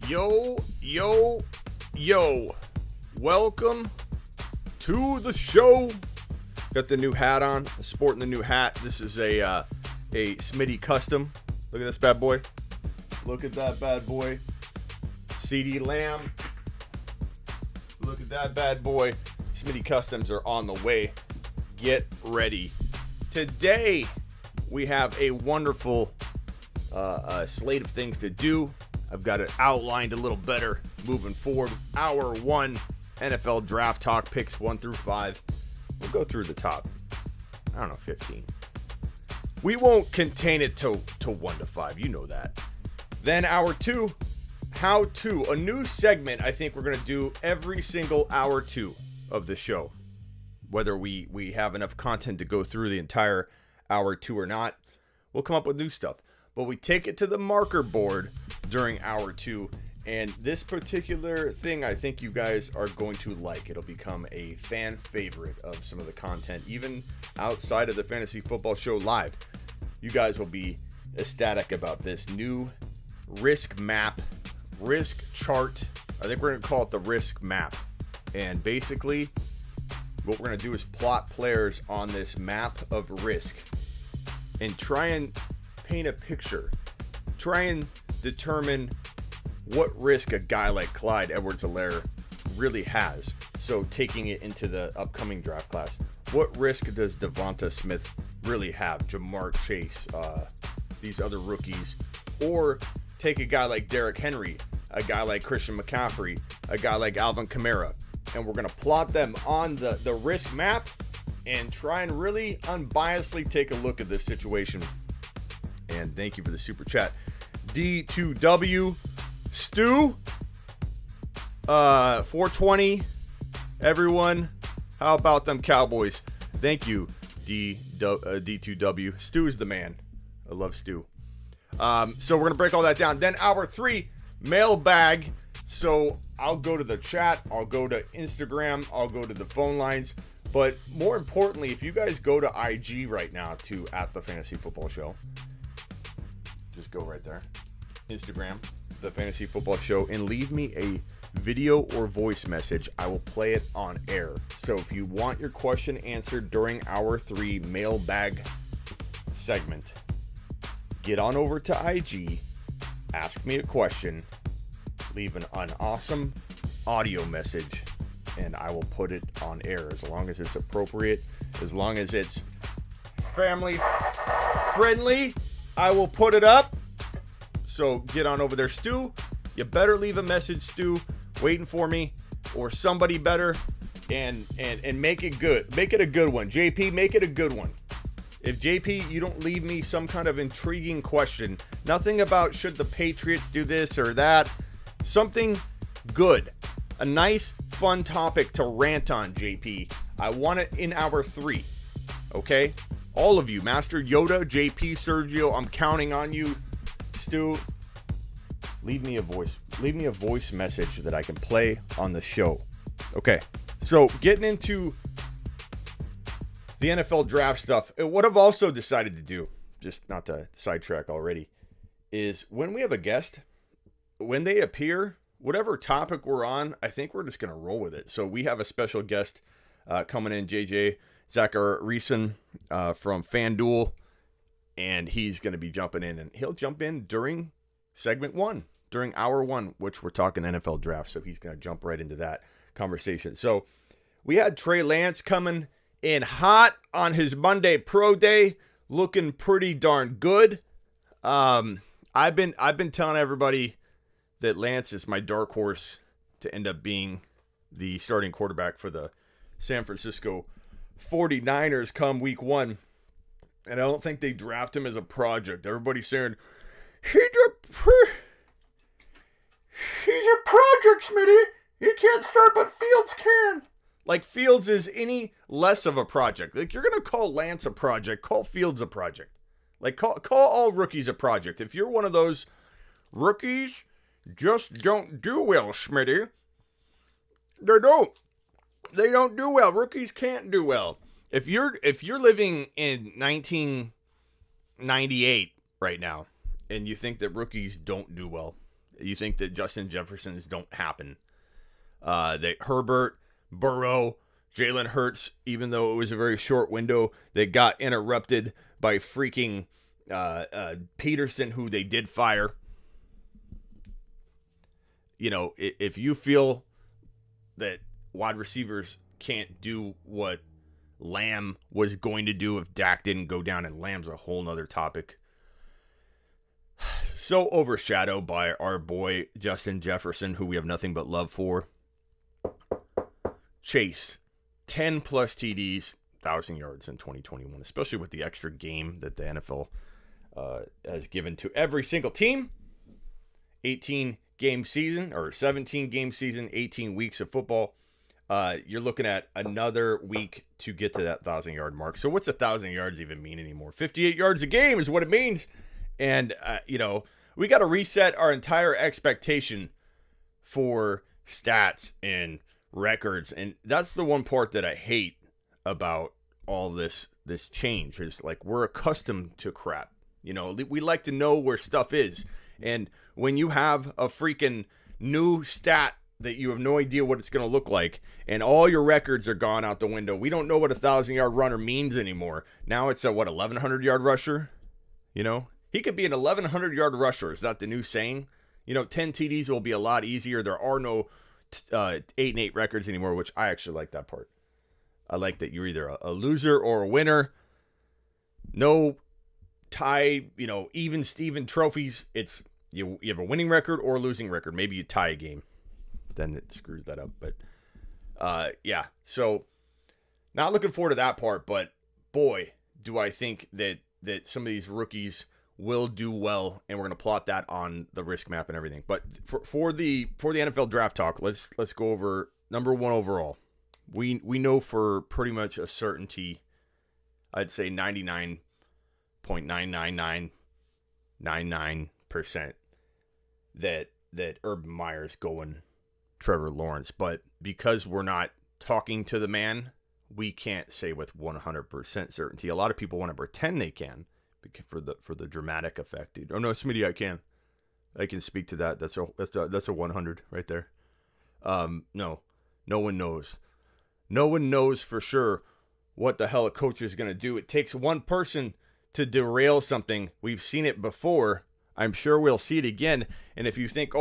Yo, yo, yo. Welcome to the show. Got the new hat on. Sporting the new hat. This is a Smitty custom. Look at this bad boy. Look at that bad boy. CD Lamb. Look at that bad boy. Smitty customs are on the way. get ready. Today, we have a wonderful slate of things to do. I've got it outlined a little better moving forward. Hour 1, NFL Draft Talk, picks 1 through 5. We'll go through the top, 15. We won't contain it to 1 to 5. You know that. Then hour 2, how to. A new segment I think we're going to do every single hour 2 of the show. Whether we have enough content to go through the entire hour 2 or not, we'll come up with new stuff. But we take it to the marker board during hour 2. And this particular thing I think you guys are going to like. It'll become a fan favorite of some of the content, even outside of the Fantasy Football Show live. You guys will be ecstatic about this new risk map, risk chart. I think we're going to call it the risk map. And basically, what we're going to do is plot players on this map of risk and try and paint a picture. Try and determine what risk a guy like Clyde Edwards-Helaire really has. So taking it into the upcoming draft class, what risk does Devonta Smith really have? Jamar Chase, these other rookies, or take a guy like Derrick Henry, a guy like Christian McCaffrey, a guy like Alvin Kamara, and we're going to plot them on the risk map and try and really unbiasedly take a look at this situation. And thank you for the super chat. D2W, Stu, 420, everyone. How about them Cowboys? Thank you, D2W. Stu is the man. I love Stu. So we're going to break all that down. Then hour 3, mailbag. So I'll go to the chat. I'll go to Instagram. I'll go to the phone lines. But more importantly, if you guys go to IG right now to @thefantasyfootballshow, just go right there. Instagram, The Fantasy Football Show, and leave me a video or voice message. I will play it on air. So if you want your question answered during hour 3 mailbag segment, get on over to IG, ask me a question, leave an awesome audio message, and I will put it on air as long as it's appropriate, as long as it's family friendly. I will put it up. So get on over there. Stu, you better leave a message, Stu, waiting for me, or somebody better, and make it good. Make it a good one. JP, make it a good one. If JP, you don't leave me some kind of intriguing question, nothing about should the Patriots do this or that, something good, a nice, fun topic to rant on, JP. I want it in hour 3, okay? All of you, Master Yoda, JP, Sergio, I'm counting on you. Stu, leave me a voice message that I can play on the show. Okay, so getting into the NFL draft stuff, what I've also decided to do, just not to sidetrack already, is when we have a guest, when they appear, whatever topic we're on, I think we're just going to roll with it. So we have a special guest coming in, JJ Zachariason from FanDuel. And he's going to be jumping in, and he'll jump in during segment 1, during hour 1, which we're talking NFL draft. So he's going to jump right into that conversation. So we had Trey Lance coming in hot on his Monday Pro Day, looking pretty darn good. I've been telling everybody that Lance is my dark horse to end up being the starting quarterback for the San Francisco 49ers come week 1. And I don't think they draft him as a project. Everybody's saying, he's a project, Smitty. He can't start, but Fields can. Like Fields is any less of a project. Like you're going to call Lance a project, call Fields a project. Like call all rookies a project. If you're one of those rookies just don't do well, Smitty. They don't do well. Rookies can't do well. If you're living in 1998 right now and you think that rookies don't do well, you think that Justin Jeffersons don't happen, that Herbert, Burrow, Jalen Hurts, even though it was a very short window, they got interrupted by freaking Peterson, who they did fire. You know, if you feel that wide receivers can't do what Lamb was going to do if Dak didn't go down, and Lamb's a whole nother topic. So overshadowed by our boy Justin Jefferson, who we have nothing but love for. Chase, 10 plus TDs, 1,000 yards in 2021, especially with the extra game that the NFL has given to every single team. 18 game season or 17 game season, 18 weeks of football. You're looking at another week to get to that 1,000-yard mark. So what's 1,000 yards even mean anymore? 58 yards a game is what it means. And, we got to reset our entire expectation for stats and records. And that's the one part that I hate about all this change is like we're accustomed to crap. We like to know where stuff is. And when you have a freaking new stat that you have no idea what it's going to look like, and all your records are gone out the window, we don't know what a 1,000-yard runner means anymore. Now it's a 1,100-yard rusher? He could be an 1,100-yard rusher. Is that the new saying? 10 TDs will be a lot easier. There are no 8-8 records anymore, which I actually like that part. I like that you're either a loser or a winner. No tie, even Steven trophies. It's you have a winning record or a losing record. Maybe you tie a game. Then it screws that up. But yeah. So not looking forward to that part, but boy, do I think that some of these rookies will do well, and we're going to plot that on the risk map and everything. But for the NFL draft talk, let's go over number one overall. We know for pretty much a certainty, I'd say 99.99999% that Urban Meyer's going Trevor Lawrence. But because we're not talking to the man, we can't say with 100% certainty. A lot of people want to pretend they can for the dramatic effect. Oh no, Smitty, I can speak to that. That's a 100 right there. No one knows. No one knows for sure what the hell a coach is going to do. It takes one person to derail something. We've seen it before. I'm sure we'll see it again. And if you think,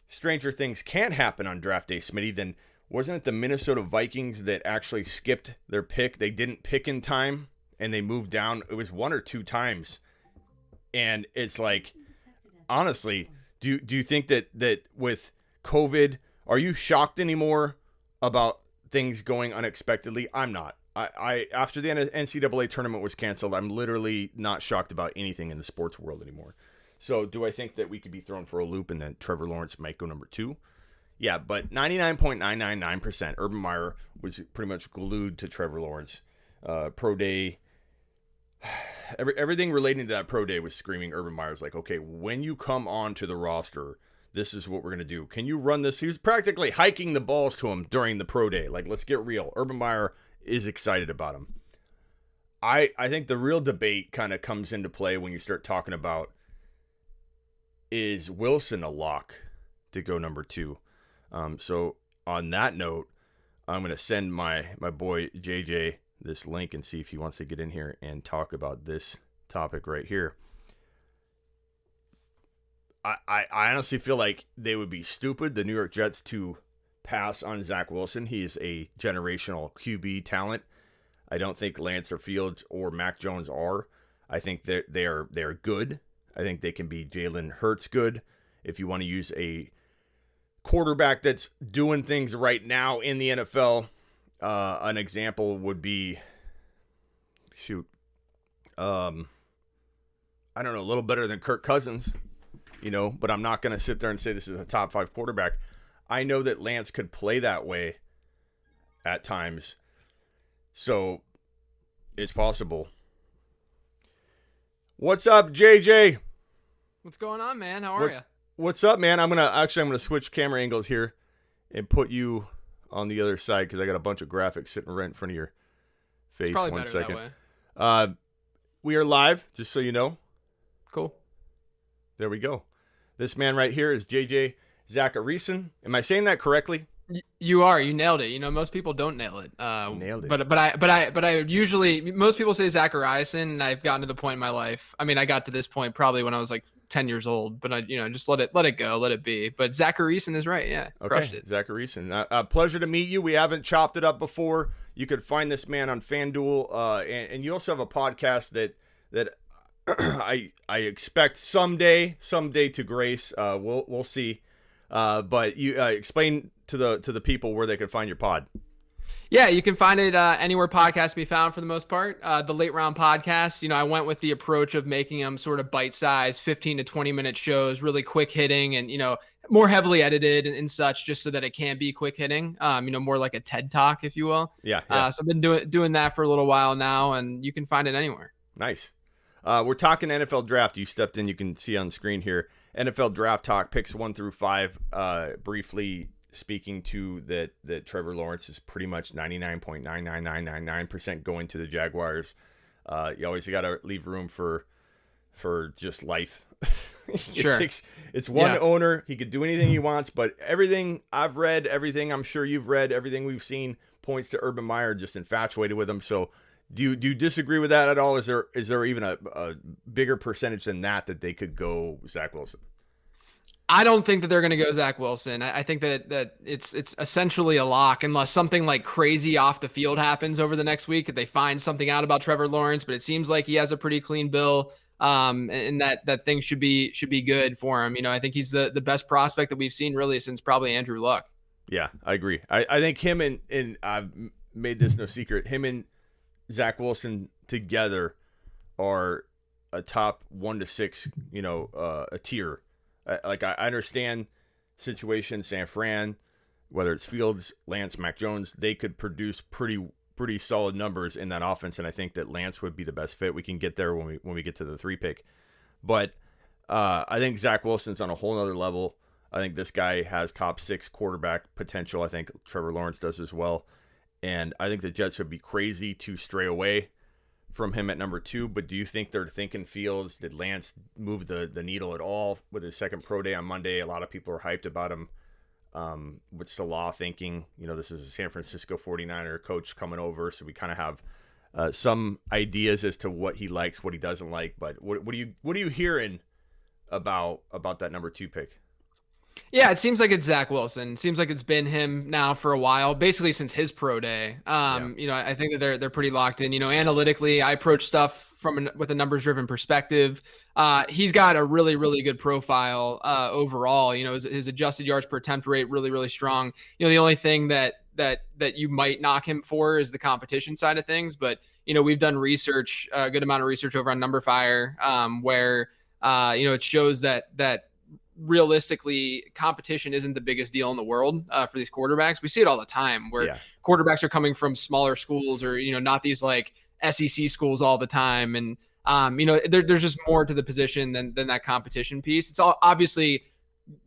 stranger things can't happen on draft day, Smitty, then wasn't it the Minnesota Vikings that actually skipped their pick? They didn't pick in time, and they moved down. It was one or two times. And it's like, honestly, do you think that with COVID, are you shocked anymore about things going unexpectedly? I'm not. I after the NCAA tournament was canceled, I'm literally not shocked about anything in the sports world anymore. So do I think that we could be thrown for a loop and then Trevor Lawrence might go number 2? Yeah, but 99.999%, Urban Meyer was pretty much glued to Trevor Lawrence. Pro day, everything relating to that pro day was screaming Urban Meyer's like, okay, when you come on to the roster, this is what we're going to do. Can you run this? He was practically hiking the balls to him during the pro day. Like, let's get real. Urban Meyer is excited about him. I think the real debate kind of comes into play when you start talking about, is Wilson a lock to go number 2? So on that note, I'm going to send my boy JJ this link and see if he wants to get in here and talk about this topic right here. I honestly feel like they would be stupid, the New York Jets, to pass on Zach Wilson. He is a generational QB talent. I don't think Lance or Fields or Mac Jones are. I think they are good. I think they can be Jalen Hurts good. If you want to use a quarterback that's doing things right now in the NFL, an example would be, I don't know, a little better than Kirk Cousins, but I'm not going to sit there and say this is a top 5 quarterback. I know that Lance could play that way at times, so it's possible. What's up, JJ? What's going on, man? How are you? What's up, man? I'm gonna switch camera angles here and put you on the other side because I got a bunch of graphics sitting right in front of your face. It's probably One better second. that way. We are live, just so you know. Cool. There we go. This man right here is JJ Zachariason. Am I saying that correctly? You nailed it. Most people don't nail it. Nailed it. But I usually, most people say Zachariason, and I've gotten to the point in my life. I mean, I got to this point probably when I was like 10 years old, but I just let it go, let it be. But Zachariason is right. Yeah. Crushed it. Zachariason. Pleasure to meet you. We haven't chopped it up before. You could find this man on FanDuel. And you also have a podcast that I expect someday to grace. We'll see. But you explain to the people where they could find your pod. Yeah, you can find it anywhere podcasts be found for the most part. The Late Round Podcast, I went with the approach of making them sort of bite-sized, 15 to 20-minute shows, really quick hitting and, more heavily edited and such, just so that it can be quick hitting, more like a TED Talk, if you will. Yeah. So I've been doing that for a little while now, and you can find it anywhere. Nice. We're talking NFL draft. You stepped in, you can see on screen here. NFL draft talk, picks 1 through 5, briefly speaking to that Trevor Lawrence is pretty much 99.99999% going to the Jaguars. You always got to leave room for just life. Sure. It's one owner. He could do anything he wants, but everything I've read, everything I'm sure you've read, everything we've seen points to Urban Meyer just infatuated with him. So do you disagree with that at all? Is there even a bigger percentage than that they could go Zach Wilson? I don't think that they're going to go Zach Wilson. I think that it's essentially a lock unless something like crazy off the field happens over the next week. If they find something out about Trevor Lawrence, but it seems like he has a pretty clean bill, and that thing should be good for him. I think he's the best prospect that we've seen really since probably Andrew Luck. Yeah, I agree. I think him and I've made this no secret. Him and Zach Wilson together are a top 1 to 6, a tier. I understand situation, San Fran, whether it's Fields, Lance, Mac Jones, they could produce pretty solid numbers in that offense, and I think that Lance would be the best fit. We can get there when we get to the 3 pick. But I think Zach Wilson's on a whole nother level. I think this guy has top 6 quarterback potential. I think Trevor Lawrence does as well. And I think the Jets would be crazy to stray away from him at number 2, but do you think they're thinking Fields? Did Lance move the needle at all with his second pro day on Monday? A lot of people are hyped about him. What's Salah thinking? This is a San Francisco 49er coach coming over, so we kind of have some ideas as to what he likes, what he doesn't like. But what are you hearing about that number 2 pick? Yeah, it seems like it's Zach Wilson. It seems like it's been him now for a while, basically since his pro day. I think that they're pretty locked in. Analytically, I approach stuff with a numbers-driven perspective. He's got a really, really good profile overall. His adjusted yards per attempt rate really, really strong. The only thing that you might knock him for is the competition side of things. But we've done research, a good amount of research over on NumberFire, where it shows that realistically competition isn't the biggest deal in the world for these quarterbacks. We see it all the time where quarterbacks are coming from smaller schools or, not these like SEC schools all the time. And, there's just more to the position than that competition piece. It's all obviously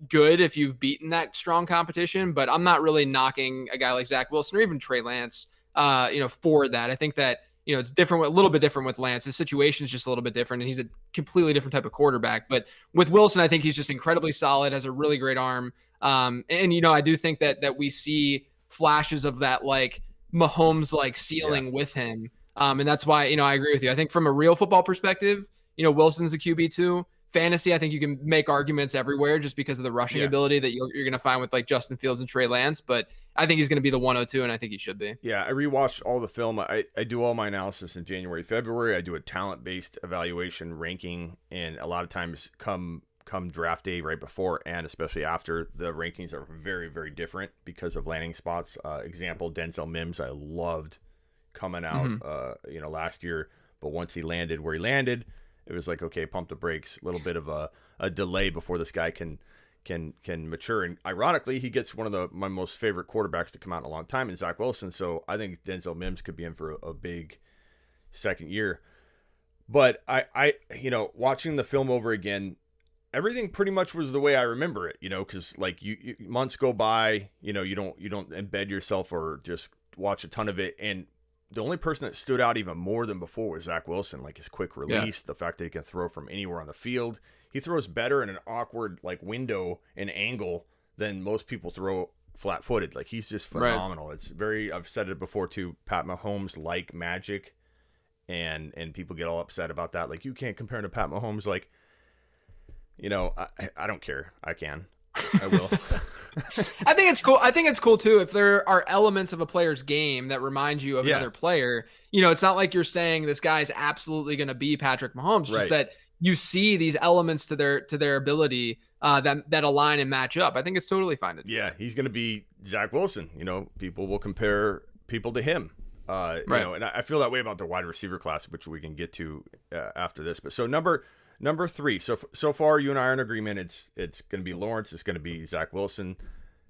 good if you've beaten that strong competition, but I'm not really knocking a guy like Zach Wilson or even Trey Lance, for that. I think that, it's different, a little bit different with Lance. His situation is just a little bit different, and he's a completely different type of quarterback. But with Wilson, I think he's just incredibly solid, has a really great arm. And I do think that we see flashes of that, like Mahomes-like ceiling with him. And that's why, I agree with you. I think from a real football perspective, Wilson's the QB2. Fantasy, I think you can make arguments everywhere just because of the rushing ability that you're going to find with like Justin Fields and Trey Lance. But I think he's going to be the 102, and I think he should be. Yeah, I rewatched all the film. I do all my analysis in January, February. I do a talent-based evaluation ranking, and a lot of times come draft day right before and especially after, the rankings are very, very different because of landing spots. Example, Denzel Mims, I loved coming out last year, but once he landed where he landed, it was like, okay, pump the brakes. A little bit of a delay before this guy can mature. And ironically, he gets one of my most favorite quarterbacks to come out in a long time in Zach Wilson. So I think Denzel Mims could be in for a big second year. But I watching the film over again, everything pretty much was the way I remember it, because like you months go by, you don't embed yourself or just watch a ton of it. And the only person that stood out even more than before was Zach Wilson, like his quick release, the fact that he can throw from anywhere on the field. He throws better in an awkward like window and angle than most people throw flat-footed. Like, he's just phenomenal. Right. It's very, I've said it before too, Pat Mahomes like magic, and people get all upset about that. Like, you can't compare him to Pat Mahomes. Like, you know, I don't care. I can. I will. I think it's cool. I think it's cool too if there are elements of a player's game that remind you of another player. You know, it's not like you're saying this guy's absolutely going to be Patrick Mahomes. Just that you see these elements to their ability that align and match up. I think it's totally fine to do. Yeah, he's going to be Zach Wilson. You know, people will compare people to him. You know, and I feel that way about the wide receiver class, which we can get to after this. But so number 3. So far, you and I are in agreement. It's going to be Lawrence. It's going to be Zach Wilson.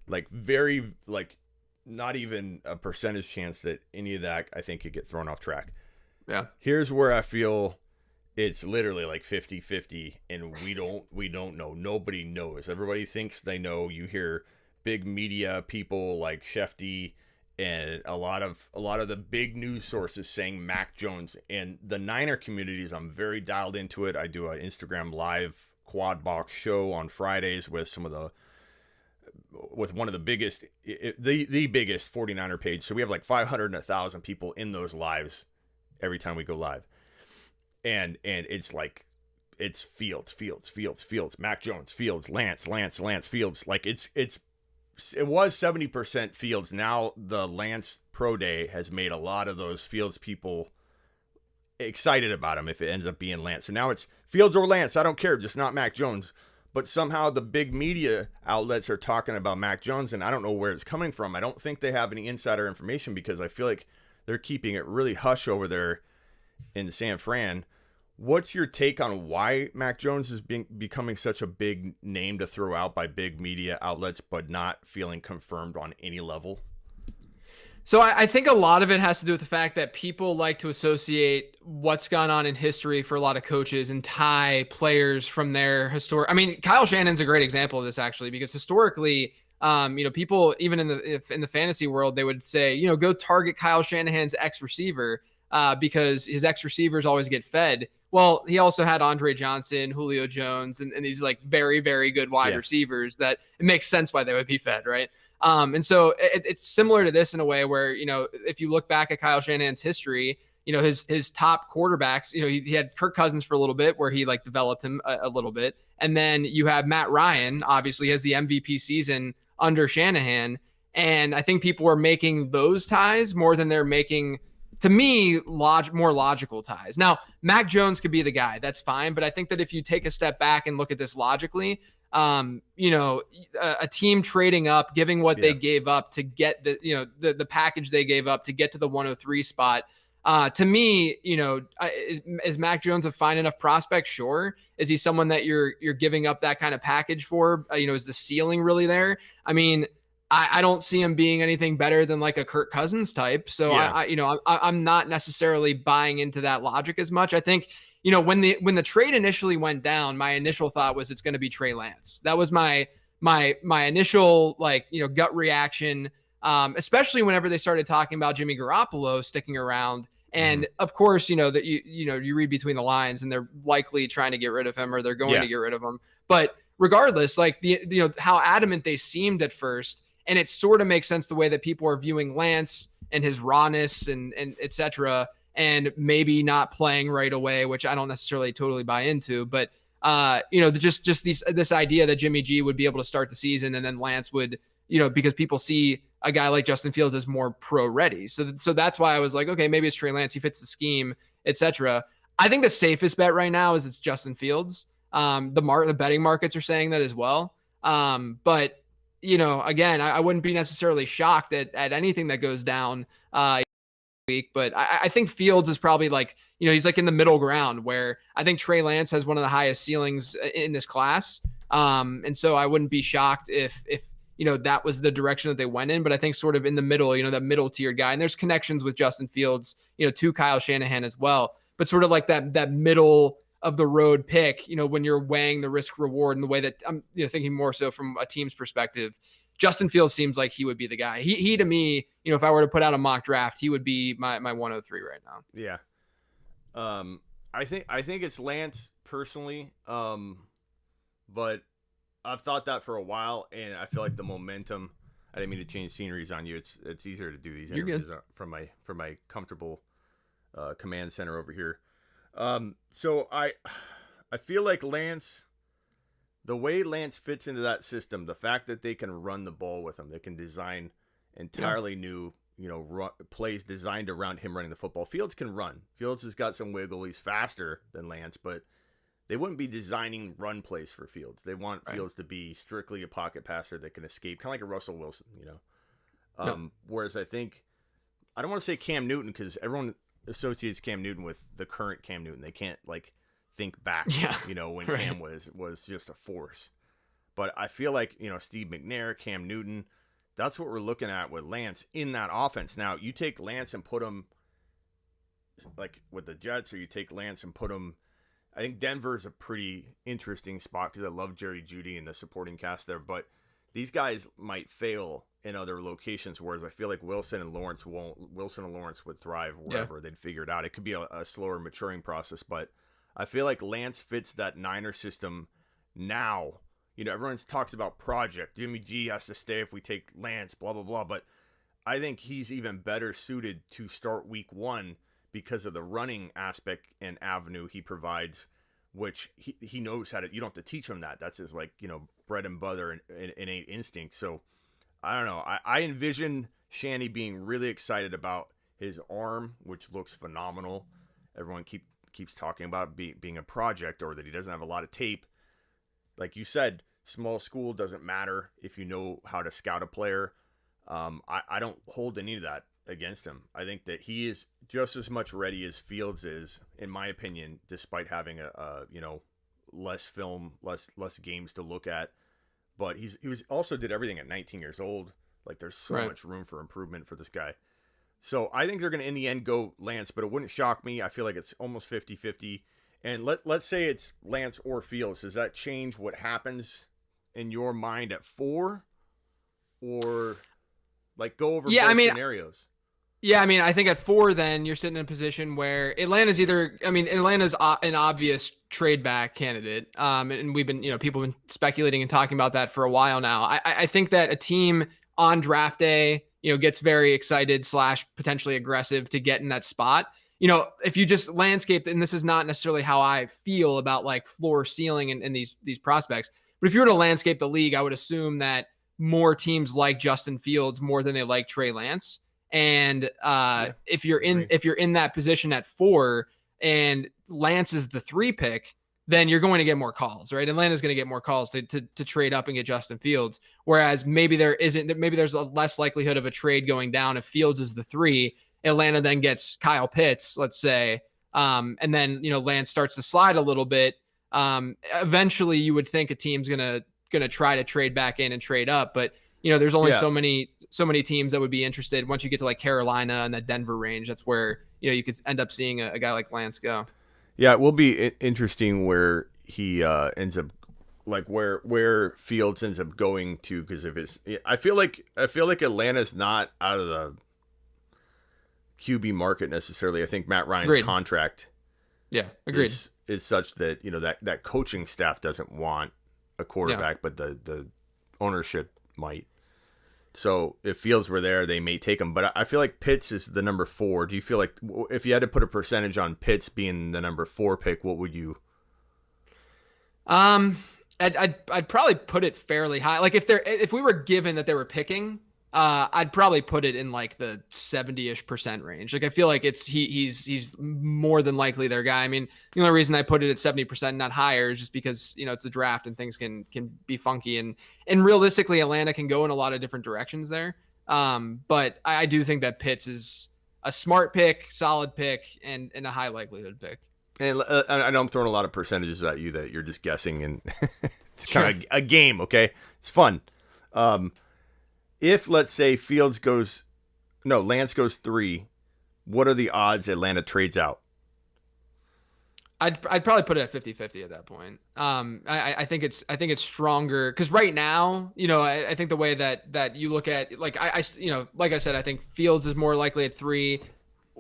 Like, very, like, not even a percentage chance that any of that, I think, could get thrown off track. Yeah. Here's where I feel it's literally like 50-50, and we don't know. Nobody knows. Everybody thinks they know. You hear big media people like Shefty and a lot of the big news sources saying Mac Jones, and the Niner communities, I'm very dialed into it. I do an Instagram live quad box show on Fridays with one of the biggest, the biggest 49er page. So we have like 500 and 1,000 people in those lives every time we go live. And it's like, it's Fields, Mac Jones, Fields, Lance, Fields. Like, it was 70% Fields. Now the Lance Pro Day has made a lot of those Fields people excited about him if it ends up being Lance. So now it's Fields or Lance. I don't care, just not Mac Jones. But somehow the big media outlets are talking about Mac Jones, and I don't know where it's coming from. I don't think they have any insider information because I feel like they're keeping it really hush over there in San Fran. What's your take on why Mac Jones is becoming such a big name to throw out by big media outlets, but not feeling confirmed on any level? So I think a lot of it has to do with the fact that people like to associate what's gone on in history for a lot of coaches and tie players from their historic. I mean, Kyle Shanahan's a great example of this, actually, because historically, you know, people even in the fantasy world, they would say, you know, go target Kyle Shanahan's ex receiver because his ex receivers always get fed. Well, he also had Andre Johnson, Julio Jones, and these like very, very good wide receivers that it makes sense why they would be fed, right? And so it's similar to this in a way where, you know, if you look back at Kyle Shanahan's history, you know, his top quarterbacks, you know, he had Kirk Cousins for a little bit where he like developed him a little bit. And then you have Matt Ryan, obviously has the MVP season under Shanahan. And I think people are making those ties more than they're making, to me, more logical ties. Now, Mac Jones could be the guy. That's fine. But I think that if you take a step back and look at this logically, you know, a team trading up, giving what they gave up to get the package they gave up to get to the 103 spot. To me, you know, is Mac Jones a fine enough prospect? Sure. Is he someone that you're giving up that kind of package for? You know, is the ceiling really there? I mean, I don't see him being anything better than like a Kirk Cousins type. So I'm not necessarily buying into that logic as much. I think, you know, when the trade initially went down, my initial thought was it's going to be Trey Lance. That was my initial, like, you know, gut reaction, especially whenever they started talking about Jimmy Garoppolo sticking around. And of course, you know, that you read between the lines and they're likely trying to get rid of him or they're going to get rid of him. But regardless, like you know, how adamant they seemed at first, and it sort of makes sense the way that people are viewing Lance and his rawness and et cetera, and maybe not playing right away, which I don't necessarily totally buy into. But, you know, just this idea that Jimmy G would be able to start the season and then Lance would, you know, because people see a guy like Justin Fields as more pro ready. So that's why I was like, okay, maybe it's Trey Lance. He fits the scheme, et cetera. I think the safest bet right now is it's Justin Fields. The betting markets are saying that as well. But, you know, again, I wouldn't be necessarily shocked at anything that goes down week, but I think Fields is probably like, you know, he's like in the middle ground where I think Trey Lance has one of the highest ceilings in this class. And so I wouldn't be shocked if, you know, that was the direction that they went in, but I think sort of in the middle, you know, that middle tier guy, and there's connections with Justin Fields, you know, to Kyle Shanahan as well, but sort of like that middle of the road pick, you know, when you're weighing the risk reward in the way that I'm, you know, thinking more so from a team's perspective, Justin Fields seems like he would be the guy. He to me, you know, if I were to put out a mock draft, he would be my 103 right now. Yeah. I think it's Lance personally. But I've thought that for a while, and I feel like the momentum, I didn't mean to change sceneries on you. It's easier to do these You're interviews from my comfortable command center over here. So I feel like Lance, the way Lance fits into that system, the fact that they can run the ball with him, they can design entirely new, plays designed around him running the football. Fields can run. Fields has got some wiggle. He's faster than Lance, but they wouldn't be designing run plays for Fields. They want Fields to be strictly a pocket passer that can escape, kind of like a Russell Wilson, Whereas I don't want to say Cam Newton because everyone associates Cam Newton with the current Cam Newton. They can't think back, when Cam was just a force. But I feel like, Steve McNair, Cam Newton, that's what we're looking at with Lance in that offense. Now, you take Lance and put him like with the Jets, or you take Lance and put him, I think Denver is a pretty interesting spot because I love Jerry Jeudy and the supporting cast there, but these guys might fail in other locations, whereas I feel like Wilson and Lawrence would thrive wherever they'd figure it out. It could be a slower maturing process, but I feel like Lance fits that Niner system now. Everyone talks about project. Jimmy G has to stay if we take Lance, blah, blah, blah. But I think he's even better suited to start week 1 because of the running aspect and avenue he provides, which he knows how to. You don't have to teach him that. That's his bread and butter and innate instinct. So I don't know. I envision Shanny being really excited about his arm, which looks phenomenal. Everyone keeps talking about being a project, or that he doesn't have a lot of tape. Like you said, small school doesn't matter if you know how to scout a player. I don't hold any of that against him. I think that he is just as much ready as Fields is, in my opinion, despite having a less film, less games to look at. But he was also did everything at 19 years old. Like, there's so much room for improvement for this guy. So I think they're going to, in the end, go Lance, but it wouldn't shock me. I feel like it's almost 50-50. And let's say it's Lance or Fields. Does that change what happens in your mind at 4? Or, go over both scenarios? Yeah, I think at 4, then you're sitting in a position where Atlanta's an obvious trade back candidate. And we've been, people have been speculating and talking about that for a while now. I think that a team on draft day, gets very excited / potentially aggressive to get in that spot. If you just landscaped, and this is not necessarily how I feel about floor ceiling and these prospects, but if you were to landscape the league, I would assume that more teams like Justin Fields more than they like Trey Lance. And if you're in that position at 4 and Lance is the 3 pick, then you're going to get more calls, right? Atlanta's going to get more calls to trade up and get Justin Fields. Whereas maybe there's a less likelihood of a trade going down if Fields is the 3. Atlanta then gets Kyle Pitts, let's say, and then Lance starts to slide a little bit. Eventually, you would think a team's gonna try to trade back in and trade up, but there's only so many teams that would be interested. Once you get to Carolina and that Denver range, that's where you could end up seeing a guy like Lance go. Yeah, it will be interesting where he ends up, where Fields ends up going to, because of his. I feel like Atlanta's not out of the QB market necessarily. I think Matt Ryan's contract, agreed, is such that that coaching staff doesn't want a quarterback, but the ownership might. So if Fields were there, they may take him. But I feel like Pitts is the number 4. Do you feel like if you had to put a percentage on Pitts being the number 4 pick, what would you? I'd probably put it fairly high. If we were given that they were picking, I'd probably put it in the 70-ish% range. I feel like he's more than likely their guy. The only reason I put it at 70%, not higher, is just because it's the draft and things can be funky, and realistically Atlanta can go in a lot of different directions there. But I do think that Pitts is a smart pick, solid pick, and a high likelihood pick. And I know I'm throwing a lot of percentages at you that you're just guessing, and it's kind of a game. Okay, it's fun. If, let's say, Lance goes 3, what are the odds Atlanta trades out? I'd probably put it at 50-50 at that point. I think it's stronger because right now, I think the way that you look at, like I said, I think Fields is more likely at 3.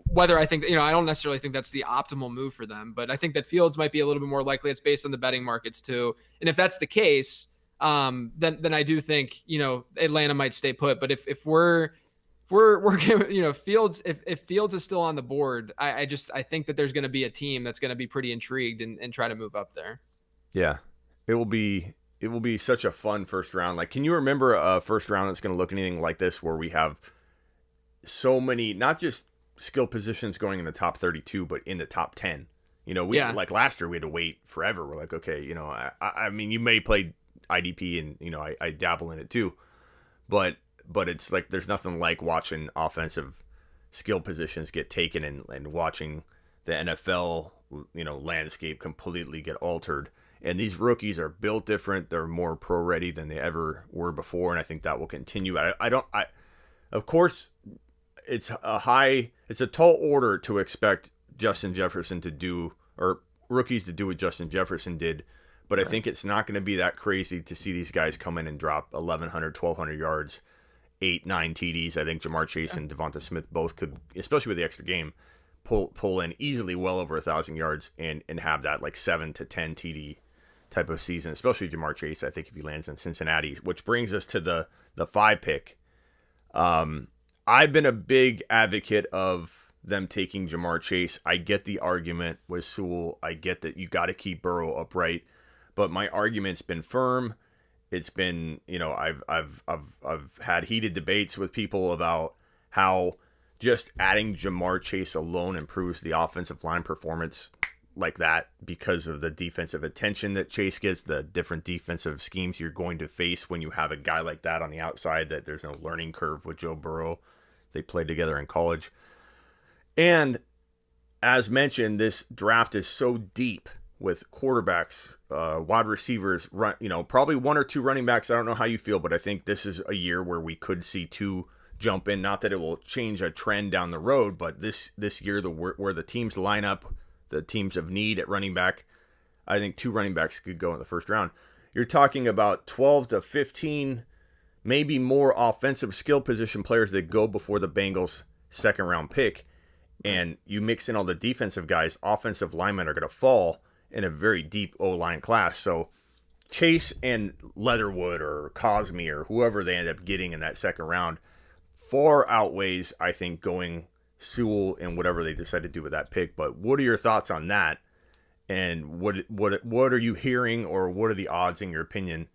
Whether I think, I don't necessarily think that's the optimal move for them, but I think that Fields might be a little bit more likely. It's based on the betting markets too. And if that's the case, then I do think, Atlanta might stay put. But if we're Fields, if Fields is still on the board, I think that there's going to be a team that's going to be pretty intrigued and try to move up there. Yeah, it will be such a fun first round. Like, can you remember a first round that's going to look anything like this, where we have so many, not just skill positions going in the top 32, but in the top 10? Like last year we had to wait forever. We're like, okay, I mean, you may play IDP and, I dabble in it too, but it's like, there's nothing like watching offensive skill positions get taken and watching the NFL, landscape completely get altered. And these rookies are built different. They're more pro ready than they ever were before. And I think that will continue. Of course, it's a tall order to expect Justin Jefferson to do, or rookies to do what Justin Jefferson did. But I think it's not going to be that crazy to see these guys come in and drop 1,100, 1,200 yards, 8, 9 TDs. I think Jamar Chase and Devonta Smith both could, especially with the extra game, pull in easily well over 1,000 yards and have that like 7 to 10 TD type of season, especially Jamar Chase, I think, if he lands in Cincinnati. Which brings us to the 5 pick. I've been a big advocate of them taking Jamar Chase. I get the argument with Sewell. I get that you got to keep Burrow upright, but my argument's been firm. It's been, I've had heated debates with people about how just adding Jamar Chase alone improves the offensive line performance like that, because of the defensive attention that Chase gets, the different defensive schemes you're going to face when you have a guy like that on the outside, that there's no learning curve with Joe Burrow. They played together in college. And as mentioned, this draft is so deep with quarterbacks, wide receivers, probably 1 or 2 running backs. I don't know how you feel, but I think this is a year where we could see 2 jump in. Not that it will change a trend down the road, but this year, where the teams line up, the teams of need at running back, I think 2 running backs could go in the first round. You're talking about 12 to 15, maybe more offensive skill position players that go before the Bengals' second round pick. And you mix in all the defensive guys, offensive linemen are going to fall in a very deep O-line class. So Chase and Leatherwood or Cosme or whoever they end up getting in that second round far outweighs, I think, going Sewell and whatever they decide to do with that pick. But what are your thoughts on that? And what are you hearing, or what are the odds, in your opinion,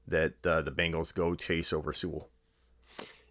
that the Bengals go Chase over Sewell?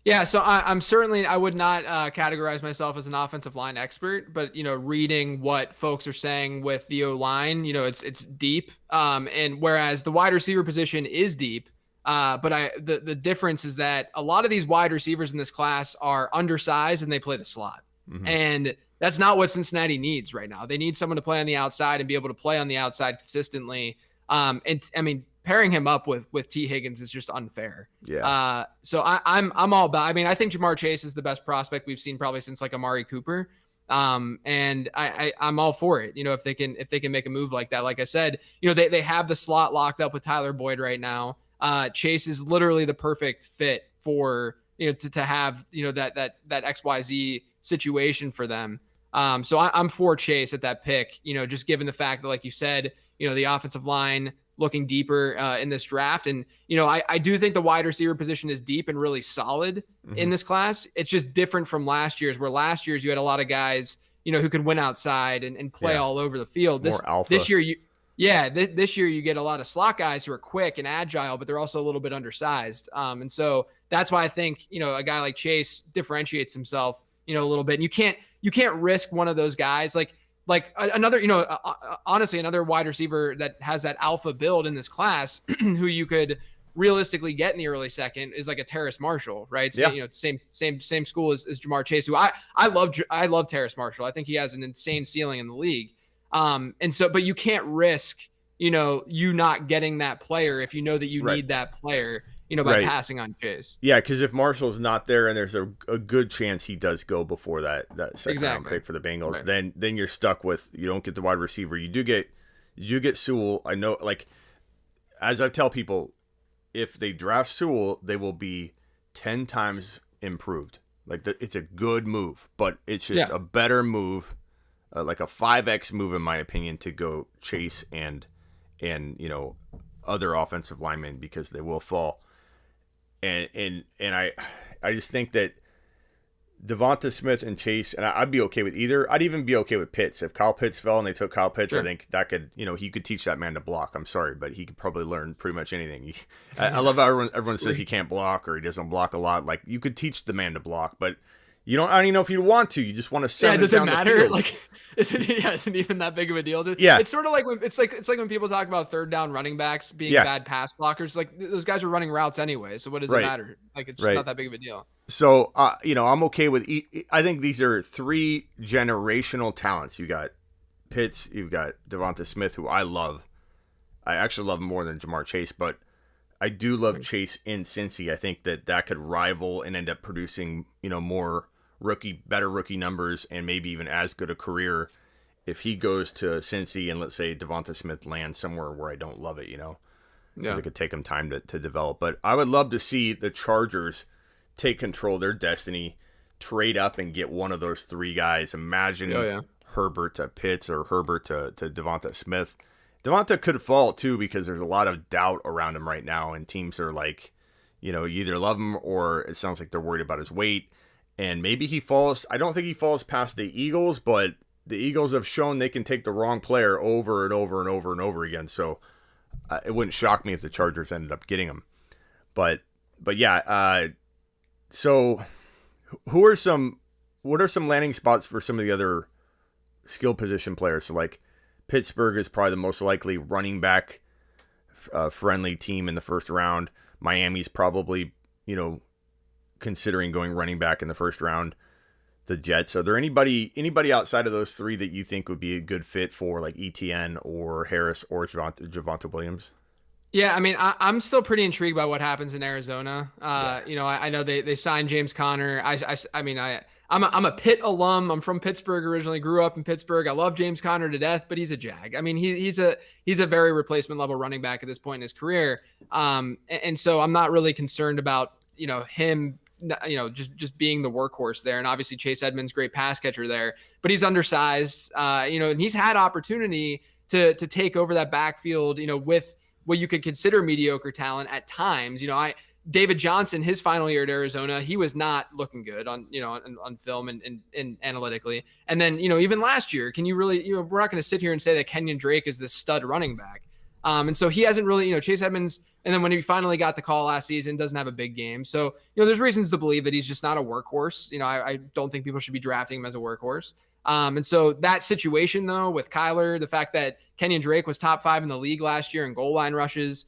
Yeah, so I would not categorize myself as an offensive line expert, but reading what folks are saying with the O-line, it's deep, and whereas the wide receiver position is deep, but the difference is that a lot of these wide receivers in this class are undersized and they play the slot. Mm-hmm. And that's not what Cincinnati needs right now. They need someone to play on the outside and be able to play on the outside consistently. And I mean, pairing him up with T. Higgins is just unfair. Yeah. So I'm all about. I mean, I think Jamar Chase is the best prospect we've seen probably since like Amari Cooper. And I'm all for it. If they can make a move like that. Like I said, they have the slot locked up with Tyler Boyd right now. Chase is literally the perfect fit for to have that XYZ situation for them. So I'm for Chase at that pick. Just given the fact that, like you said, the offensive line looking deeper in this draft. And, I do think the wide receiver position is deep and really solid in this class. It's just different from last year's, where last year's you had a lot of guys, who could win outside and play all over the field. More alpha. This year, this year you get a lot of slot guys who are quick and agile, but they're also a little bit undersized. And so that's why I think, a guy like Chase differentiates himself, a little bit. And you can't risk one of those guys. Like another, honestly, another wide receiver that has that alpha build in this class who you could realistically get in the early second is like a Terrace Marshall, right? So, same school as Jamar Chase, who I love Terrace Marshall. I think he has an insane ceiling in the league. And so, but you can't risk, you not getting that player if you know that you need that player, by passing on Chase. Yeah, because if Marshall's not there and there's a good chance he does go before that second round pick for the Bengals, then you're stuck with, you don't get the wide receiver. You do get Sewell. I know, like, as I tell people, if they draft Sewell, they will be 10 times improved. Like, it's a good move, but it's just a better move, like a 5X move, in my opinion, to go Chase and other offensive linemen because they will fall. And I just think that Devonta Smith and Chase, and I'd be okay with either. I'd even be okay with Pitts. If Kyle Pitts fell and they took Kyle Pitts, Sure. I think that could, he could teach that man to block. I'm sorry, but he could probably learn pretty much anything. I love how everyone says he can't block or he doesn't block a lot. Like, you could teach the man to block, but I don't even know if you want to. You just want to send it down the field. Does it matter? Like, isn't even that big of a deal? Yeah. It's sort of like it's like when people talk about third down running backs being bad pass blockers. Like, those guys are running routes anyway, so what does it matter? Like, it's just not that big of a deal. So, I'm okay with. I think these are 3 generational talents. You got Pitts, you've got Devonta Smith, who I love. I actually love him more than Jamar Chase, but I do love Chase in Cincy. I think that could rival and end up producing, more better rookie numbers, and maybe even as good a career if he goes to Cincy and let's say Devonta Smith lands somewhere where I don't love it, because it could take him time to develop. But I would love to see the Chargers take control of their destiny, trade up and get one of those 3 guys. Imagine Herbert to Pitts or Herbert to Devonta Smith. Devonta could fall too because there's a lot of doubt around him right now, and teams are like, you either love him or it sounds like they're worried about his weight. And maybe he falls. I don't think he falls past the Eagles, but the Eagles have shown they can take the wrong player over and over and over and over again. So it wouldn't shock me if the Chargers ended up getting him. But yeah. So what are some landing spots for some of the other skill position players? So like Pittsburgh is probably the most likely running back friendly team in the first round. Miami's probably, considering going running back in the first round. The Jets. Are there anybody outside of those 3 that you think would be a good fit for like ETN or Harris or Javonte Williams? Yeah, I mean, I'm still pretty intrigued by what happens in Arizona. I know they signed James Conner. I'm a Pitt alum. I'm from Pittsburgh originally. Grew up in Pittsburgh. I love James Conner to death, but he's a Jag. I mean, he's a very replacement level running back at this point in his career. And so I'm not really concerned about him. Just being the workhorse there. And obviously Chase Edmonds, great pass catcher there, but he's undersized, and he's had opportunity to take over that backfield, with what you could consider mediocre talent at times. David Johnson, his final year at Arizona, he was not looking good on film and analytically. And then, even last year, can you really, we're not going to sit here and say that Kenyon Drake is this stud running back. And so he hasn't really, Chase Edmonds, and then when he finally got the call last season, doesn't have a big game. So, there's reasons to believe that he's just not a workhorse. I don't think people should be drafting him as a workhorse. And so that situation, though, with Kyler, the fact that Kenyon Drake was top 5 in the league last year in goal line rushes,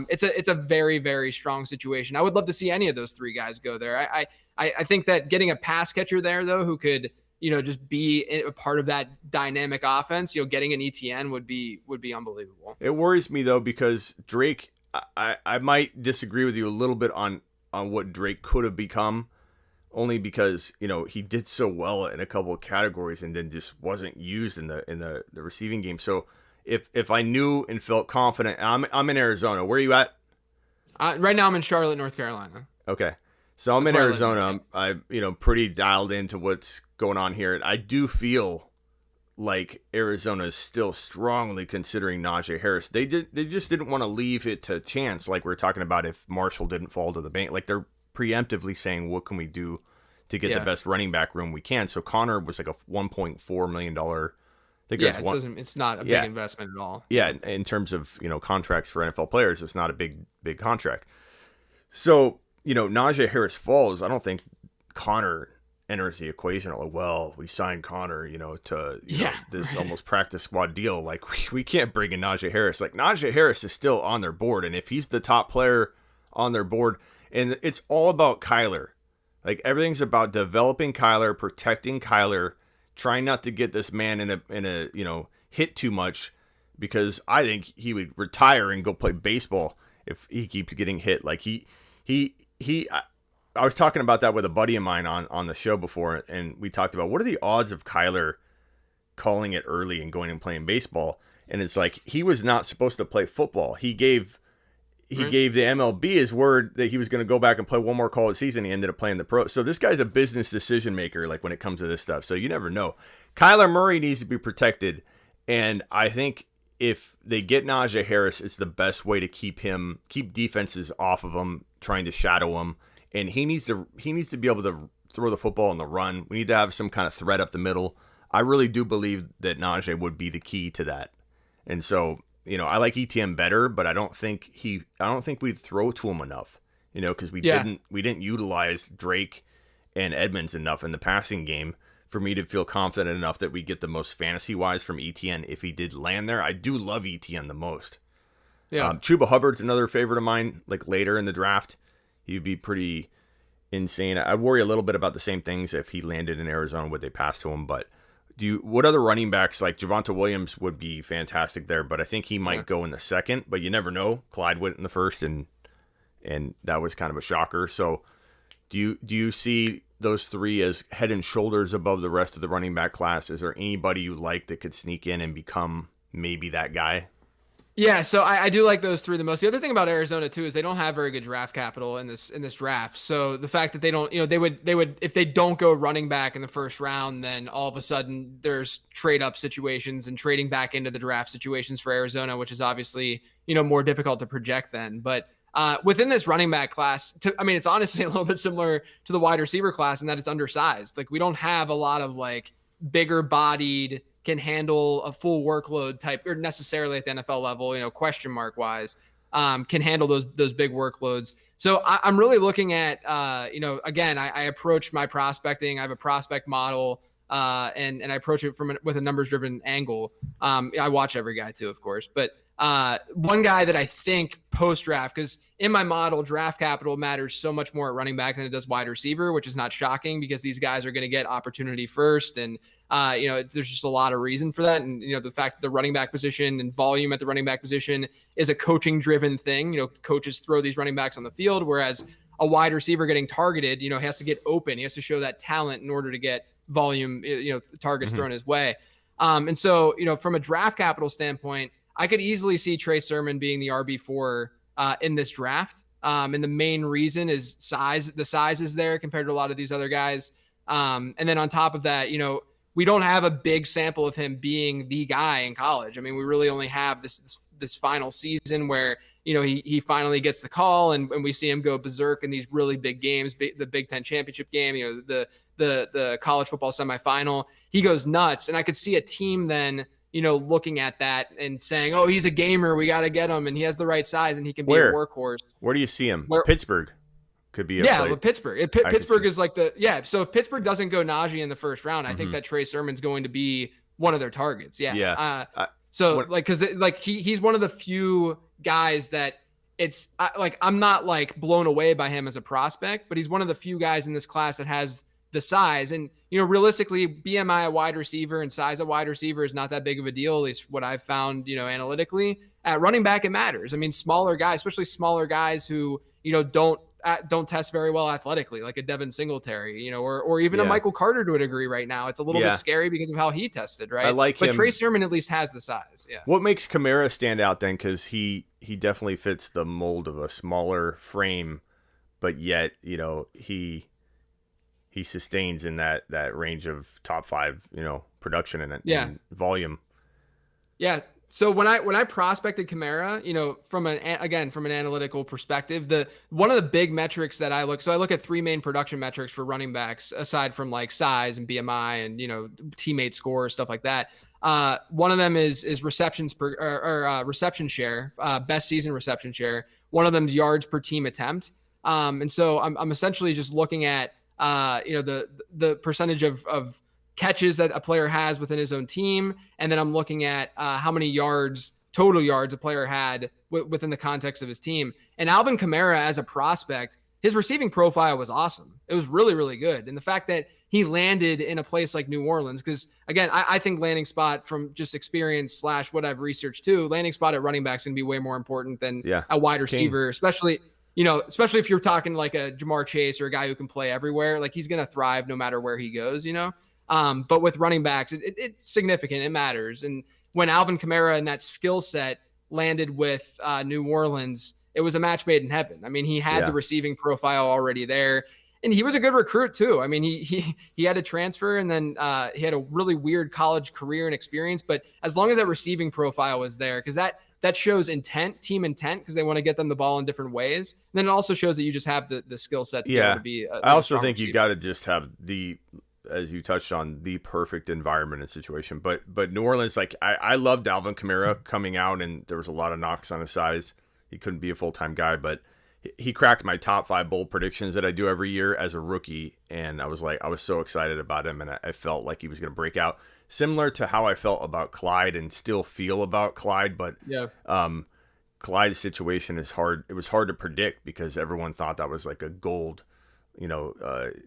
it's a very, very strong situation. I would love to see any of those 3 guys go there. I think that getting a pass catcher there, though, who could, just be a part of that dynamic offense, getting an ETN would be unbelievable. It worries me, though, because Drake, I might disagree with you a little bit on what Drake could have become, only because, he did so well in a couple of categories and then just wasn't used in the receiving game. So if I knew and felt confident, I'm in Arizona. Where are you at? Right now I'm in Charlotte, North Carolina. Okay. So I'm in Arizona. I'm pretty dialed into what's going on here. And I do feel like Arizona is still strongly considering Najee Harris. They just didn't want to leave it to chance, like we were talking about if Marshall didn't fall to the bank. Like, they're preemptively saying, what can we do to get the best running back room we can? So Connor was like a $1.4 million. It's not a big investment at all. Yeah, in terms of contracts for NFL players, it's not a big contract. So Najee Harris falls. I don't think Connor enters the equation. Like, well, we signed Connor, to this almost practice squad deal. Like, we can't bring in Najee Harris. Like, Najee Harris is still on their board, and if he's the top player on their board, and it's all about Kyler. Like, everything's about developing Kyler, protecting Kyler, trying not to get this man in a hit too much, because I think he would retire and go play baseball if he keeps getting hit. Like, I was talking about that with a buddy of mine on the show before, and we talked about what are the odds of Kyler calling it early and going and playing baseball. And it's like, he was not supposed to play football. He gave the MLB his word that he was going to go back and play one more college season. He ended up playing the pro. So this guy's a business decision maker, like, when it comes to this stuff. So you never know. Kyler Murray needs to be protected. And I think if they get Najee Harris, it's the best way to keep defenses off of him, trying to shadow him. And he needs to be able to throw the football on the run. We need to have some kind of threat up the middle. I really do believe that Najee would be the key to that. And so, I like ETN better, but I don't think we'd throw to him enough, because we didn't utilize Drake and Edmonds enough in the passing game for me to feel confident enough that we get the most fantasy-wise from ETN if he did land there. I do love ETN the most. Yeah. Chuba Hubbard's another favorite of mine, like later in the draft. He'd be pretty insane. I'd worry a little bit about the same things if he landed in Arizona, would they pass to him? But what other running backs, like Javonte Williams would be fantastic there, but I think he might go in the second, but you never know. Clyde went in the first, and that was kind of a shocker. So do you see those three as head and shoulders above the rest of the running back class? Is there anybody you like that could sneak in and become maybe that guy? Yeah, so I do like those three the most. The other thing about Arizona too is they don't have very good draft capital in this draft. So the fact that they don't, they would if they don't go running back in the first round, then all of a sudden there's trade up situations and trading back into the draft situations for Arizona, which is obviously more difficult to project then. But within this running back class, it's honestly a little bit similar to the wide receiver class in that it's undersized. Like we don't have a lot of like bigger bodied, can handle a full workload type, or necessarily at the NFL level, question mark wise, can handle those big workloads. So I'm really looking at, again, I approach my prospecting. I have a prospect model, and I approach it with a numbers driven angle. I watch every guy too, of course, but one guy that I think post draft, because in my model, draft capital matters so much more at running back than it does wide receiver, which is not shocking because these guys are going to get opportunity first. And, there's just a lot of reason for that. And, the fact that the running back position and volume at the running back position is a coaching driven thing. Coaches throw these running backs on the field, whereas a wide receiver getting targeted, he has to get open. He has to show that talent in order to get volume, targets thrown his way. And so, from a draft capital standpoint, I could easily see Trey Sermon being the RB4 in this draft. And the main reason is size. The size is there compared to a lot of these other guys. And then on top of that, we don't have a big sample of him being the guy in college. I mean, we really only have this final season where, he finally gets the call and we see him go berserk in these really big games, the Big Ten championship game, the college football semifinal. He goes nuts. And I could see a team then, looking at that and saying, oh, he's a gamer. We got to get him. And he has the right size and he can be a workhorse. Where do you see him? Pittsburgh could be. Pittsburgh. Pittsburgh is like so if Pittsburgh doesn't go Najee in the first round, I think that Trey Sermon's going to be one of their targets. Yeah. Yeah. He's one of the few guys that it's I'm not like blown away by him as a prospect, but he's one of the few guys in this class that has the size. And, realistically, BMI a wide receiver and size a wide receiver is not that big of a deal, at least what I've found, analytically. At running back, it matters. I mean, smaller guys, especially smaller guys who, don't test very well athletically, like a Devin Singletary, or even a Michael Carter to a degree right now. It's a little bit scary because of how he tested, right? I like him. But Trey Sermon at least has the size. Yeah. What makes Kamara stand out then? Because he definitely fits the mold of a smaller frame, but yet, he sustains in that range of top 5, production and volume. Yeah. So when I prospected Kamara, from an analytical perspective, one of the big metrics that I look at 3 main production metrics for running backs aside from like size and BMI and teammate score, stuff like that. One of them is receptions per reception share, best season reception share. One of them is yards per team attempt. And so I'm essentially just looking at the percentage of catches that a player has within his own team. And then I'm looking at how many total yards a player had within the context of his team. And Alvin Kamara as a prospect, his receiving profile was awesome. It was really, really good. And the fact that he landed in a place like New Orleans, because again, I think landing spot from just experience / what I've researched too, landing spot at running back is going to be way more important than a wide receiver, especially if you're talking like a Jamar Chase or a guy who can play everywhere, like he's going to thrive no matter where he goes, But with running backs, it's significant. It matters. And when Alvin Kamara and that skill set landed with New Orleans, it was a match made in heaven. I mean, he had the receiving profile already there. And he was a good recruit too. I mean, he had a transfer, and then he had a really weird college career and experience. But as long as that receiving profile was there, because that shows intent, team intent, because they want to get them the ball in different ways. And then it also shows that you just have the skill set to be able to be. I also think receiver. You got to just have as you touched on, the perfect environment and situation. But New Orleans, like I love Dalvin Kamara coming out, and there was a lot of knocks on his size. He couldn't be a full-time guy, but he cracked my top 5 bold predictions that I do every year as a rookie, and I was so excited about him, and I felt like he was going to break out. Similar to how I felt about Clyde and still feel about Clyde, but Clyde's situation is hard. It was hard to predict because everyone thought that was like a gold,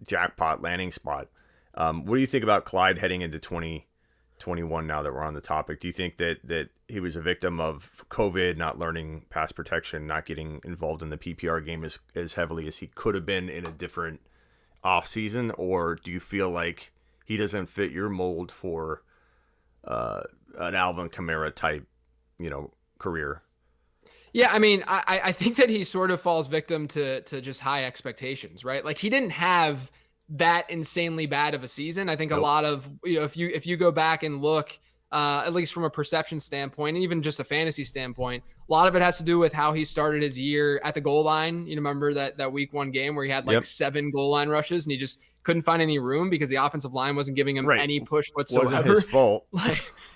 jackpot landing spot. What do you think about Clyde heading into 2021 now that we're on the topic? Do you think that he was a victim of COVID, not learning pass protection, not getting involved in the PPR game as heavily as he could have been in a different offseason? Or do you feel like he doesn't fit your mold for an Alvin Kamara type, career? Yeah, I mean, I think that he sort of falls victim to just high expectations, right? Like he didn't have that insanely bad of a season. I think a lot of, if you go back and look, at least from a perception standpoint, and even just a fantasy standpoint, a lot of it has to do with how he started his year at the goal line. You remember that week 1 game where he had 7 goal line rushes and he just couldn't find any room because the offensive line wasn't giving him any push whatsoever. Wasn't his fault.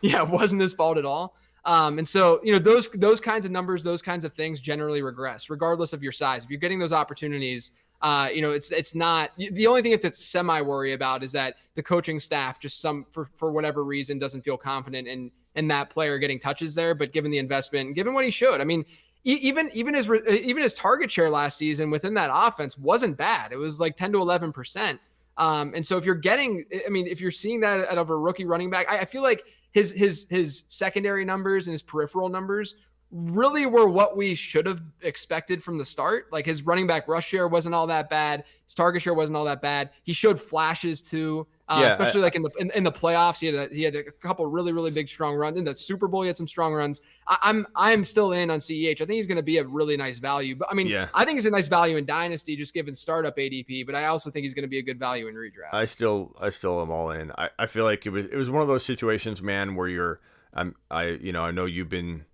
It wasn't his fault at all. And so, those kinds of numbers, those kinds of things generally regress regardless of your size. If you're getting those opportunities, it's not the only thing you have to semi worry about is that the coaching staff just for whatever reason doesn't feel confident in that player getting touches there. But given the investment and given what he showed, I mean, even his target share last season within that offense wasn't bad. It was like 10 to 11%. And so if you're seeing that out of a rookie running back, I feel like his secondary numbers and his peripheral numbers really were what we should have expected from the start. Like his running back rush share wasn't all that bad. His target share wasn't all that bad. He showed flashes too, especially like in the playoffs. He had a couple really, really big strong runs. In the Super Bowl, he had some strong runs. I'm still in on CEH. I think he's going to be a really nice value. But I mean, I think he's a nice value in Dynasty, just given startup ADP. But I also think he's going to be a good value in redraft. I still am all in. I feel like it was one of those situations, man, where I know you've been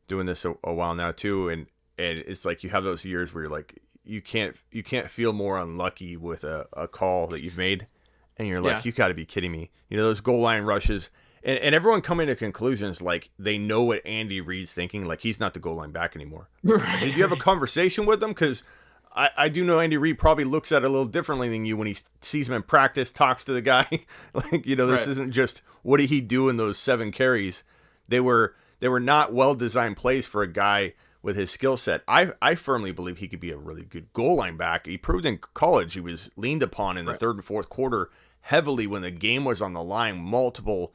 doing this a while now too, and it's like you have those years where you're like you can't feel more unlucky with a call that you've made, and you're like, you got to be kidding me. Those goal line rushes, and everyone coming to conclusions like they know what Andy Reid's thinking, like he's not the goal line back anymore. Right. Did you have a conversation with him? Because I do know Andy Reid probably looks at it a little differently than you when he sees him in practice, talks to the guy. Like, this isn't just what did he do in those 7 carries. They were not well-designed plays for a guy with his skill set. I firmly believe he could be a really good goal line back. He proved in college he was leaned upon in the third and fourth quarter heavily when the game was on the line, multiple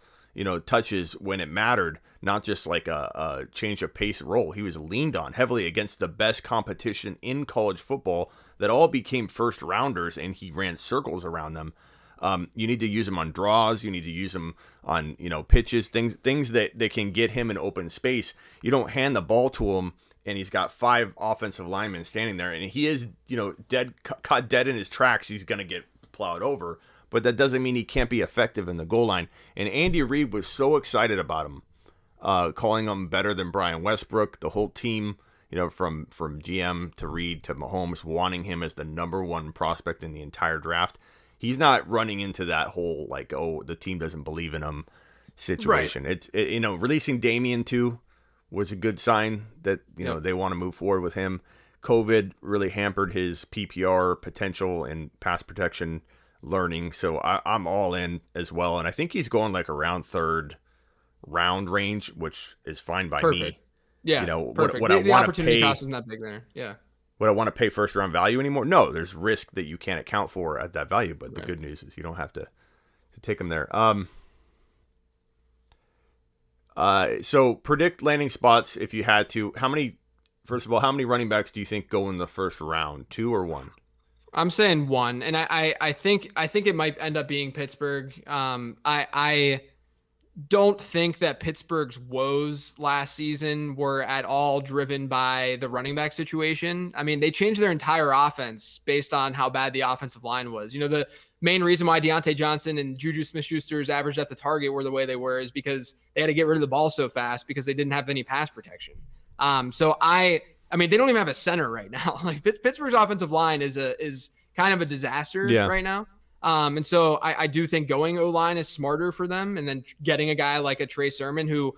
touches when it mattered, not just like a change of pace role. He was leaned on heavily against the best competition in college football that all became first rounders, and he ran circles around them. You need to use him on draws. You need to use him on, pitches, things that can get him in open space. You don't hand the ball to him and he's got 5 offensive linemen standing there and he is, caught dead in his tracks. He's going to get plowed over, but that doesn't mean he can't be effective in the goal line. And Andy Reid was so excited about him, calling him better than Brian Westbrook. The whole team, from GM to Reid to Mahomes, wanting him as the number 1 prospect in the entire draft. He's not running into that whole the team doesn't believe in him situation. Right. It's releasing Damian too was a good sign that they want to move forward with him. COVID really hampered his PPR potential and pass protection learning, so I'm all in as well. And I think he's going like around 3rd round range, which is fine by me. Yeah, perfect. What the opportunity cost isn't that big there. Yeah. Would I want to pay first round value anymore? No, there's risk that you can't account for at that value. But the good news is you don't have to take them there. So predict landing spots if you had to. First of all, how many running backs do you think go in the first round? 2 or 1? I'm saying 1, and I think it might end up being Pittsburgh. don't think that Pittsburgh's woes last season were at all driven by the running back situation. I mean, they changed their entire offense based on how bad the offensive line was. The main reason why Deontay Johnson and Juju Smith-Schuster's average at the target were the way they were is because they had to get rid of the ball so fast because they didn't have any pass protection. So I mean, they don't even have a center right now. Like Pittsburgh's offensive line is kind of a disaster right now. And so I do think going O-line is smarter for them, and then getting a guy like a Trey Sermon who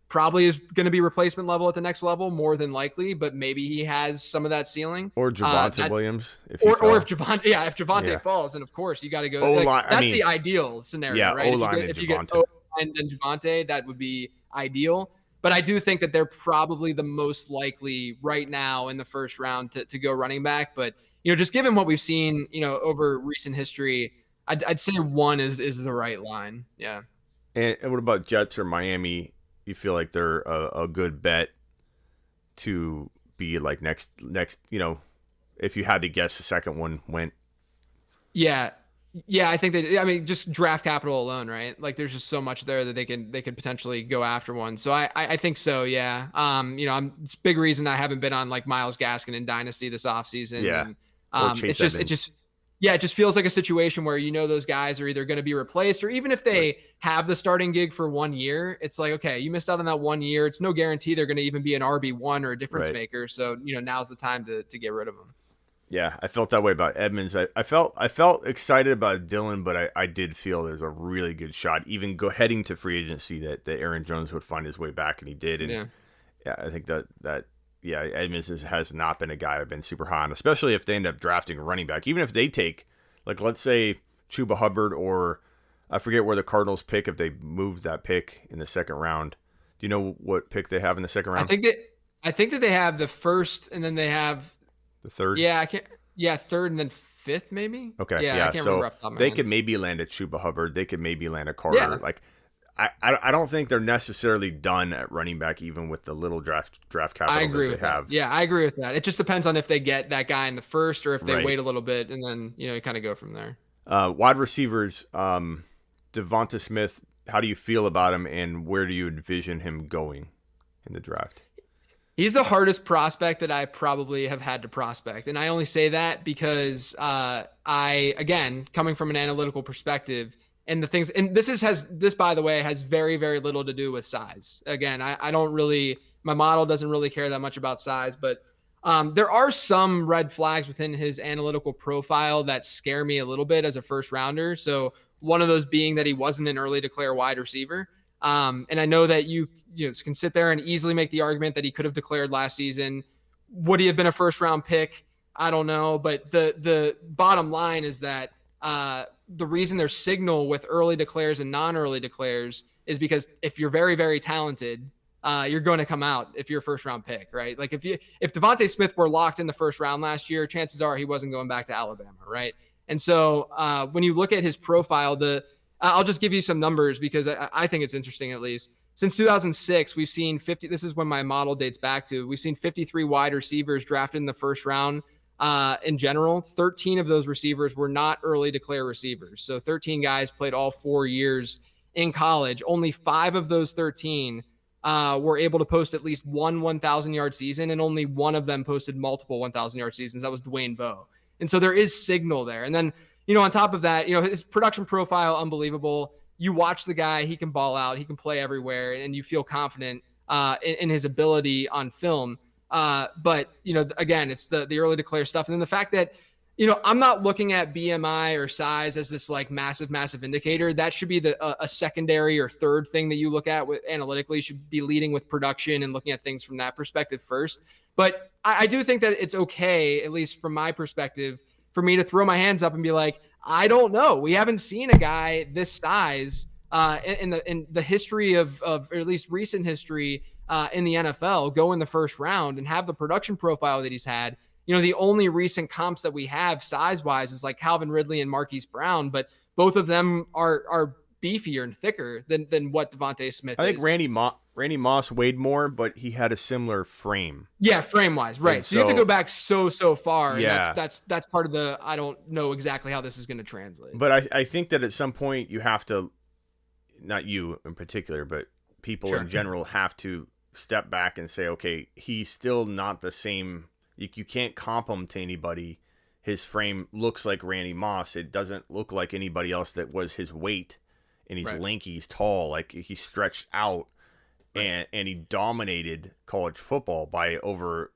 probably is going to be replacement level at the next level more than likely, but maybe he has some of that ceiling. Or Javonte Williams. If Javonte falls, and of course you got to go. That's the ideal scenario, right? If you get O-line and Javonte, that would be ideal. But I do think that they're probably the most likely right now in the first round to go running back. But just given what we've seen, over recent history, I'd say one is the right line. Yeah. And what about Jets or Miami? You feel like they're a good bet to be like next, if you had to guess the second one went. Yeah. Yeah, I think just draft capital alone, right? Like there's just so much there that they could potentially go after one. So I think so, yeah. It's a big reason I haven't been on like Myles Gaskin in Dynasty this offseason. Yeah. And, it just feels like a situation where those guys are either going to be replaced, or even if they have the starting gig for 1 year, it's like, okay, you missed out on that 1 year. It's no guarantee they're going to even be an RB1 or a difference maker. So, now's the time to get rid of them. Yeah, I felt that way about Edmonds. I felt excited about Dillon, but I did feel there's a really good shot, even heading to free agency, that Aaron Jones would find his way back, and he did. And yeah I think that Edmonds has not been a guy I've been super high on, especially if they end up drafting a running back. Even if they take, like, let's say Chuba Hubbard, or I forget where the Cardinals pick, if they move that pick in the second round. Do you know what pick they have in the second round? I think that they have the first, and then they have the third. Yeah, third and then fifth, maybe. Okay, yeah. I can't remember off the top of my head. They could maybe land a Chuba Hubbard. They could maybe land a Carter. Yeah. Like, I don't think they're necessarily done at running back, even with the little draft capital I agree that with they have. That. Yeah, I agree with that. It just depends on if they get that guy in the first, or if they wait a little bit and then you kind of go from there. Wide receivers, Devonta Smith. How do you feel about him, and where do you envision him going in the draft? He's the hardest prospect that I probably have had to prospect. And I only say that because again, coming from an analytical perspective, and the things, and this, by the way, has very, very little to do with size. Again, I don't really, my model doesn't really care that much about size, but there are some red flags within his analytical profile that scare me a little bit as a first rounder. So one of those being that he wasn't an early declare wide receiver. And I know that you can sit there and easily make the argument that he could have declared last season. Would he have been a first round pick? I don't know. But the bottom line is that the reason there's signal with early declares and non-early declares is because if you're very, very talented, you're going to come out if you're a first round pick, right? Like if Devonta Smith were locked in the first round last year, chances are he wasn't going back to Alabama, right? And so when you look at his profile, I'll just give you some numbers because I think it's interesting. At least since 2006, we've seen 50. This is when my model dates back to. We've seen 53 wide receivers drafted in the first round. In general, 13 of those receivers were not early declare receivers. So 13 guys played all 4 years in college. Only 5 of those 13 were able to post at least one 1,000-yard season, and only one of them posted multiple 1,000-yard seasons. That was Dwayne Bowe. And so there is signal there. And then, on top of that, his production profile, unbelievable. You watch the guy, he can ball out, he can play everywhere, and you feel confident in his ability on film. But, again, it's the early declare stuff. And then the fact that, I'm not looking at BMI or size as this like massive indicator. That should be a secondary or third thing that you look at with analytically. You should be leading with production and looking at things from that perspective first. But I do think that it's okay, at least from my perspective, for me to throw my hands up and be like, I don't know. We haven't seen a guy this size in the history of or at least recent history in the NFL go in the first round and have the production profile that he's had. The only recent comps that we have size-wise is like Calvin Ridley and Marquise Brown, but both of them are beefier and thicker than what Devonta Smith is. I think Randy Moss weighed more, but he had a similar frame. Yeah, frame-wise, right. So you have to go back so far. Yeah. And that's part of the, I don't know exactly how this is going to translate. But I think that at some point you have to, not you in particular, but people Sure. in general have to step back and say, okay, he's still not the same. You can't comp him to anybody. His frame looks like Randy Moss. It doesn't look like anybody else that was his weight. And he's lanky, he's tall, like he's stretched out. And he dominated college football by over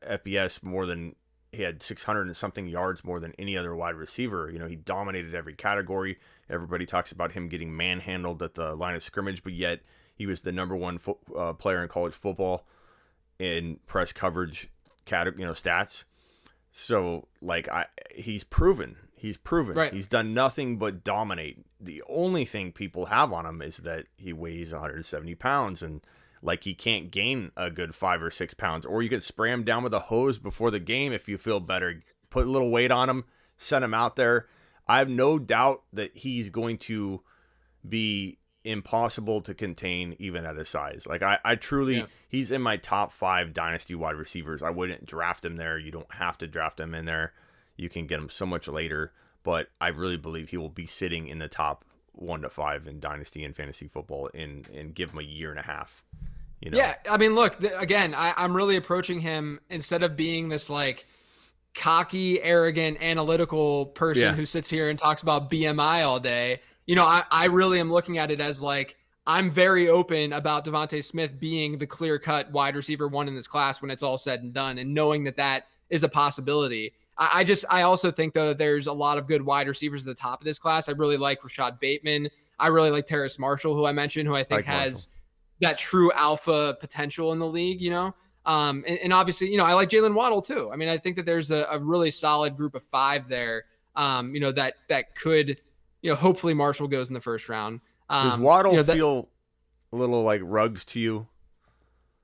FBS more than he had 600 and something yards more than any other wide receiver. You know, he dominated every category. Everybody talks about him getting manhandled at the line of scrimmage, but yet he was the number one player in college football in press coverage stats. So like he's proven. Right. He's done nothing but dominate. The only thing people have on him is that he weighs 170 pounds and like he can't gain a good 5 or 6 pounds. Or you could spray him down with a hose before the game if you feel better. Put a little weight on him, send him out there. I have no doubt that he's going to be impossible to contain even at his size. Like I truly, he's in my top 5 dynasty wide receivers. I wouldn't draft him there. You don't have to draft him in there. You can get him so much later, but I really believe he will be sitting in the top 1 to 5 in dynasty and fantasy football and give him a year and a half. You know? Yeah, I mean, look, again, I'm really approaching him instead of being this like cocky, arrogant, analytical person who sits here and talks about BMI all day. You know, I really am looking at it as like, I'm very open about Devonta Smith being the clear-cut wide receiver 1 in this class when it's all said and done, and knowing that is a possibility. I also think, though, that there's a lot of good wide receivers at the top of this class. I really like Rashad Bateman. I really like Terrace Marshall, who I mentioned, who I think has that true alpha potential in the league, you know? And obviously, you know, I like Jalen Waddle, too. I mean, I think that there's a really solid group of 5 there, you know, that could, you know, hopefully Marshall goes in the first round. Does Waddle feel a little like Ruggs to you?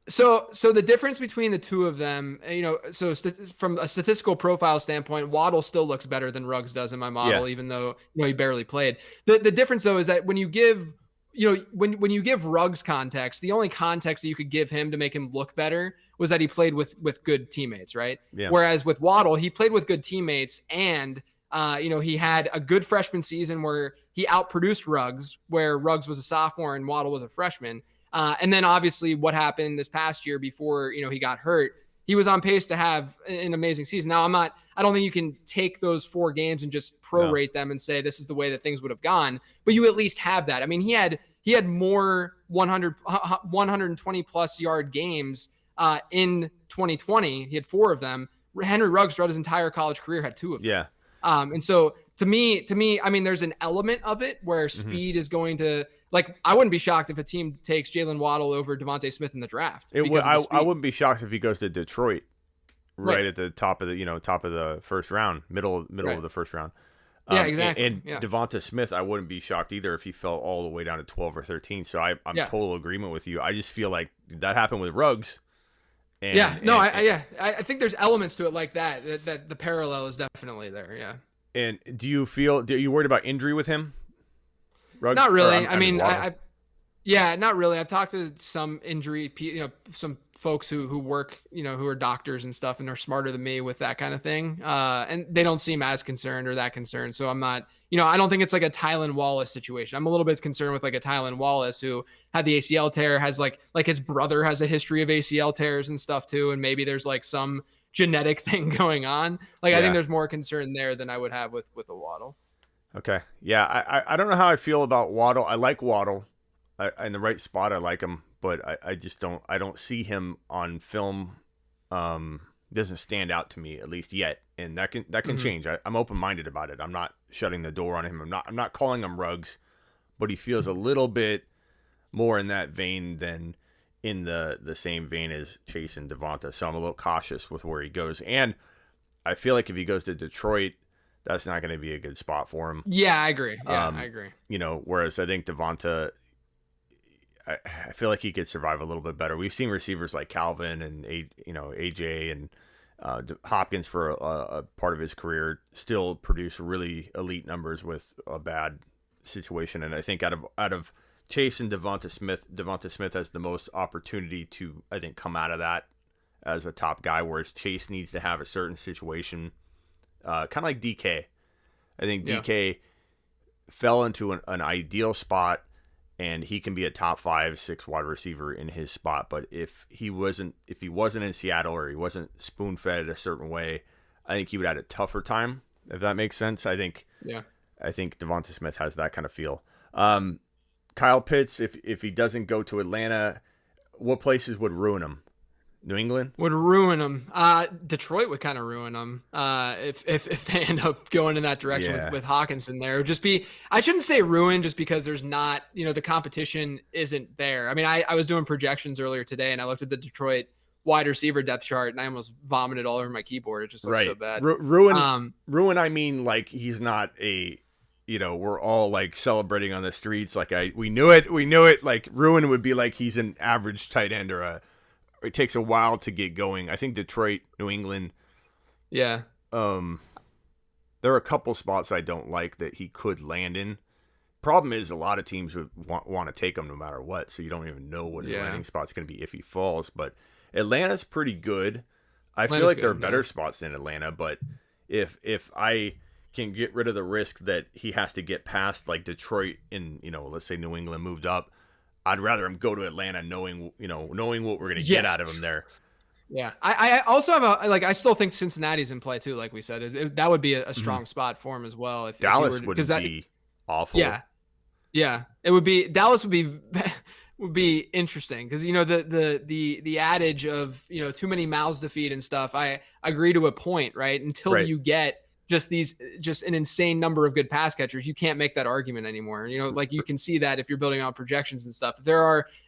So the difference between the two of them, you know, so from a statistical profile standpoint, Waddle still looks better than Ruggs does in my model, even though, you know, he barely played. The difference, though, is that when you give, you know, when you give Ruggs context, the only context that you could give him to make him look better was that he played with good teammates, right? Yeah. Whereas with Waddle, he played with good teammates and, you know, he had a good freshman season where he outproduced Ruggs, where Ruggs was a sophomore and Waddle was a freshman. And then obviously what happened this past year before, you know, he got hurt, he was on pace to have an amazing season. Now I don't think you can take those 4 games and just prorate them and say, this is the way that things would have gone, but you at least have that. I mean, he had more 120 plus yard games, in 2020. He had 4 of them. Henry Ruggs throughout his entire college career had 2 of them. Yeah. And so to me, I mean, there's an element of it where speed is going to, like, I wouldn't be shocked if a team takes Jalen Waddle over Devonta Smith in the draft. I wouldn't be shocked if he goes to Detroit right at the top of the first round, middle of the first round. Yeah, exactly. And Devonta Smith, I wouldn't be shocked either if he fell all the way down to 12 or 13. So I'm total agreement with you. I just feel like that happened with Ruggs. I think there's elements to it like that the parallel is definitely there. Yeah. And are you worried about injury with him? Ruggs? Not really. Not really. I've talked to some some folks who work, you know, who are doctors and stuff and are smarter than me with that kind of thing. And they don't seem as concerned or that concerned. So I'm not, you know, I don't think it's like a Tylan Wallace situation. I'm a little bit concerned with like a Tylan Wallace who had the ACL tear, has like his brother has a history of ACL tears and stuff too. And maybe there's like some genetic thing going on. I think there's more concern there than I would have with a Waddle. Okay. Yeah. I don't know how I feel about Waddle. I like Waddle. In the right spot, I like him, but I just don't see him on film. Doesn't stand out to me, at least yet. And that can change. I'm open-minded about it. I'm not shutting the door on him. I'm not calling him Ruggs, but he feels a little bit more in that vein than in the same vein as Chase and Devonta. So I'm a little cautious with where he goes. And I feel like if he goes to Detroit, that's not going to be a good spot for him. Yeah, I agree. I agree. You know, whereas I think Devonta, I feel like he could survive a little bit better. We've seen receivers like Calvin and AJ and Hopkins for a part of his career still produce really elite numbers with a bad situation. And I think out of Chase and Devonta Smith has the most opportunity to, I think, come out of that as a top guy, whereas Chase needs to have a certain situation, kind of like DK. I think DK fell into an ideal spot and he can be a top 5-6 wide receiver in his spot. But if he wasn't in Seattle, or he wasn't spoon fed a certain way, I think he would have a tougher time. If that makes sense. I think Devonta Smith has that kind of feel. Kyle Pitts, if he doesn't go to Atlanta, what places would ruin him? New England would ruin him. Detroit would kind of ruin him. If they end up going in that direction with Hawkinson there. It would just be, I shouldn't say ruin, just because there's not, the competition isn't there. I mean, I was doing projections earlier today, and I looked at the Detroit wide receiver depth chart, and I almost vomited all over my keyboard. It just looks so bad. Ruin. I mean, like, he's not a, we're all like celebrating on the streets. Like we knew it. Like, ruin would be like he's an average tight end, or it takes a while to get going. I think Detroit, New England. Yeah. There are a couple spots I don't like that he could land in. Problem is, a lot of teams would want to take him no matter what, so you don't even know what his landing spot's going to be if he falls. But Atlanta's pretty good. I feel like there are better spots than Atlanta, but if I can get rid of the risk that he has to get past, like, Detroit and, let's say New England moved up, I'd rather him go to Atlanta knowing what we're going to get out of him there. Yeah. I also have I still think Cincinnati's in play too, like we said. That would be a strong spot for him as well. If Dallas would be awful. Yeah. Yeah. It would be, Dallas would be interesting, because the adage of too many mouths to feed and stuff. I agree to a point, right? Until you get just an insane number of good pass catchers, you can't make that argument anymore. Like, you can see that if you're building on projections and stuff.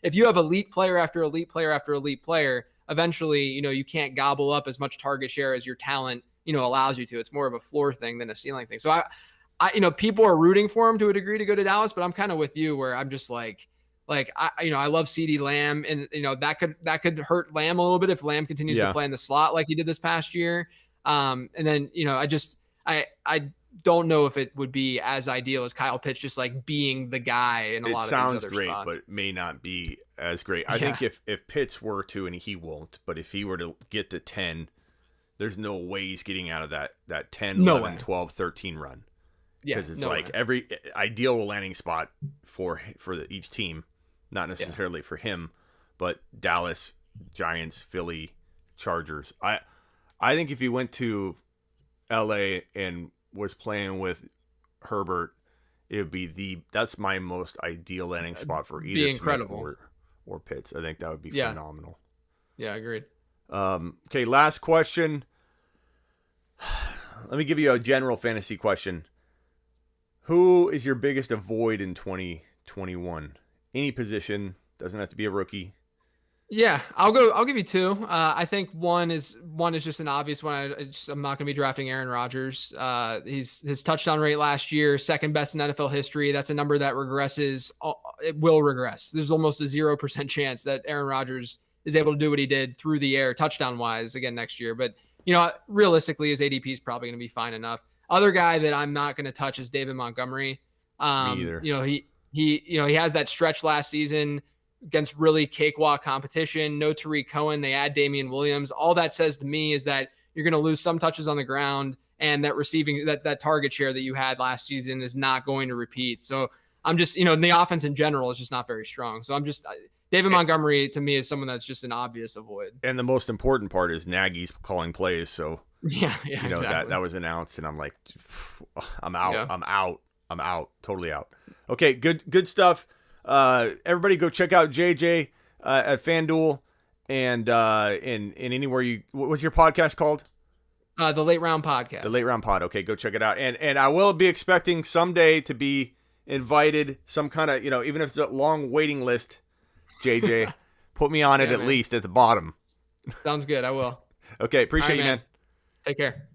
If you have elite player after elite player after elite player, eventually you can't gobble up as much target share as your talent allows you to. It's more of a floor thing than a ceiling thing. So I people are rooting for him to a degree to go to Dallas, but I'm kind of with you, where I'm just like I love CeeDee Lamb, and that could hurt Lamb a little bit if Lamb continues to play in the slot like he did this past year. And then I don't know if it would be as ideal as Kyle Pitts just like being the guy in a lot of these other spots. It sounds great, but it may not be as great. I think if Pitts were to, and he won't, but if he were to get to 10, there's no way he's getting out of that 10, 11, 12, 13 run. Yeah, because it's every ideal landing spot for each team, not necessarily for him, but Dallas, Giants, Philly, Chargers. I think if he went to LA and was playing with Herbert, it would be that's my most ideal landing spot for either Smith or Pitts. I think that would be phenomenal. Yeah, agreed. Okay, last question. Let me give you a general fantasy question. Who is your biggest avoid in 2021? Any position, doesn't have to be a rookie. Yeah, I'll give you two. I think one is just an obvious one. I'm not going to be drafting Aaron Rodgers. His touchdown rate last year, second best in NFL history. That's a number that regresses. It will regress. There's almost a 0% chance that Aaron Rodgers is able to do what he did through the air, touchdown wise, again next year. But realistically, his ADP is probably going to be fine enough. Other guy that I'm not going to touch is David Montgomery. Me either. He has that stretch last season against really cakewalk competition. No Tariq Cohen. They add Damian Williams. All that says to me is that you're going to lose some touches on the ground, and that receiving that target share that you had last season is not going to repeat. So I'm just, the offense in general is just not very strong. So I'm just, David Montgomery to me is someone that's just an obvious avoid. And the most important part is Nagy's calling plays. So exactly. that was announced, and I'm like, I'm out. Yeah. I'm out. Totally out. Okay. Good stuff. Everybody go check out JJ at FanDuel and in anywhere what was your podcast called? The Late Round Podcast. The Late Round Pod. Okay, go check it out. And I will be expecting someday to be invited, some kind of, even if it's a long waiting list, JJ, put me on it at least at the bottom. Sounds good. I will. Okay, appreciate you, man. Take care.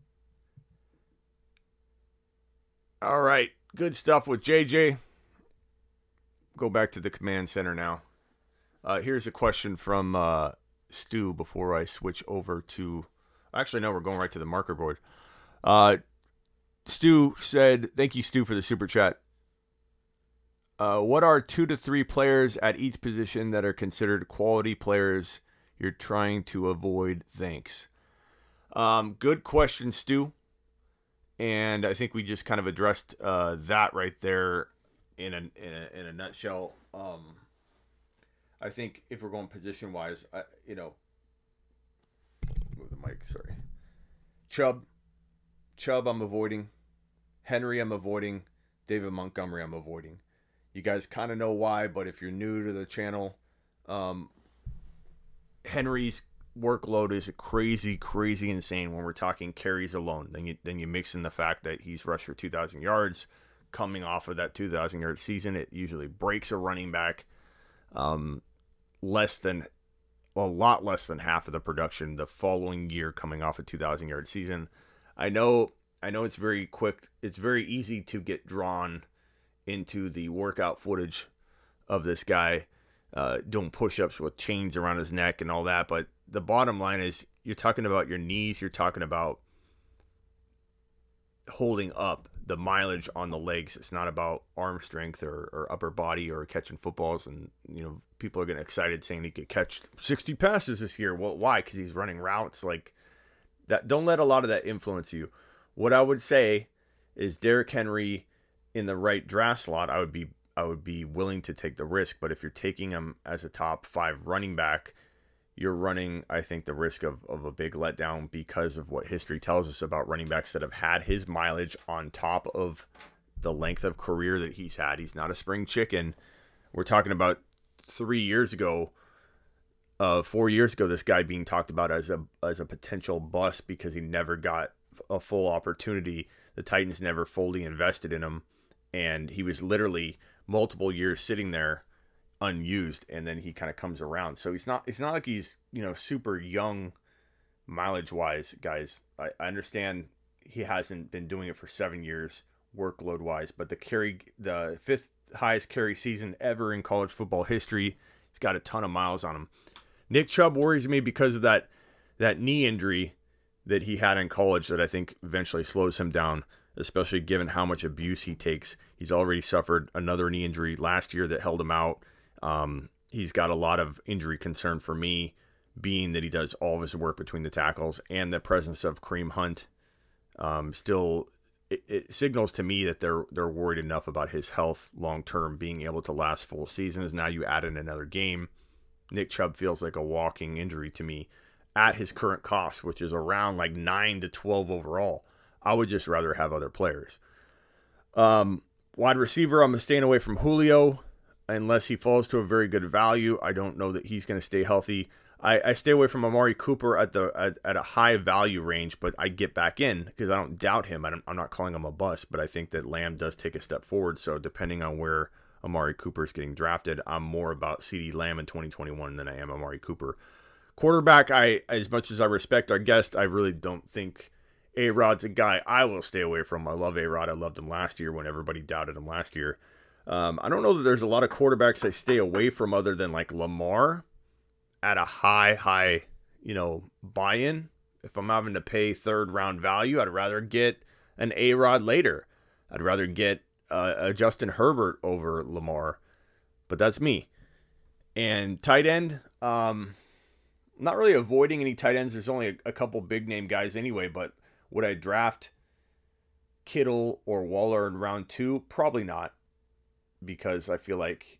All right, good stuff with JJ. Go back to the command center now. Here's a question from Stu before I switch over to... Actually, no, we're going right to the marker board. Stu said, thank you, Stu, for the super chat. What are 2 to 3 players at each position that are considered quality players you're trying to avoid? Thanks. Good question, Stu. And I think we just kind of addressed that right there. in a nutshell. I think if we're going position wise, move the mic. Sorry, Chubb, I'm avoiding. Henry, I'm avoiding. David Montgomery, I'm avoiding. You guys kind of know why, but if you're new to the channel, Henry's workload is crazy insane when we're talking carries alone. Then you mix in the fact that he's rushed for 2,000 yards. Coming off of that 2,000-yard season, it usually breaks a running back. A lot less than half of the production the following year coming off a 2,000-yard season. I know it's very quick. It's very easy to get drawn into the workout footage of this guy doing push-ups with chains around his neck and all that. But the bottom line is you're talking about your knees. You're talking about holding up the mileage on the legs. It's not about arm strength or upper body or catching footballs. And, people are getting excited saying he could catch 60 passes this year. Well, why? Because he's running routes like that. Don't let a lot of that influence you. What I would say is Derrick Henry in the right draft slot, I would be willing to take the risk. But if you're taking him as a top 5 running back, you're running, I think, the risk of a big letdown because of what history tells us about running backs that have had his mileage on top of the length of career that he's had. He's not a spring chicken. We're talking about 4 years ago, this guy being talked about as a potential bust because he never got a full opportunity. The Titans never fully invested in him, and he was literally multiple years sitting there unused, and then he kind of comes around. So it's not like he's super young mileage wise, guys. I understand he hasn't been doing it for 7 years workload wise, but the 5th highest carry season ever in college football history. He's got a ton of miles on him. Nick Chubb worries me because of that knee injury that he had in college that I think eventually slows him down, especially given how much abuse he takes. He's already suffered another knee injury last year that held him out. He's got a lot of injury concern for me, being that he does all of his work between the tackles and the presence of Kareem Hunt. It signals to me that they're worried enough about his health long term, being able to last full seasons. Now you add in another game. Nick Chubb feels like a walking injury to me at his current cost, which is around like 9 to 12 overall. I would just rather have other players. Wide receiver, I'm staying away from Julio unless he falls to a very good value. I don't know that he's going to stay healthy. I stay away from Amari Cooper at a high value range, but I get back in because I don't doubt him. I'm not calling him a bust, but I think that Lamb does take a step forward. So depending on where Amari Cooper is getting drafted, I'm more about CeeDee Lamb in 2021 than I am Amari Cooper. Quarterback, as much as I respect our guest, I really don't think A-Rod's a guy I will stay away from. I love A-Rod. I loved him last year when everybody doubted him last year. I don't know that there's a lot of quarterbacks I stay away from other than like Lamar at a high, buy-in. If I'm having to pay third-round value, I'd rather get an A-Rod later. I'd rather get a Justin Herbert over Lamar. But that's me. And tight end, not really avoiding any tight ends. There's only a couple big-name guys anyway, but would I draft Kittle or Waller in round 2? Probably not, because I feel like,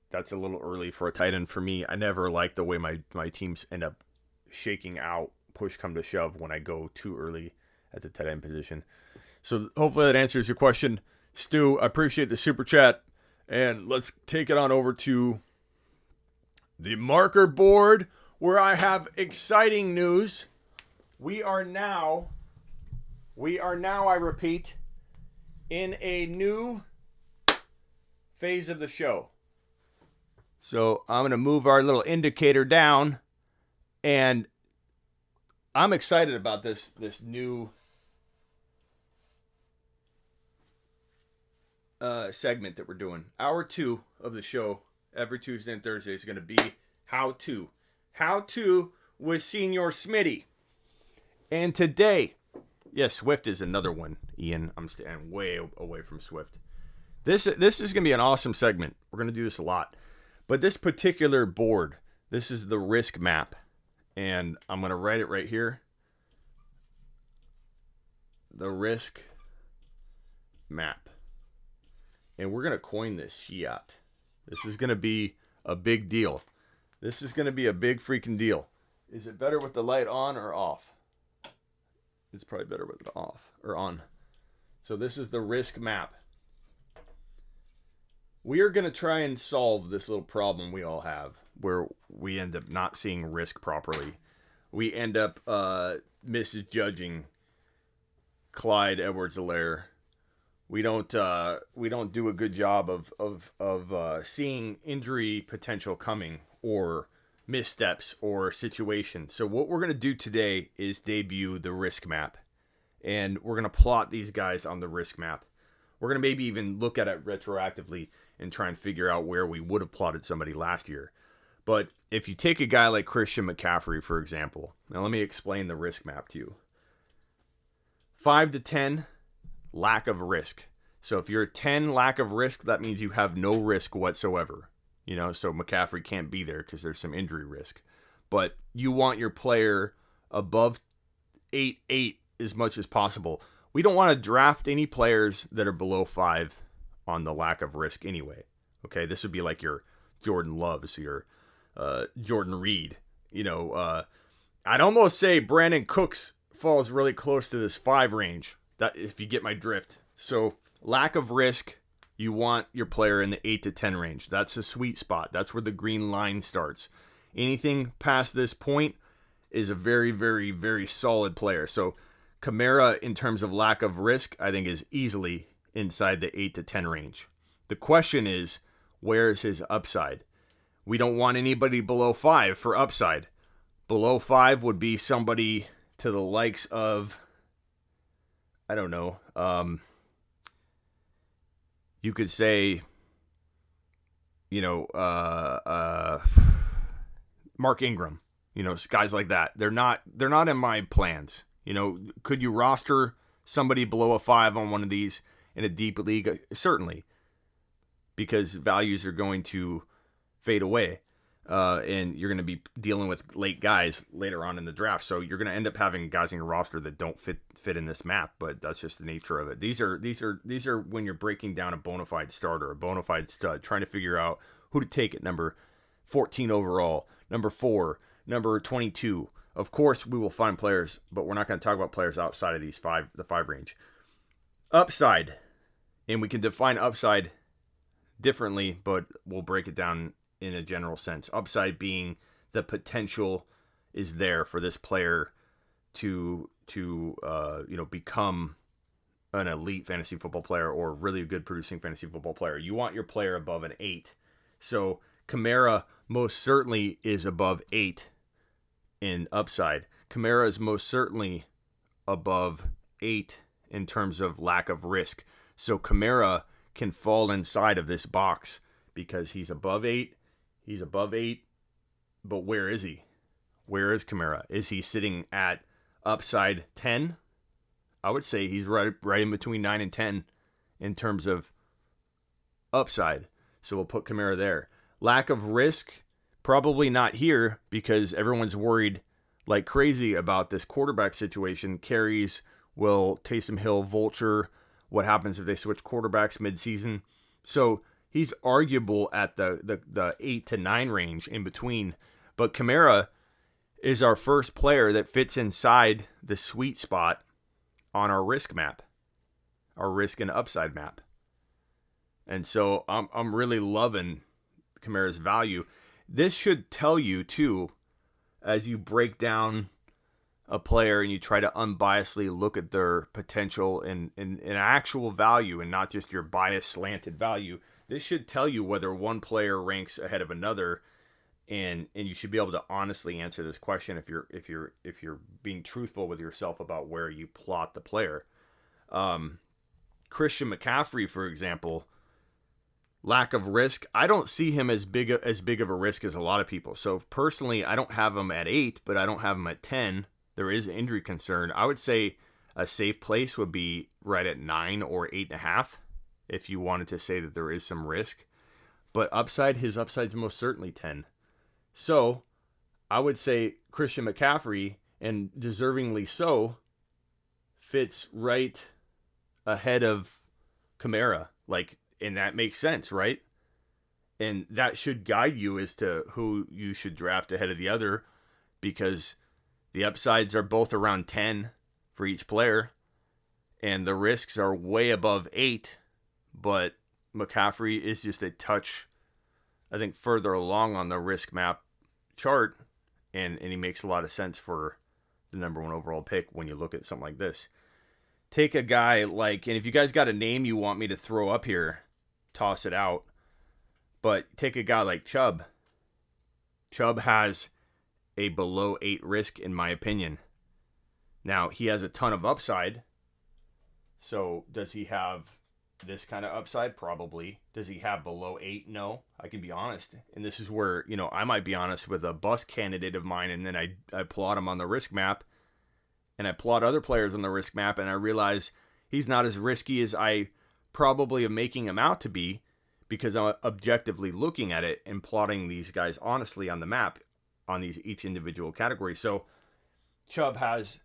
that's a little early for a tight end for me. I never like the way my teams end up shaking out, push come to shove, when I go too early at the tight end position. So hopefully that answers your question, Stu. I appreciate the super chat, and let's take it on over to the marker board, where I have exciting news. We are now, I repeat, in a new phase of the show. So I'm going to move our little indicator down, and I'm excited about this new segment that we're doing. Hour 2 of the show every Tuesday and Thursday is going to be How To. How To with Senior Smitty. And today, yes, Swift is another one, Ian. I'm staying way away from Swift. This is going to be an awesome segment. We're going to do this a lot. But this particular board, this is the risk map. And I'm going to write it right here. The risk map. and we're going to coin this Shiat. This is going to be a big deal. This is going to be a big freaking deal. Is it better with the light on or off? It's probably better with it off or on. So this is the risk map. We are going to try and solve this little problem we all have where we end up not seeing risk properly. We end up misjudging Clyde Edwards-Helaire. We don't do a good job of seeing injury potential coming or missteps or situation. So what we're going to do today is debut the risk map. And we're going to plot these guys on the risk map. We're going to maybe even look at it retroactively and try and figure out where we would have plotted somebody last year. But if you take a guy like Christian McCaffrey, for example, now let me explain the risk map to you. 5 to 10, lack of risk. So if you're a 10 lack of risk, that means you have no risk whatsoever. You know, so McCaffrey can't be there because there's some injury risk. But you want your player above 8-8 as much as possible. We don't want to draft any players that are below 5 on the lack of risk anyway. Okay, this would be like your Jordan Loves, your Jordan Reed. You know, I'd almost say Brandon Cooks falls really close to this 5 range. That, if you get my drift. So lack of risk, you want your player in the 8 to 10 range. That's a sweet spot. That's where the green line starts. Anything past this point is a very, very, very solid player. So Kamara, in terms of lack of risk, I think is easily inside the 8 to 10 range. The question is, where is his upside? We don't want anybody below 5 for upside. Below 5 would be somebody to the likes of, I don't know, you could say, you know, Mark Ingram, you know, guys like that. They're not in my plans. You know, could you roster somebody below a 5 on one of these in a deep league? Certainly, because values are going to fade away, and you're going to be dealing with late guys later on in the draft. So you're going to end up having guys in your roster that don't fit in this map. But that's just the nature of it. These are when you're breaking down a bona fide starter, a bona fide stud, trying to figure out who to take at number 14 overall, number 4, number 22. Of course, we will find players, but we're not going to talk about players outside of the 5 range. Upside, and we can define upside differently, but we'll break it down in a general sense. Upside being the potential is there for this player to become an elite fantasy football player or really a good producing fantasy football player. You want your player above an 8. So Kamara most certainly is above 8 in upside. Kamara is most certainly above 8 in terms of lack of risk. So Kamara can fall inside of this box because he's above 8. He's above 8. But where is he? Where is Kamara? Is he sitting at upside 10? I would say he's right in between 9 and 10 in terms of upside. So we'll put Kamara there. Lack of risk, probably not here because everyone's worried like crazy about this quarterback situation. Carries, will Taysom Hill vulture? What happens if they switch quarterbacks midseason? So he's arguable at the 8 to 9 range in between. But Kamara is our first player that fits inside the sweet spot on our risk map, our risk and upside map. And so I'm really loving Kamara's value. This should tell you too, as you break down a player and you try to unbiasedly look at their potential and actual value and not just your bias slanted value. This should tell you whether one player ranks ahead of another, and you should be able to honestly answer this question if you're being truthful with yourself about where you plot the player. Christian McCaffrey, for example, lack of risk. I don't see him as big of a risk as a lot of people. So personally, I don't have him at 8, but I don't have him at 10. There is injury concern. I would say a safe place would be right at 9 or 8.5 if you wanted to say that there is some risk. But his upside's most certainly 10. So I would say Christian McCaffrey, and deservingly so, fits right ahead of Kamara. Like And that makes sense, right? And that should guide you as to who you should draft ahead of the other, because the upsides are both around 10 for each player, and the risks are way above 8, but McCaffrey is just a touch, I think, further along on the risk map chart, and he makes a lot of sense for the number 1 overall pick when you look at something like this. Take a guy like, and if you guys got a name you want me to throw up here, toss it out, but take a guy like Chubb. Chubb has a below 8 risk, in my opinion. Now, he has a ton of upside. So, does he have this kind of upside? Probably. Does he have below 8? No. I can be honest. And this is where, I might be honest with a bust candidate of mine, and then I plot him on the risk map, and I plot other players on the risk map, and I realize he's not as risky as I probably am making him out to be, because I'm objectively looking at it and plotting these guys honestly on the map on these each individual category. So Chubb has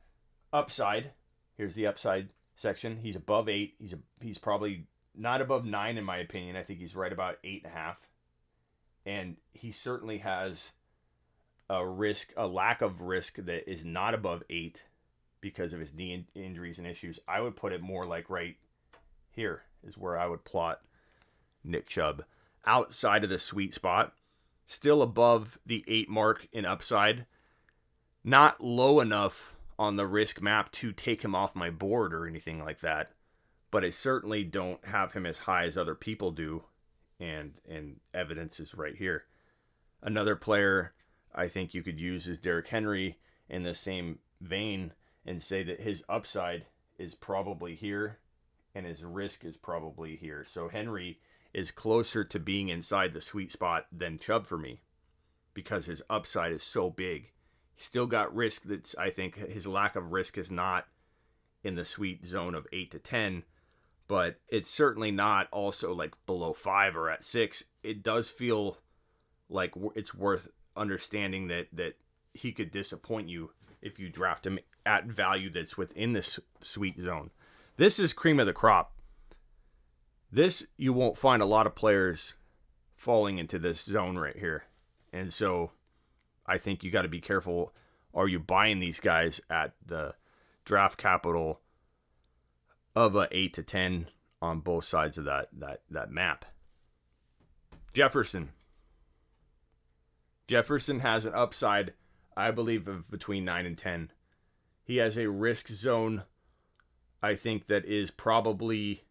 upside. Here's the upside section. He's above 8. He's probably not above 9 in my opinion. I think he's right about 8.5. And he certainly has a lack of risk that is not above 8 because of his knee injuries and issues. I would put it more like right here is where I would plot Nick Chubb, outside of the sweet spot, still above the 8 mark in upside, not low enough on the risk map to take him off my board or anything like that, but I certainly don't have him as high as other people do, and evidence is right here. Another player I think you could use is Derrick Henry in the same vein, and say that his upside is probably here and his risk is probably here. So Henry is closer to being inside the sweet spot than Chubb for me, because his upside is so big. He's still got risk that's, I think his lack of risk is not in the sweet zone of 8 to 10, but it's certainly not also like below 5 or at 6. It does feel like it's worth understanding that he could disappoint you if you draft him at value that's within this sweet zone. This is cream of the crop. This, you won't find a lot of players falling into this zone right here. And so I think you got to be careful. Are you buying these guys at the draft capital of a 8 to 10 on both sides of that map? Jefferson. Jefferson has an upside, I believe, of between 9 and 10. He has a risk zone, I think, that is probably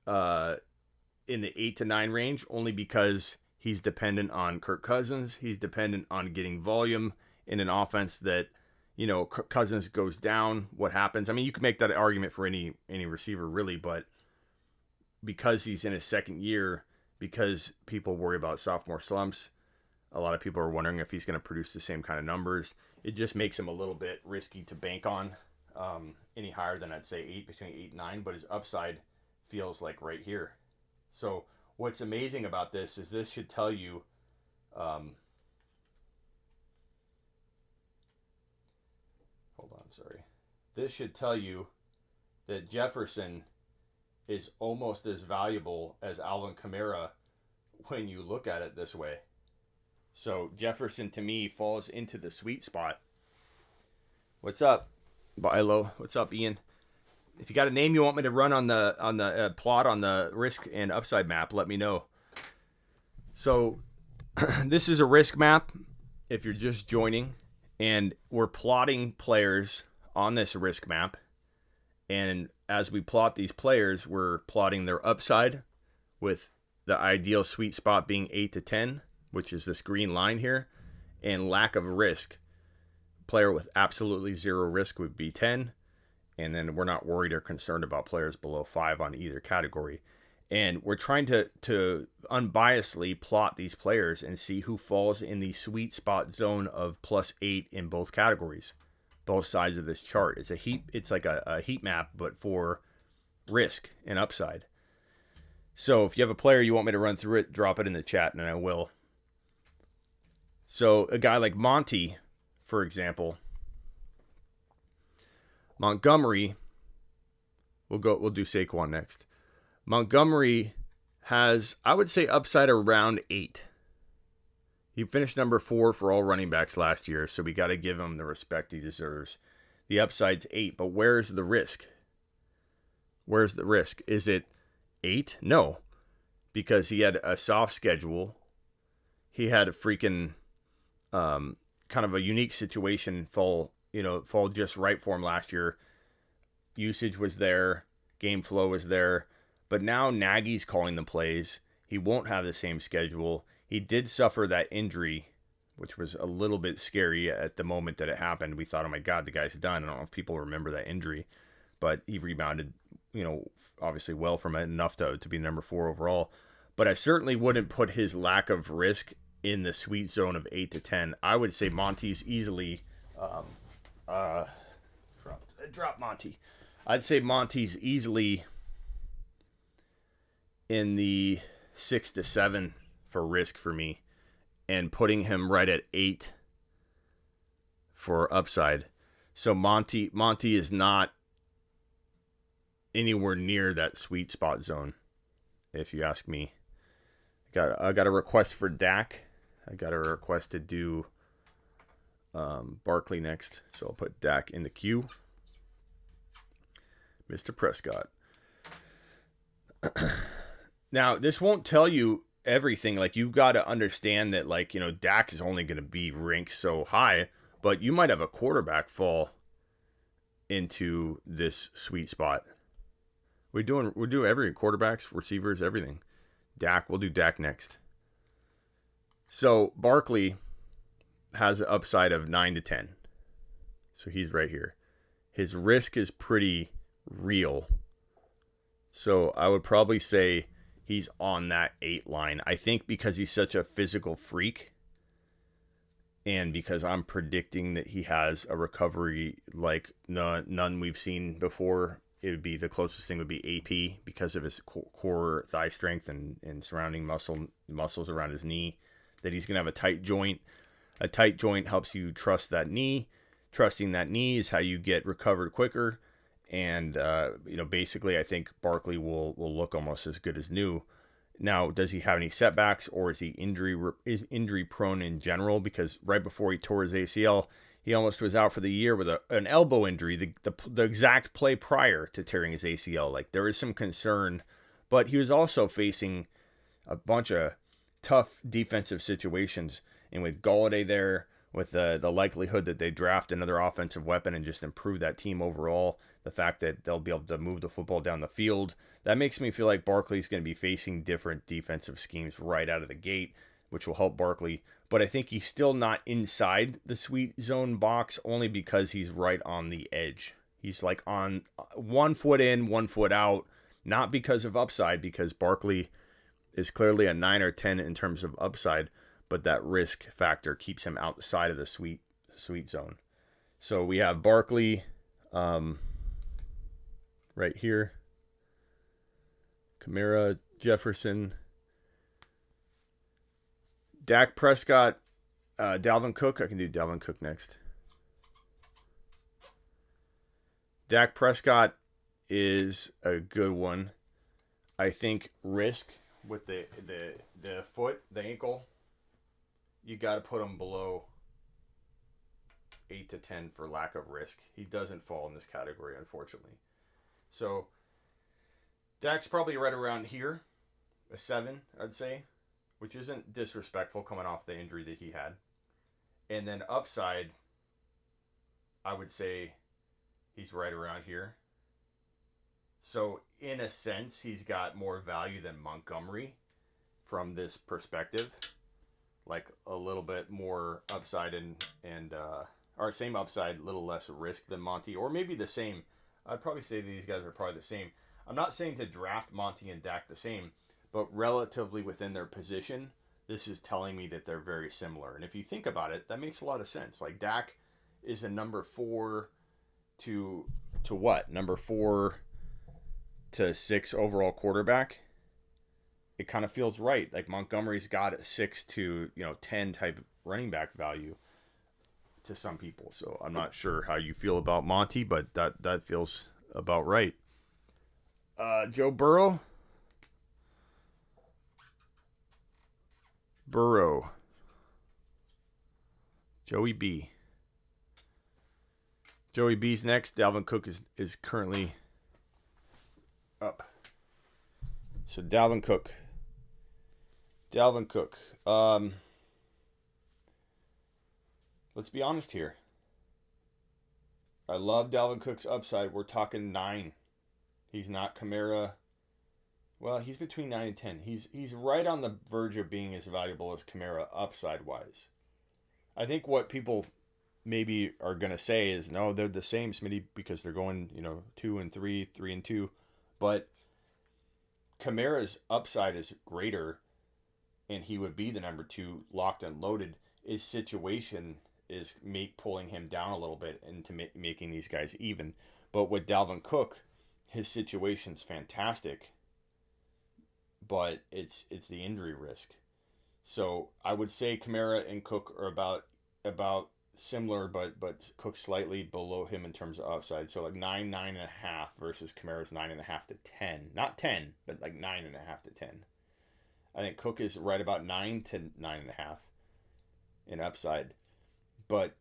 in the 8 to 9 range, only because he's dependent on Kirk Cousins. He's dependent on getting volume in an offense that, Kirk Cousins goes down. What happens? I mean, you can make that argument for any receiver, really, but because he's in his second year, because people worry about sophomore slumps, a lot of people are wondering if he's going to produce the same kind of numbers. It just makes him a little bit risky to bank on any higher than, I'd say, 8, between 8 and 9, but his upside feels like right here. So what's amazing about this is this should tell you this should tell you that Jefferson is almost as valuable as Alvin Kamara when you look at it this way. So Jefferson, to me, falls into the sweet spot. What's up, Bilo? What's up, Ian? If you got a name you want me to run on the plot on the risk and upside map, let me know. So this is a risk map if you're just joining, and we're plotting players on this risk map. And as we plot these players, we're plotting their upside with the ideal sweet spot being 8 to 10, which is this green line here, and lack of risk. Player with absolutely zero risk would be 10. And then we're not worried or concerned about players below 5 on either category. And we're trying to unbiasedly plot these players and see who falls in the sweet spot zone of +8 in both categories, both sides of this chart. It's like a heat map, but for risk and upside. So if you have a player you want me to run through it, drop it in the chat and I will. So a guy like Monty, for example, Montgomery, we'll do Saquon next. Montgomery has, I would say, upside around 8. He finished number 4 for all running backs last year, so we got to give him the respect he deserves. The upside's 8, but where's the risk? Where's the risk? Is it 8? No, because he had a soft schedule. He had a freaking kind of a unique situation fall just right for him last year. Usage was there, game flow was there, but now Nagy's calling the plays. He won't have the same schedule. He did suffer that injury, which was a little bit scary at the moment that it happened. We thought, oh my God, the guy's done. I don't know if people remember that injury, but he rebounded, obviously well from it, enough to be number 4 overall. But I certainly wouldn't put his lack of risk in the sweet zone of 8 to 10. I would say Monty's easily drop Monty. I'd say Monty's easily in the 6 to 7 for risk for me, and putting him right at 8 for upside. So Monty is not anywhere near that sweet spot zone, if you ask me. I got a request for Dak. I got a request to do Barkley next, so I'll put Dak in the queue. Mr. Prescott. Now, this won't tell you everything. Like, you've got to understand that, Dak is only going to be ranked so high, but you might have a quarterback fall into this sweet spot. We're doing every quarterbacks, receivers, everything. Dak, we'll do Dak next. So Barkley has an upside of 9 to 10. So he's right here. His risk is pretty real. So I would probably say he's on that 8 line. I think because he's such a physical freak, and because I'm predicting that he has a recovery like none we've seen before, it would be the closest thing would be AP because of his core thigh strength and surrounding muscles around his knee, that he's going to have a tight joint. A tight joint helps you trust that knee. Trusting that knee is how you get recovered quicker. And, basically I think Barkley will look almost as good as new. Now, does he have any setbacks, or is he injury prone in general? Because right before he tore his ACL, he almost was out for the year with an elbow injury, the exact play prior to tearing his ACL. Like, there is some concern, but he was also facing a bunch of tough defensive situations. And with Golladay there, with the likelihood that they draft another offensive weapon and just improve that team overall, the fact that they'll be able to move the football down the field, that makes me feel like Barkley's going to be facing different defensive schemes right out of the gate, which will help Barkley. But I think he's still not inside the sweet zone box, only because he's right on the edge. He's like on 1 foot in, 1 foot out, not because of upside, because Barkley is clearly a 9 or 10 in terms of upside, but that risk factor keeps him outside of the sweet zone. So we have Barkley right here, Kamara, Jefferson, Dak Prescott, Dalvin Cook. I can do Dalvin Cook next. Dak Prescott is a good one. I think risk with the foot, the ankle, you got to put him below 8 to 10 for lack of risk. He doesn't fall in this category, unfortunately. So Dak's probably right around here, a 7, I'd say, which isn't disrespectful coming off the injury that he had. And then upside, I would say he's right around here. So in a sense, he's got more value than Montgomery from this perspective. Like a little bit more upside or same upside, a little less risk than Monty, or maybe the same. I'd probably say these guys are probably the same. I'm not saying to draft Monty and Dak the same, but relatively within their position, this is telling me that they're very similar. And if you think about it, that makes a lot of sense. Like, Dak is a number 4 to what? Number 4 to 6 overall quarterback. It kind of feels right. Like, Montgomery's got a 6 to 10 type running back value to some people. So I'm not sure how you feel about Monty, but that feels about right. Joe Burrow. Burrow. Joey B. Joey B's next. Dalvin Cook is currently up. So Dalvin Cook. Let's be honest here. I love Dalvin Cook's upside. We're talking 9. He's not Kamara. Well, he's between 9 and 10. He's right on the verge of being as valuable as Kamara upside-wise. I think what people maybe are going to say is, no, they're the same, Smitty, because they're going, 2 and 3, 3 and 2. But Kamara's upside is greater, and he would be the number 2 locked and loaded. His situation is pulling him down a little bit into making these guys even. But with Dalvin Cook, his situation's fantastic, but it's the injury risk. So I would say Kamara and Cook are about similar, but Cook slightly below him in terms of upside. So like 9.5 versus Kamara's 9.5 to 10. Not 10, but like 9.5 to 10. I think Cook is right about 9 to 9.5 in upside. But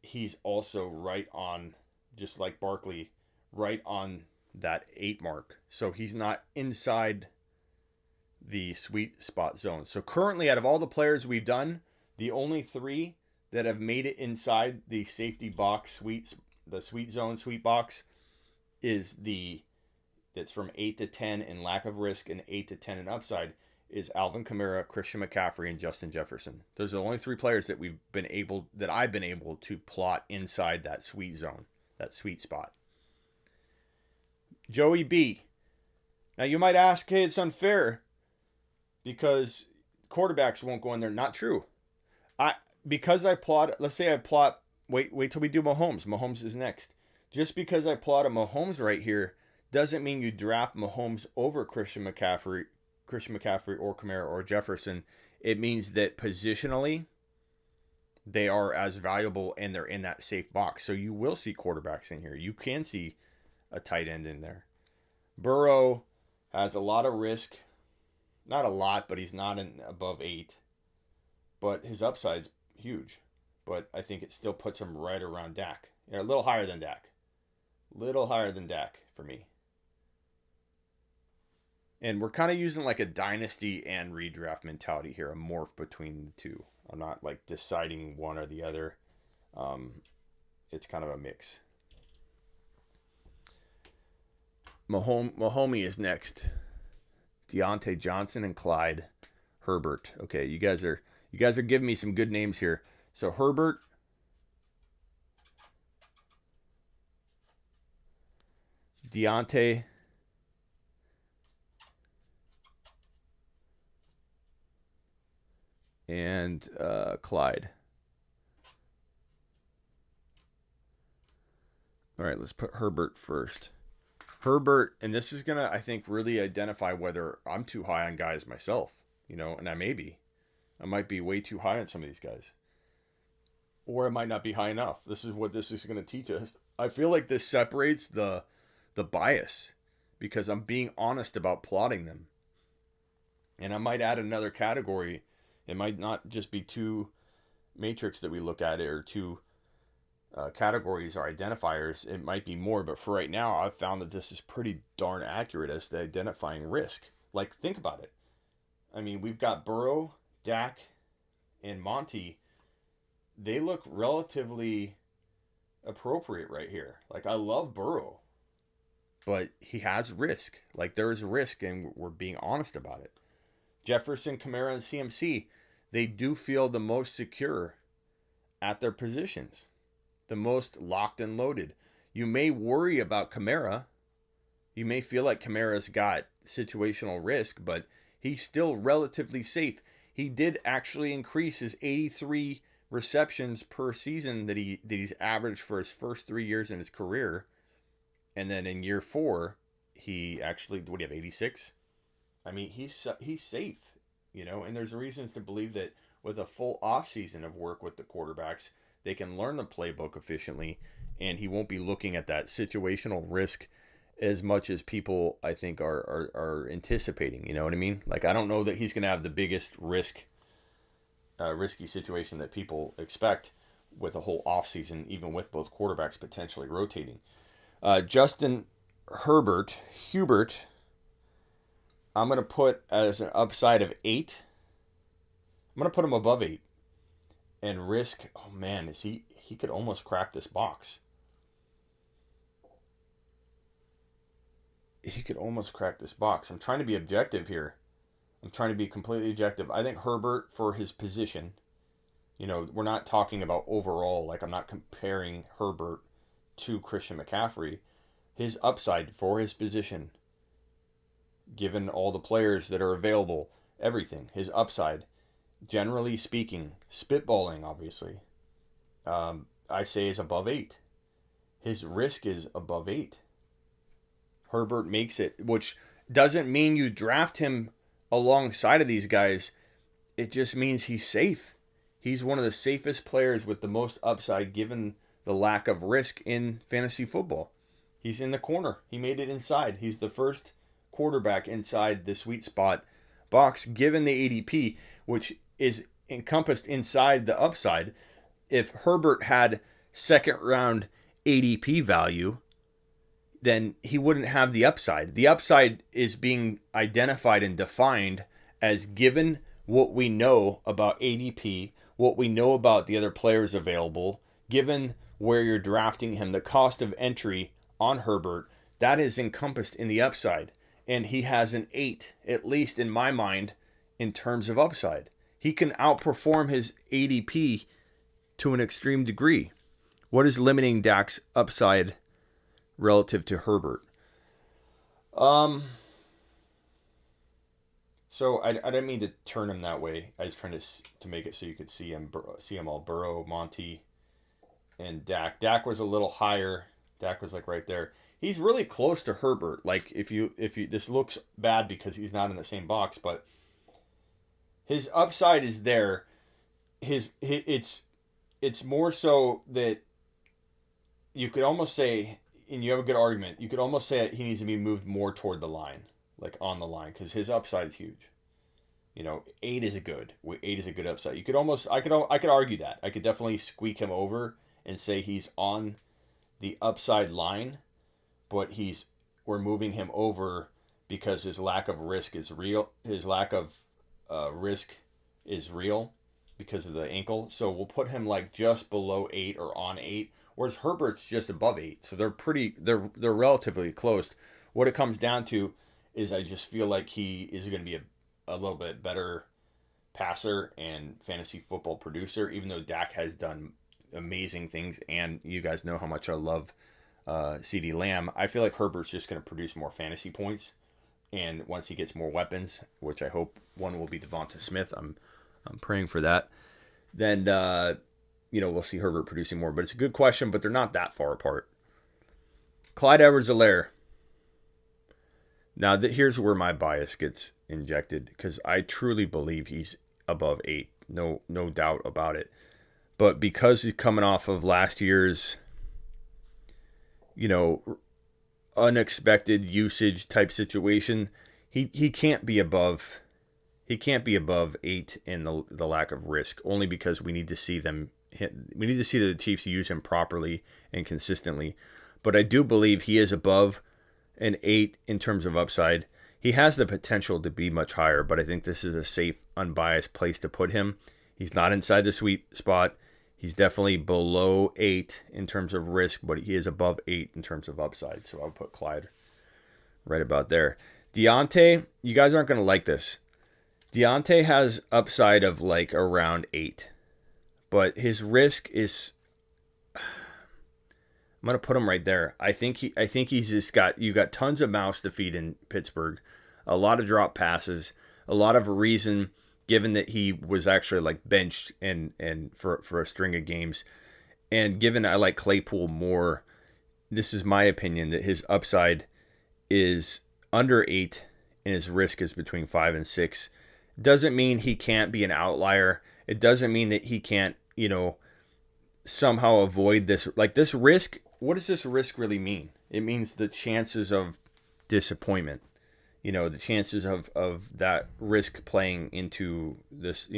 he's also right on, just like Barkley, right on that 8 mark. So he's not inside the sweet spot zone. So currently, out of all the players we've done, the only 3 that have made it inside the safety box the sweet zone sweet box is that's from 8 to 10 in lack of risk and 8 to 10 in upside is Alvin Kamara, Christian McCaffrey, and Justin Jefferson. Those are the only 3 players that I've been able to plot inside that sweet zone, that sweet spot. Joey B. Now you might ask, hey, it's unfair because quarterbacks won't go in there. Not true. Let's say I plot, wait till we do Mahomes. Mahomes is next. Just because I plot a Mahomes right here doesn't mean you draft Mahomes over Christian McCaffrey or Kamara or Jefferson. It means that positionally they are as valuable and they're in that safe box. So you will see quarterbacks in here. You can see a tight end in there. Burrow has a lot of risk. Not a lot, but he's not above 8. But his upside's huge. But I think it still puts him right around Dak. A little higher than Dak. Little higher than Dak for me. And we're kind of using like a dynasty and redraft mentality here, a morph between the two. I'm not like deciding one or the other. It's kind of a mix. Mahomie is next. Deontay Johnson and Clyde Herbert. Okay, you guys are giving me some good names here. So Herbert, Deontay, and Clyde. All right, let's put Herbert first. Herbert, and this is going to, I think, really identify whether I'm too high on guys myself, and I may be. I might be way too high on some of these guys. Or I might not be high enough. This is what this is going to teach us. I feel like this separates the bias because I'm being honest about plotting them. And I might add another category. It might not just be 2 matrix that we look at or 2 categories or identifiers. It might be more, but for right now, I've found that this is pretty darn accurate as to identifying risk. Like, think about it. I mean, we've got Burrow, Dak, and Monty. They look relatively appropriate right here. Like, I love Burrow, but he has risk. Like, there is risk, and we're being honest about it. Jefferson, Kamara, and CMC, they do feel the most secure at their positions. The most locked and loaded. You may worry about Kamara. You may feel like Kamara's got situational risk, but he's still relatively safe. He did actually increase his 83 receptions per season that he's averaged for his first 3 years in his career. And then in year 4, he actually, what do you have, 86? I mean, he's safe, and there's reasons to believe that with a full offseason of work with the quarterbacks, they can learn the playbook efficiently, and he won't be looking at that situational risk as much as people, I think, are anticipating. You know what I mean? Like, I don't know that he's going to have the biggest risk risky situation that people expect with a whole offseason, even with both quarterbacks potentially rotating. Justin Hubert, I'm going to put as an upside of 8. I'm going to put him above 8. And risk, oh man, he could almost crack this box. He could almost crack this box. I'm trying to be objective here. I'm trying to be completely objective. I think Herbert, for his position, we're not talking about overall, like I'm not comparing Herbert to Christian McCaffrey. His upside for his position, given all the players that are available, everything, his upside, generally speaking, spitballing, obviously, I say is above 8. His risk is above 8. Herbert makes it, which doesn't mean you draft him alongside of these guys. It just means he's safe. He's one of the safest players with the most upside given the lack of risk in fantasy football. He's in the corner. He made it inside. He's the first quarterback inside the sweet spot box given the ADP, which is encompassed inside the upside. If Herbert had second round ADP value, then he wouldn't have the upside. The upside is being identified and defined as given what we know about ADP, what we know about the other players available, given where you're drafting him, the cost of entry on Herbert, that is encompassed in the upside. And he has an 8, at least in my mind, in terms of upside. He can outperform his ADP to an extreme degree. What is limiting Dak's upside relative to Herbert? So I didn't mean to turn him that way. I was trying to make it so you could see him all: Burrow, Monty, and Dak. Dak was a little higher. Dak was like right there. He's really close to Herbert. Like if you this looks bad because he's not in the same box, but his upside is there. It's more so that you could almost say, and you have a good argument, you could almost say that he needs to be moved more toward the line, like on the line, because his upside is huge. 8 is a good upside. You could almost, I could argue that. I could definitely squeak him over and say he's on the upside line, but we're moving him over because his lack of risk is real. His lack of risk is real because of the ankle. So we'll put him like just below 8 or on 8, whereas Herbert's just above 8. So they're relatively close. What it comes down to is I just feel like he is going to be a little bit better passer and fantasy football producer, even though Dak has done amazing things, and you guys know how much I love CeeDee Lamb. I feel like Herbert's just going to produce more fantasy points, and once he gets more weapons, which I hope one will be Devonta Smith, I'm praying for that, then we'll see Herbert producing more. But it's a good question, but they're not that far apart. Clyde Edwards-Helaire. Now, here's where my bias gets injected, because I truly believe he's above 8. No doubt about it. But because he's coming off of last year's, unexpected usage type situation, he can't be above 8 in the lack of risk, only because we need to see the Chiefs use him properly and consistently. But I do believe he is above an 8 in terms of upside. He has the potential to be much higher, but I think this is a safe, unbiased place to put him. He's not inside the sweet spot. He's definitely below 8 in terms of risk, but he is above 8 in terms of upside. So I'll put Clyde right about there. Deontay, you guys aren't going to like this. Deontay has upside of like around 8, but his risk is, I'm going to put him right there. I think he's just you got tons of mouths to feed in Pittsburgh, a lot of drop passes, a lot of reason, given that he was actually like benched and for a string of games. And given I like Claypool more, this is my opinion that his upside is under 8 and his risk is between 5 and 6. Doesn't mean he can't be an outlier. It doesn't mean that he can't, somehow avoid this. Like this risk, what does this risk really mean? It means the chances of disappointment. The chances of that risk playing into this,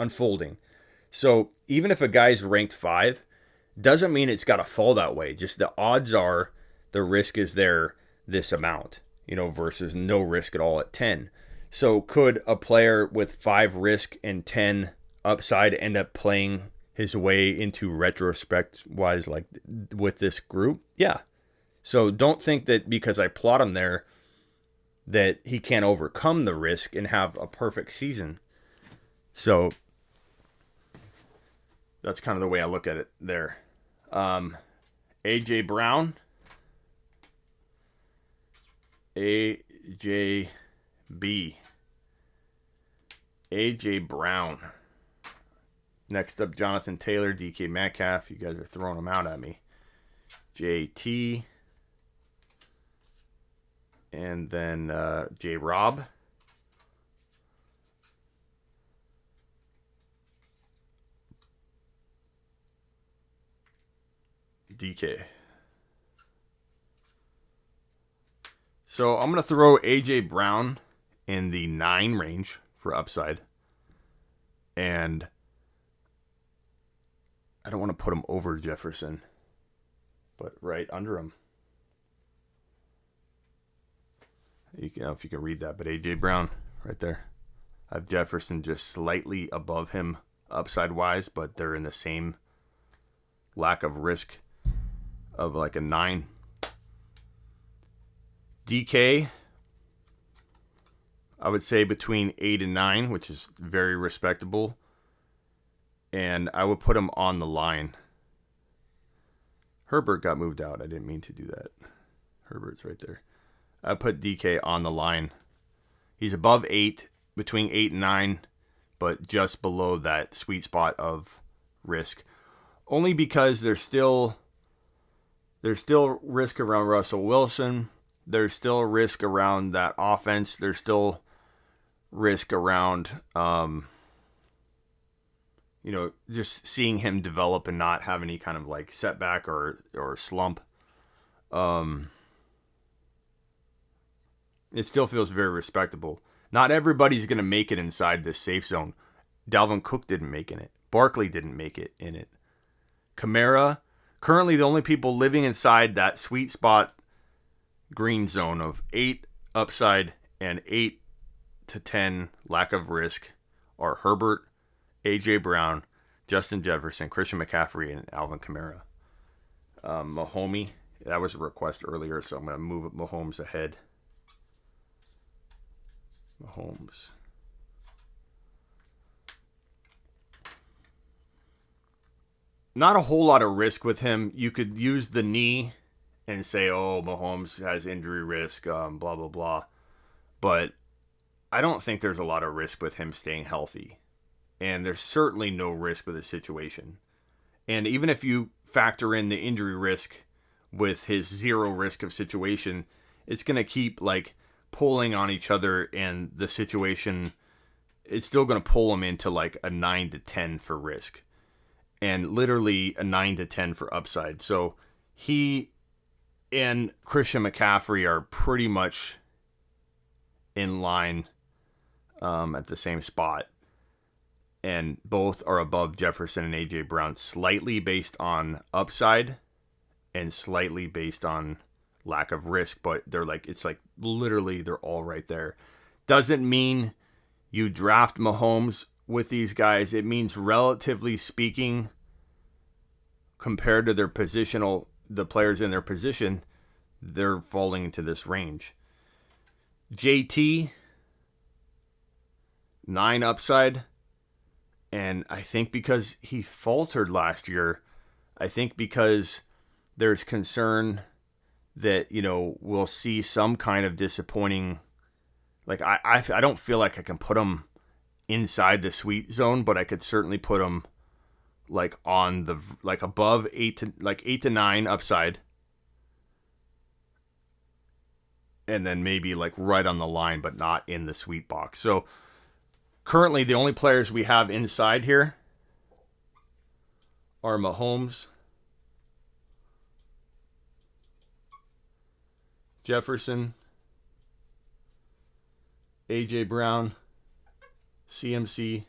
unfolding. So even if a guy's ranked 5, doesn't mean it's got to fall that way. Just the odds are the risk is there this amount, versus no risk at all at 10. So could a player with 5 risk and 10 upside end up playing his way into retrospect wise, like with this group? Yeah. So don't think that because I plot him there that he can't overcome the risk and have a perfect season. So that's kind of the way I look at it there. AJ Brown. AJ Brown. Next up, Jonathan Taylor, DK Metcalf. You guys are throwing them out at me. JT. And then J Rob. DK. So I'm going to throw AJ Brown in the 9 range for upside. And I don't want to put him over Jefferson, but right under him. I don't know if you can read that, but AJ Brown right there. I have Jefferson just slightly above him upside wise, but they're in the same lack of risk of like a 9. DK, I would say between 8 and 9, which is very respectable. And I would put him on the line. Herbert got moved out. I didn't mean to do that. Herbert's right there. I put DK on the line. He's above 8, between 8 and 9, but just below that sweet spot of risk. Only because there's still risk around Russell Wilson. There's still risk around that offense. There's still risk around, just seeing him develop and not have any kind of like setback or slump. It still feels very respectable. Not everybody's going to make it inside this safe zone. Dalvin Cook didn't make it. Barkley didn't make it in it. Kamara, currently the only people living inside that sweet spot green zone of 8 upside and 8 to 10 lack of risk are Herbert, AJ Brown, Justin Jefferson, Christian McCaffrey, and Alvin Kamara. Mahomes, that was a request earlier, so I'm going to move Mahomes ahead. Mahomes. Not a whole lot of risk with him. You could use the knee and say, oh, Mahomes has injury risk, blah, blah, blah. But I don't think there's a lot of risk with him staying healthy. And there's certainly no risk with his situation. And even if you factor in the injury risk with his 0 risk of situation, it's going to keep like pulling on each other, and the situation is still going to pull him into like a 9 to 10 for risk. And literally a 9 to 10 for upside. So he and Christian McCaffrey are pretty much in line at the same spot. And both are above Jefferson and AJ Brown, slightly based on upside and slightly based on lack of risk. But they're like, it's like literally they're all right there. Doesn't mean you draft Mahomes with these guys. It means, relatively speaking, compared to their positional, the players in their position, they're falling into this range. JT, 9 upside. And I think because he faltered last year, I think because there's concern that, we'll see some kind of disappointing. Like, I don't feel like I can put him inside the sweet zone, but I could certainly put him like on the, like above 8 to 9 upside. And then maybe like right on the line, but not in the sweet box. So currently the only players we have inside here are Mahomes, Jefferson, AJ Brown, CMC,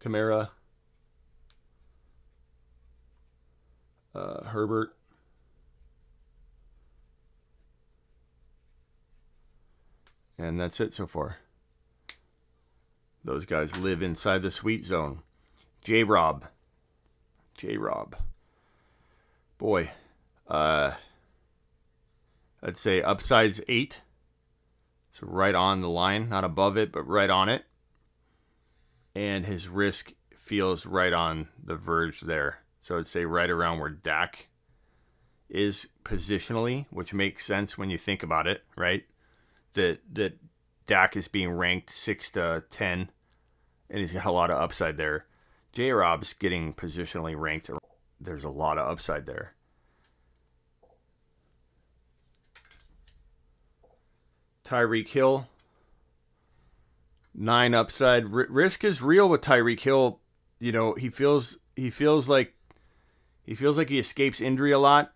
Kamara, Herbert, and that's it so far. Those guys live inside the sweet zone. J-Rob. Boy, I'd say upside's 8. So right on the line, not above it, but right on it. And his risk feels right on the verge there. So I'd say right around where Dak is positionally, which makes sense when you think about it, right? That Dak is being ranked 6 to 10, and he's got a lot of upside there. J-Rob's getting positionally ranked. There's a lot of upside there. Tyreek Hill, 9 upside. Risk is real with Tyreek Hill. You know, he feels like he escapes injury a lot.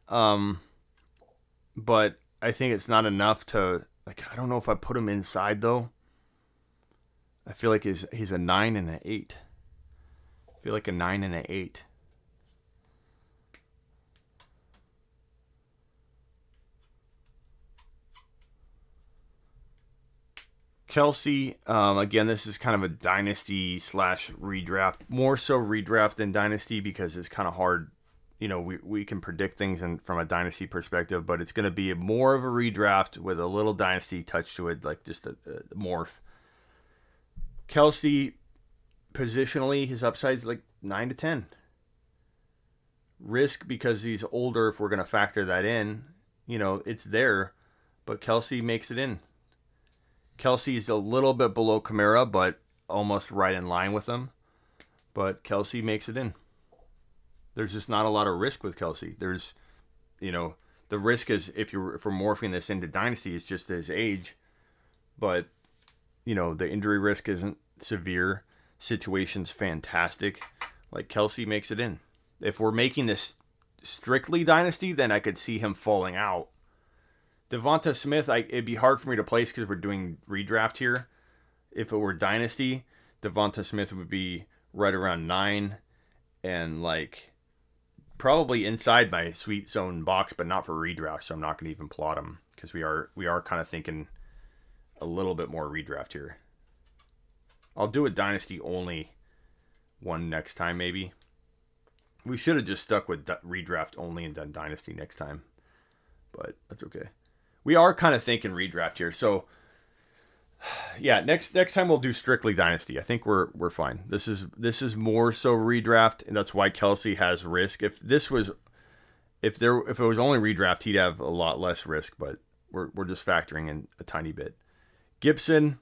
But I think it's not enough to, like, I don't know if I put him inside though. I feel like he's a 9 and an 8. I feel like a 9 and an 8. Kelsey, again, this is kind of a dynasty / redraft. More so redraft than dynasty because it's kind of hard. You know, we can predict things from a dynasty perspective, but it's going to be more of a redraft with a little dynasty touch to it, like just a morph. Kelsey, positionally, his upside's like 9 to 10. Risk because he's older, if we're going to factor that in, you know, it's there, but Kelsey makes it in. Kelsey's a little bit below Kamara, but almost right in line with him. But Kelsey makes it in. There's just not a lot of risk with Kelsey. There's, you know, the risk is if we're morphing this into dynasty, it's just his age. But, you know, the injury risk isn't severe. Situation's fantastic. Like, Kelsey makes it in. If we're making this strictly dynasty, then I could see him falling out. Devonta Smith, it'd be hard for me to place because we're doing redraft here. If it were dynasty, Devonta Smith would be right around 9 and like probably inside my sweet zone box, but not for redraft. So I'm not going to even plot him because we are kind of thinking a little bit more redraft here. I'll do a dynasty only one next time maybe. We should have just stuck with redraft only and done dynasty next time, but that's okay. We are kind of thinking redraft here. So yeah, next time we'll do strictly dynasty. I think we're fine. This is more so redraft, and that's why Kelsey has risk. If it was only redraft, he'd have a lot less risk, but we're just factoring in a tiny bit. Gibson,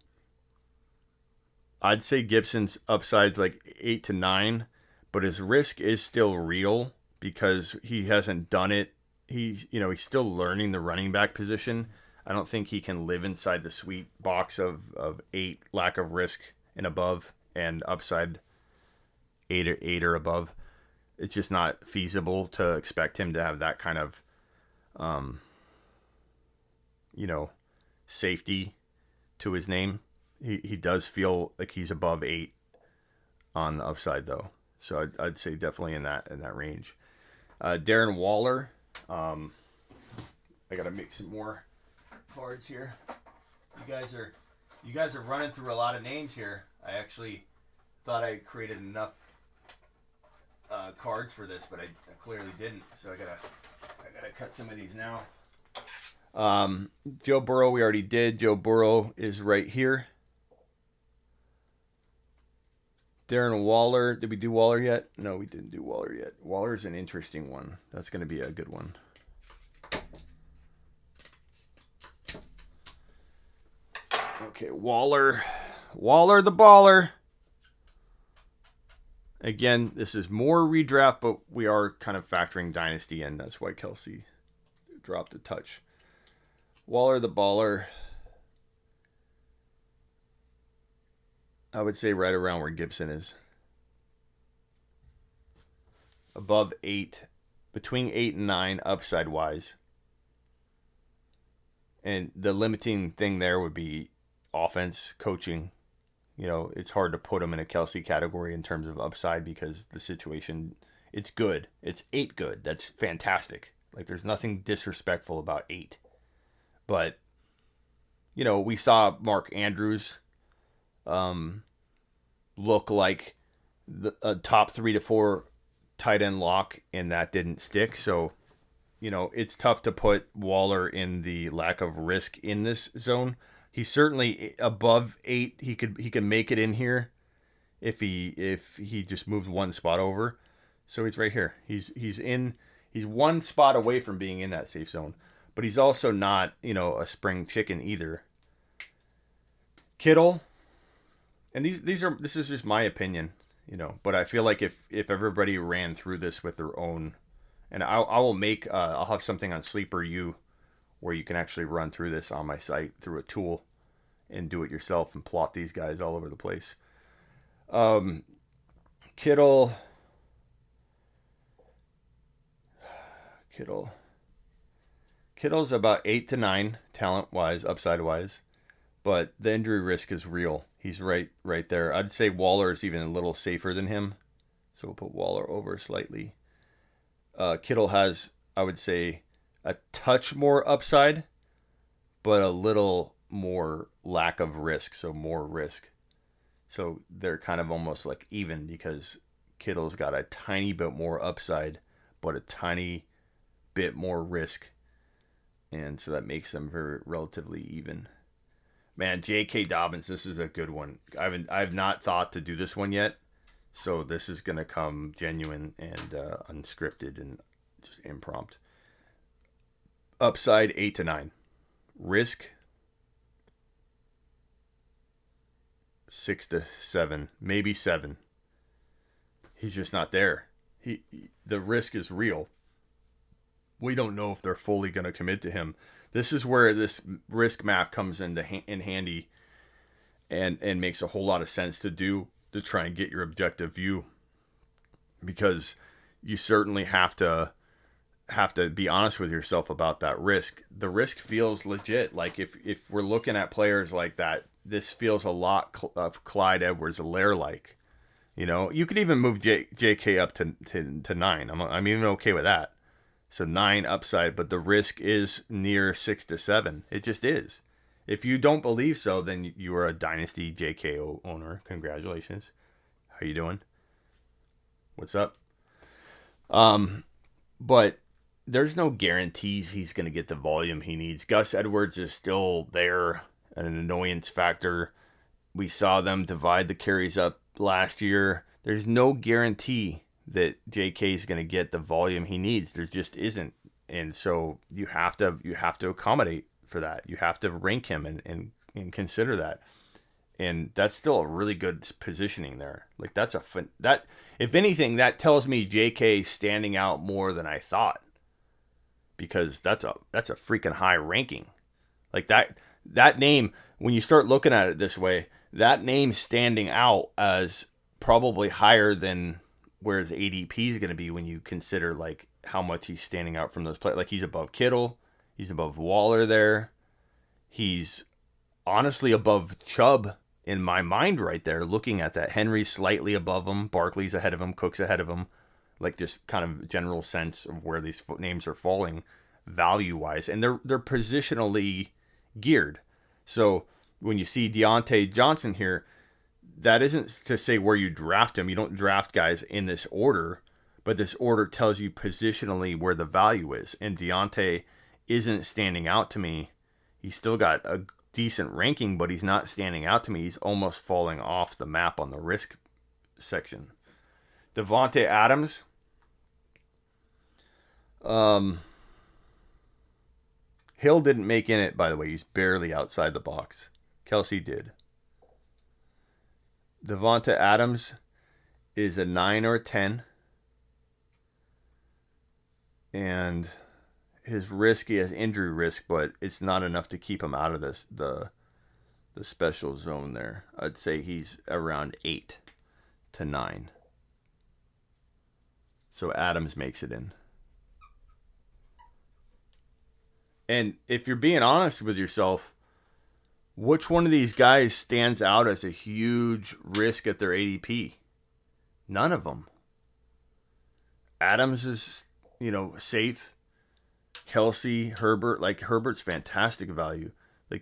I'd say Gibson's upside's like 8 to 9, but his risk is still real because he hasn't done it. He's still learning the running back position. I don't think he can live inside the sweet box of 8, lack of risk and above, and upside 8 or above. It's just not feasible to expect him to have that kind of, safety to his name. He does feel like he's above 8 on the upside though. So I'd say definitely in that range. Darren Waller. I gotta make some more cards here. You guys are running through a lot of names here. I actually thought I created enough cards for this, but I clearly didn't. So I gotta cut some of these now. Joe Burrow we already did. Joe Burrow is right here. Darren Waller. Did we do Waller yet? No, we didn't do Waller yet. Waller's an interesting one. That's going to be a good one. Okay, Waller. Waller the baller. Again, this is more redraft, but we are kind of factoring dynasty in. That's why Kelsey dropped a touch. Waller the baller. I would say right around where Gibson is. Above 8. Between 8 and 9 upside wise. And the limiting thing there would be offense, coaching. it's hard to put him in a Kelsey category in terms of upside because the situation, it's good. It's 8 good. That's fantastic. Like, there's nothing disrespectful about 8. But, we saw Mark Andrews look like a top 3 to 4 tight end lock, and that didn't stick. So, it's tough to put Waller in the lack of risk in this zone. He's certainly above 8. He could make it in here if he just moved one spot over. So he's right here. He's one spot away from being in that safe zone, but he's also not, a spring chicken either. Kittle, and this is just my opinion, but I feel like if everybody ran through this with their own, and I'll have something on Sleeper U where you can actually run through this on my site through a tool and do it yourself and plot these guys all over the place. Kittle's about 8 to 9 talent-wise, upside-wise, but the injury risk is real. He's right there. I'd say Waller is even a little safer than him, so we'll put Waller over slightly. Kittle has, I would say, a touch more upside, but a little more lack of risk, so more risk. So they're kind of almost like even because Kittle's got a tiny bit more upside, but a tiny bit more risk. And so that makes them very relatively even. Man, J.K. Dobbins, this is a good one. I've not thought to do this one yet, so this is going to come genuine and unscripted and just impromptu. Upside 8 to 9. Risk 6 to 7, maybe 7. He's just not there. The risk is real. We don't know if they're fully going to commit to him. This is where this risk map comes in handy and makes a whole lot of sense to try and get your objective view, because you certainly have to be honest with yourself about that risk. The risk feels legit. Like if we're looking at players like that, this feels a lot of Clyde Edwards-Helaire like. You could even move JK up to 9. I'm even okay with that. So 9 upside, but the risk is near 6 to 7. It just is. If you don't believe so, then you are a dynasty JK owner. Congratulations. How you doing? What's up? But there's no guarantees he's going to get the volume he needs. Gus Edwards is still there, an annoyance factor. We saw them divide the carries up last year. There's no guarantee that JK is going to get the volume he needs. There just isn't. And so you have to accommodate for that. You have to rank him and consider that. And that's still a really good positioning there. Like that if anything, that tells me JK is standing out more than I thought, because that's a freaking high ranking. Like that name, when you start looking at it this way, that name standing out as probably higher than where his ADP is going to be when you consider like how much he's standing out from those players. Like he's above Kittle, he's above Waller there, he's honestly above Chubb in my mind right there. Looking at that, Henry's slightly above him, Barkley's ahead of him, Cook's ahead of him. Like just kind of general sense of where these names are falling value wise, and they're positionally geared. So when you see Deontay Johnson here, that isn't to say where you draft him. You don't draft guys in this order, but this order tells you positionally where the value is. And Deontay isn't standing out to me. He's still got a decent ranking, but he's not standing out to me. He's almost falling off the map on the risk section. Devonta Adams. Hill didn't make in it, by the way. He's barely outside the box. Kelsey did. Devonta Adams is a 9 or a 10. And his risk, he has injury risk, but it's not enough to keep him out of the special zone there. I'd say he's around 8 to 9. So Adams makes it in. And if you're being honest with yourself, Which one of these guys stands out as a huge risk at their ADP? None of them. Adams is, safe. Kelsey, Herbert, Herbert's fantastic value.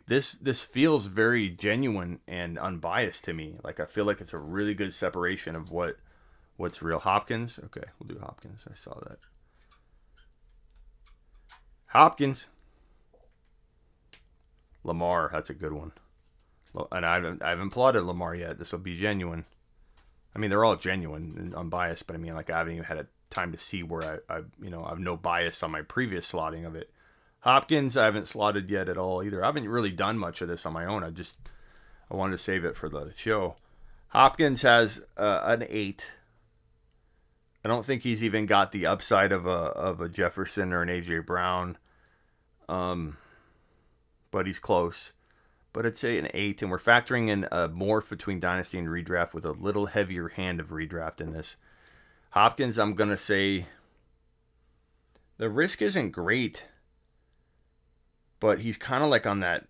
This feels very genuine and unbiased to me. I feel like it's a really good separation of what's real. Hopkins, okay, we'll do Hopkins. I saw that. Hopkins. Lamar, that's a good one. And I haven't plotted Lamar yet. This will be genuine. I mean, they're all genuine and unbiased, but I mean, I haven't even had a time to see where I have no bias on my previous slotting of it. Hopkins, I haven't slotted yet at all either. I haven't really done much of this on my own. I wanted to save it for the show. Hopkins has an 8. I don't think he's even got the upside of a Jefferson or an AJ Brown. But he's close. But I'd say an 8, and we're factoring in a morph between dynasty and redraft with a little heavier hand of redraft in this. Hopkins, I'm going to say the risk isn't great, but he's kind of on that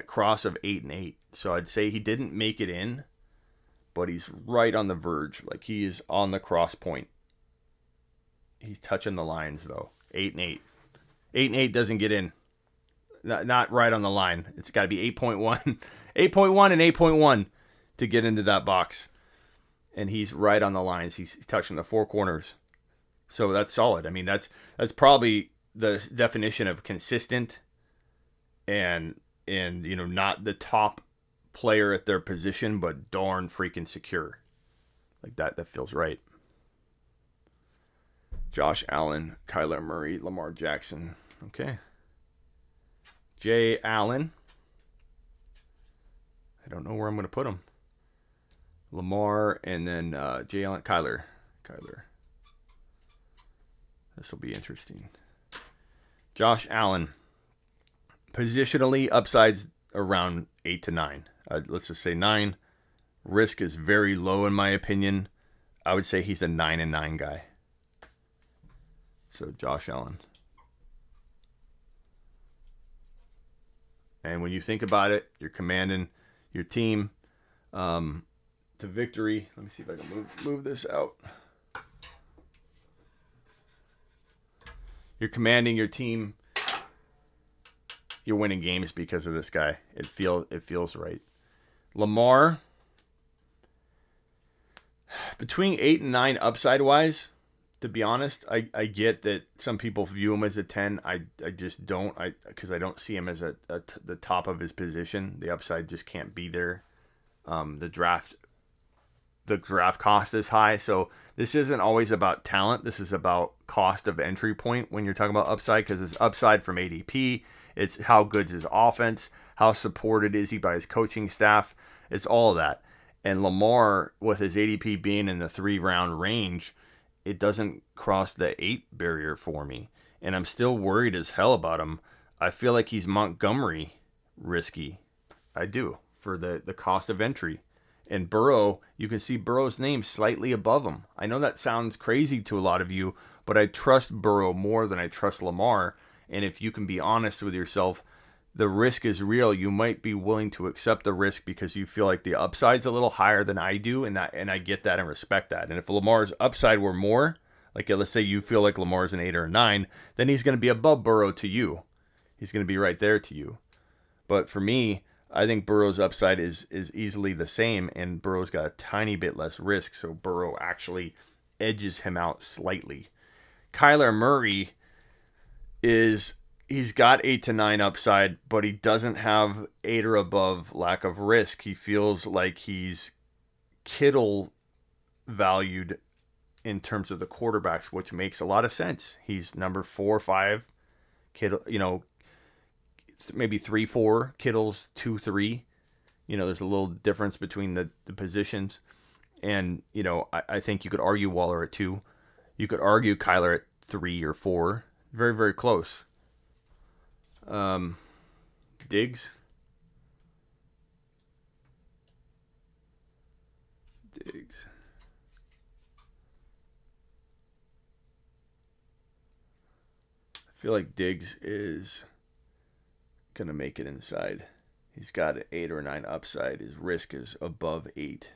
cross of 8 and 8. So I'd say he didn't make it in, but he's right on the verge. He is on the cross point. He's touching the lines, though. 8 and 8. 8 and 8 doesn't get in. Not right on the line. It's got to be 8.1. 8.1 and 8.1 to get into that box. And he's right on the lines. He's touching the 4 corners. So that's solid. I mean, that's probably the definition of consistent and not the top player at their position, but darn freaking secure. That feels right. Josh Allen, Kyler Murray, Lamar Jackson. Okay. Jay Allen. I don't know where I'm going to put him. Lamar and then Jay Allen. Kyler. This will be interesting. Josh Allen. Positionally, upsides around 8 to 9. Let's just say 9. Risk is very low in my opinion. I would say he's a 9 and 9 guy. So Josh Allen. And when you think about it, you're commanding your team to victory. Let me see if I can move this out. You're commanding your team. You're winning games because of this guy. It feels right. Lamar, between 8 and 9 upside wise, to be honest, I get that some people view him as a 10. I just don't, because I don't see him as the top of his position. The upside just can't be there. The draft cost is high, so this isn't always about talent. This is about cost of entry point when you're talking about upside, because it's upside from ADP. It's how good's his offense, how supported is he by his coaching staff. It's all of that. And Lamar, with his ADP being in the 3-round range, it doesn't cross the 8 barrier for me. And I'm still worried as hell about him. I feel like he's Montgomery risky. I do, for the cost of entry. And Burrow, you can see Burrow's name slightly above him. I know that sounds crazy to a lot of you, but I trust Burrow more than I trust Lamar. And if you can be honest with yourself, the risk is real. You might be willing to accept the risk because you feel like the upside's a little higher than I do, and I get that and respect that. And if Lamar's upside were more, let's say you feel like Lamar's an 8 or a 9, then he's going to be above Burrow to you. He's going to be right there to you. But for me, I think Burrow's upside is easily the same, and Burrow's got a tiny bit less risk, so Burrow actually edges him out slightly. Kyler Murray he's got 8 to 9 upside, but he doesn't have 8 or above lack of risk. He feels like he's Kittle valued in terms of the quarterbacks, which makes a lot of sense. He's number 4 or 5. Kittle, maybe 3-4. Kittle's 2-3. There's a little difference between the positions. And, I think you could argue Waller at 2. You could argue Kyler at 3 or 4. Very, very close. Diggs. I feel like Diggs is going to make it inside. He's got an 8 or 9 upside. His risk is above 8.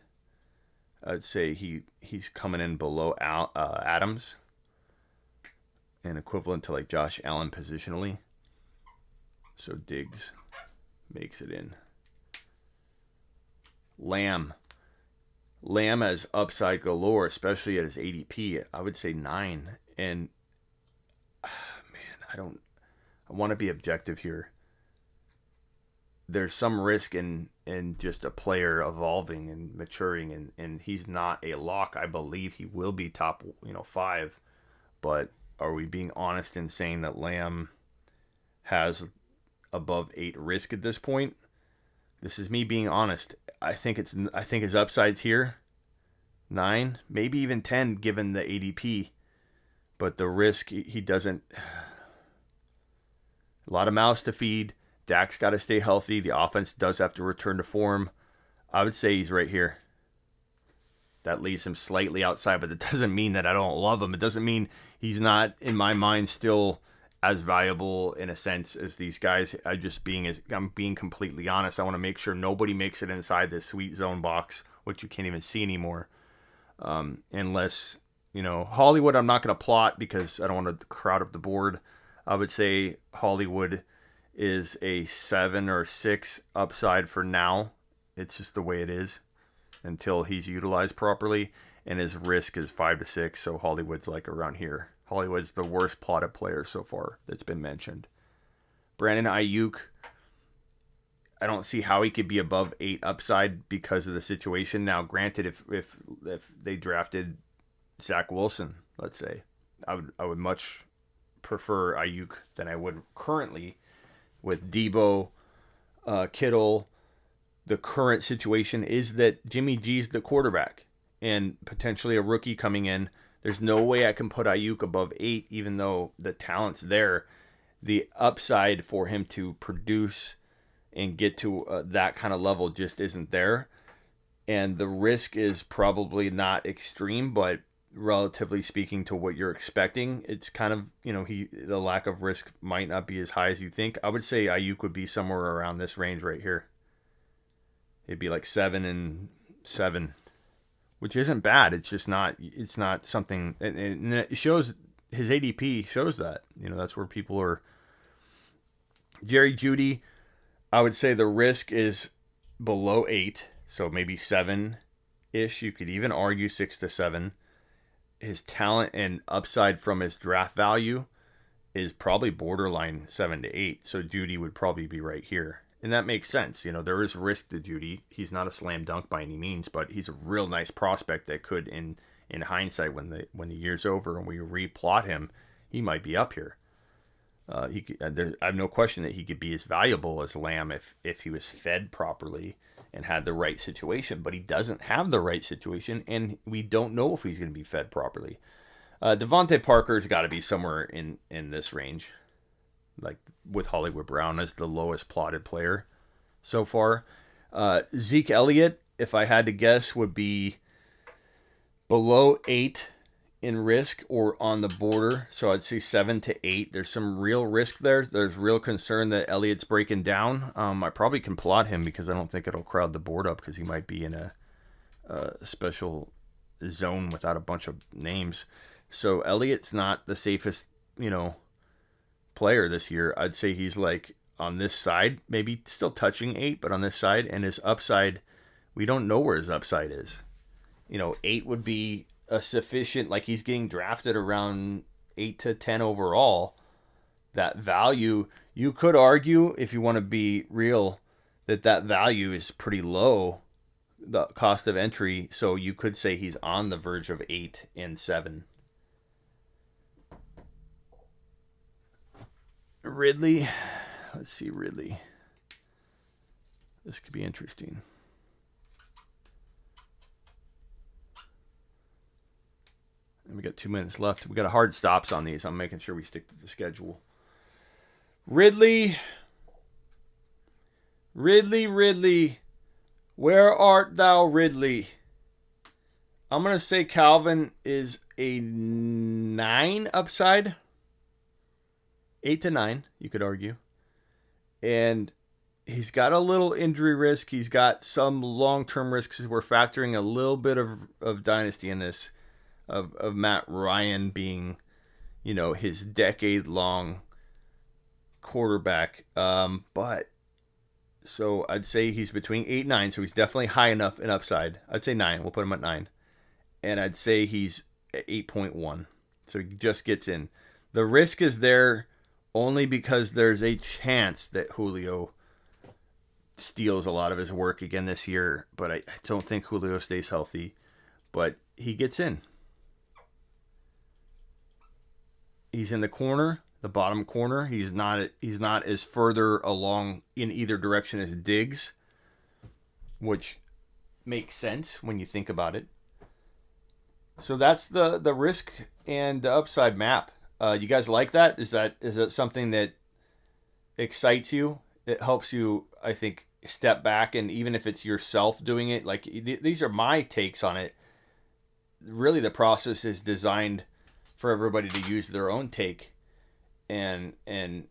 I'd say he's coming in below Adams and equivalent to like Josh Allen positionally. So Diggs makes it in. Lamb has upside galore, especially at his ADP. I would say 9. And man, I want to be objective here. There's some risk in just a player evolving and maturing, and he's not a lock. I believe he will be top 5. But are we being honest in saying that Lamb has above 8 risk at this point? This is me being honest. I think his upside's here 9, maybe even 10 given the ADP, but the risk he doesn't. A lot of mouths to feed. Dak's got to stay healthy. The offense does have to return to form. I would say he's right here. That leaves him slightly outside, but it doesn't mean that I don't love him. It doesn't mean he's not, in my mind, still as valuable in a sense as these guys. I'm being completely honest. I want to make sure nobody makes it inside this sweet zone box, which you can't even see anymore. Unless, Hollywood I'm not going to plot because I don't want to crowd up the board. I would say Hollywood is a 7 or 6 upside for now. It's just the way it is until he's utilized properly, and his risk is 5 to 6, so Hollywood's like around here. Hollywood's the worst plotted player so far that's been mentioned. Brandon Ayuk, I don't see how he could be above 8 upside because of the situation. Now, granted, if they drafted Zach Wilson, let's say, I would much prefer Ayuk than I would currently with Debo, Kittle. The current situation is that Jimmy G's the quarterback and potentially a rookie coming in. There's no way I can put Ayuk above 8, even though the talent's there. The upside for him to produce and get to that kind of level just isn't there. And the risk is probably not extreme, but relatively speaking to what you're expecting, it's kind of, the lack of risk might not be as high as you think. I would say Ayuk would be somewhere around this range right here. It'd be like 7 and 7, which isn't bad. It's just not, it's not something, and it shows, his ADP shows that, that's where people are. Jerry Jeudy, I would say the risk is below 8, so maybe 7-ish. You could even argue 6 to 7. His talent and upside from his draft value is probably borderline 7 to 8. So Jeudy would probably be right here. And that makes sense. There is risk to Jeudy. He's not a slam dunk by any means, but he's a real nice prospect that could, in hindsight, when the year's over and we replot him, he might be up here. I have no question that he could be as valuable as Lamb if he was fed properly and had the right situation, but he doesn't have the right situation, and we don't know if he's going to be fed properly. Devontae Parker's got to be somewhere in this range, like with Hollywood Brown as the lowest plotted player so far. Zeke Elliott, if I had to guess, would be below 8 in risk or on the border. So I'd say 7 to 8. There's some real risk there. There's real concern that Elliott's breaking down. I probably can plot him because I don't think it'll crowd the board up because he might be in a special zone without a bunch of names. So Elliott's not the safest, player this year. I'd say he's like on this side, maybe still touching 8, but on this side, and his upside, we don't know where his upside is. 8 would be a sufficient, like he's getting drafted around 8 to 10 overall. That value, you could argue, if you want to be real, that value is pretty low, the cost of entry. So you could say he's on the verge of 8 and 7. Ridley, let's see Ridley. This could be interesting. And we got 2 minutes left. We got hard stops on these. I'm making sure we stick to the schedule. Ridley, where art thou, Ridley? I'm going to say Calvin is a 9 upside. 8 to 9, you could argue. And he's got a little injury risk. He's got some long-term risks. We're factoring a little bit of dynasty in this, of Matt Ryan being, his decade-long quarterback. But so I'd say he's between 8 and 9, so he's definitely high enough in upside. I'd say 9. We'll put him at 9. And I'd say he's at 8.1. So he just gets in. The risk is there only because there's a chance that Julio steals a lot of his work again this year. But I don't think Julio stays healthy. But he gets in. He's in the corner, the bottom corner. He's not as further along in either direction as Diggs, which makes sense when you think about it. So that's the risk and the upside map. You guys like that? Is that something that excites you? It helps you, I think, step back, and even if it's yourself doing it, like these are my takes on it. Really, the process is designed for everybody to use their own take and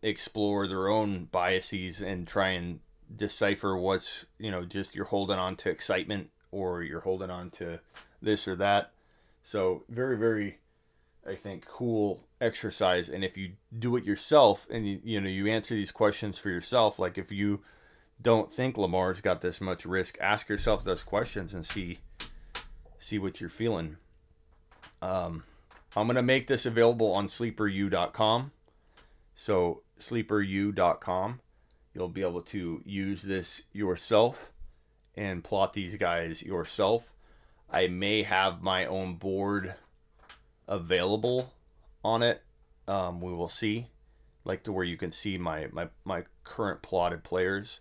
explore their own biases and try and decipher what's, just you're holding on to excitement or you're holding on to this or that. So very, very, I think, cool exercise. And if you do it yourself and you answer these questions for yourself, like if you don't think Lamar's got this much risk, ask yourself those questions and see what you're feeling. I'm going to make this available on sleeperu.com. So sleeperu.com, you'll be able to use this yourself and plot these guys yourself. I may have my own board available on it. We will see, like to where you can see my current plotted players.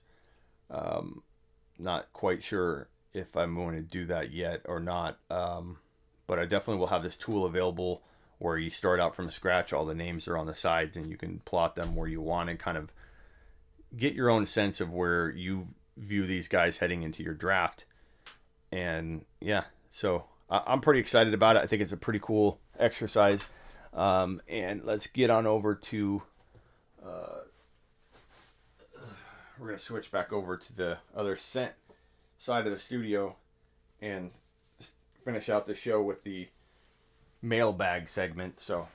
Not quite sure if I'm going to do that yet or not. But I definitely will have this tool available where you start out from scratch. All the names are on the sides and you can plot them where you want and kind of get your own sense of where you view these guys heading into your draft. And yeah, so I'm pretty excited about it. I think it's a pretty cool exercise. And let's get on over to, we're going to switch back over to the other side of the studio and finish out the show with the mailbag segment. So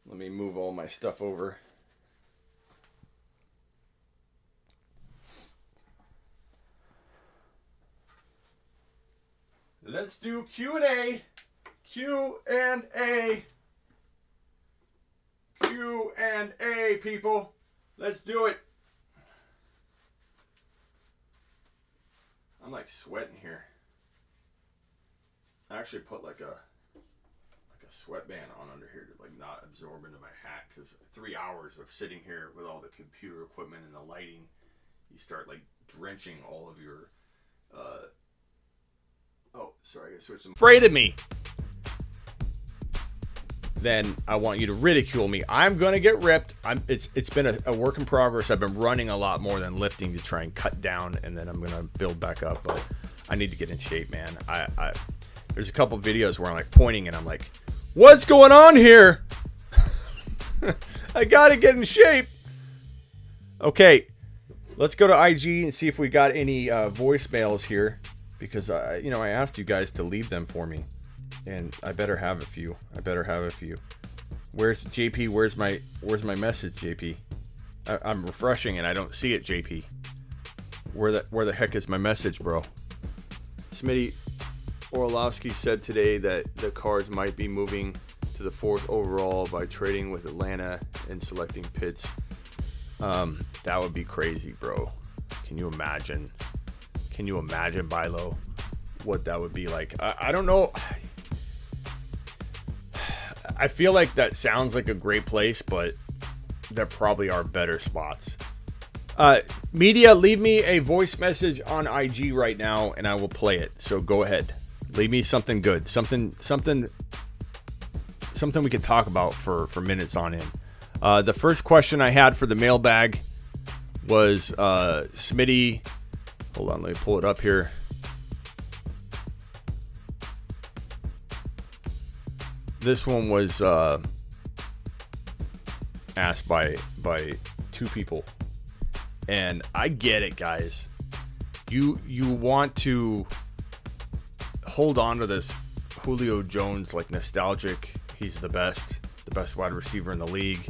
let me move all my stuff over. Let's do Q&A. Q&A, people. Let's do it. I'm like sweating here. I actually put like a sweatband on under here to like not absorb into my hat, because 3 hours of sitting here with all the computer equipment and the lighting, you start like drenching all of your oh, sorry, I gotta switch some. Afraid of me, then I want you to ridicule me. I'm gonna get ripped. It's been a work in progress. I've been running a lot more than lifting to try and cut down, and then I'm gonna build back up. But I need to get in shape, man. There's a couple videos where I'm like pointing and I'm like, what's going on here? I gotta get in shape. Okay, let's go to IG and see if we got any voicemails here, because I asked you guys to leave them for me, and I better have a few. Where's JP? Where's my message, JP? I'm refreshing and I don't see it, JP. Where the heck is my message, bro? Smitty, Orlovsky said today that the Cards might be moving to the 4th overall by trading with Atlanta and selecting Pitts. That would be crazy, bro. Can you imagine, Bilo, what that would be like? I don't know. I feel like that sounds like a great place, but there probably are better spots. Media, leave me a voice message on IG right now and I will play it. So go ahead. Leave me something good. Something we can talk about for minutes on end. The first question I had for the mailbag was Smitty. Hold on, let me pull it up here. This one was asked by two people. And I get it, guys. You want to hold on to this Julio Jones like nostalgic. He's the best wide receiver in the league.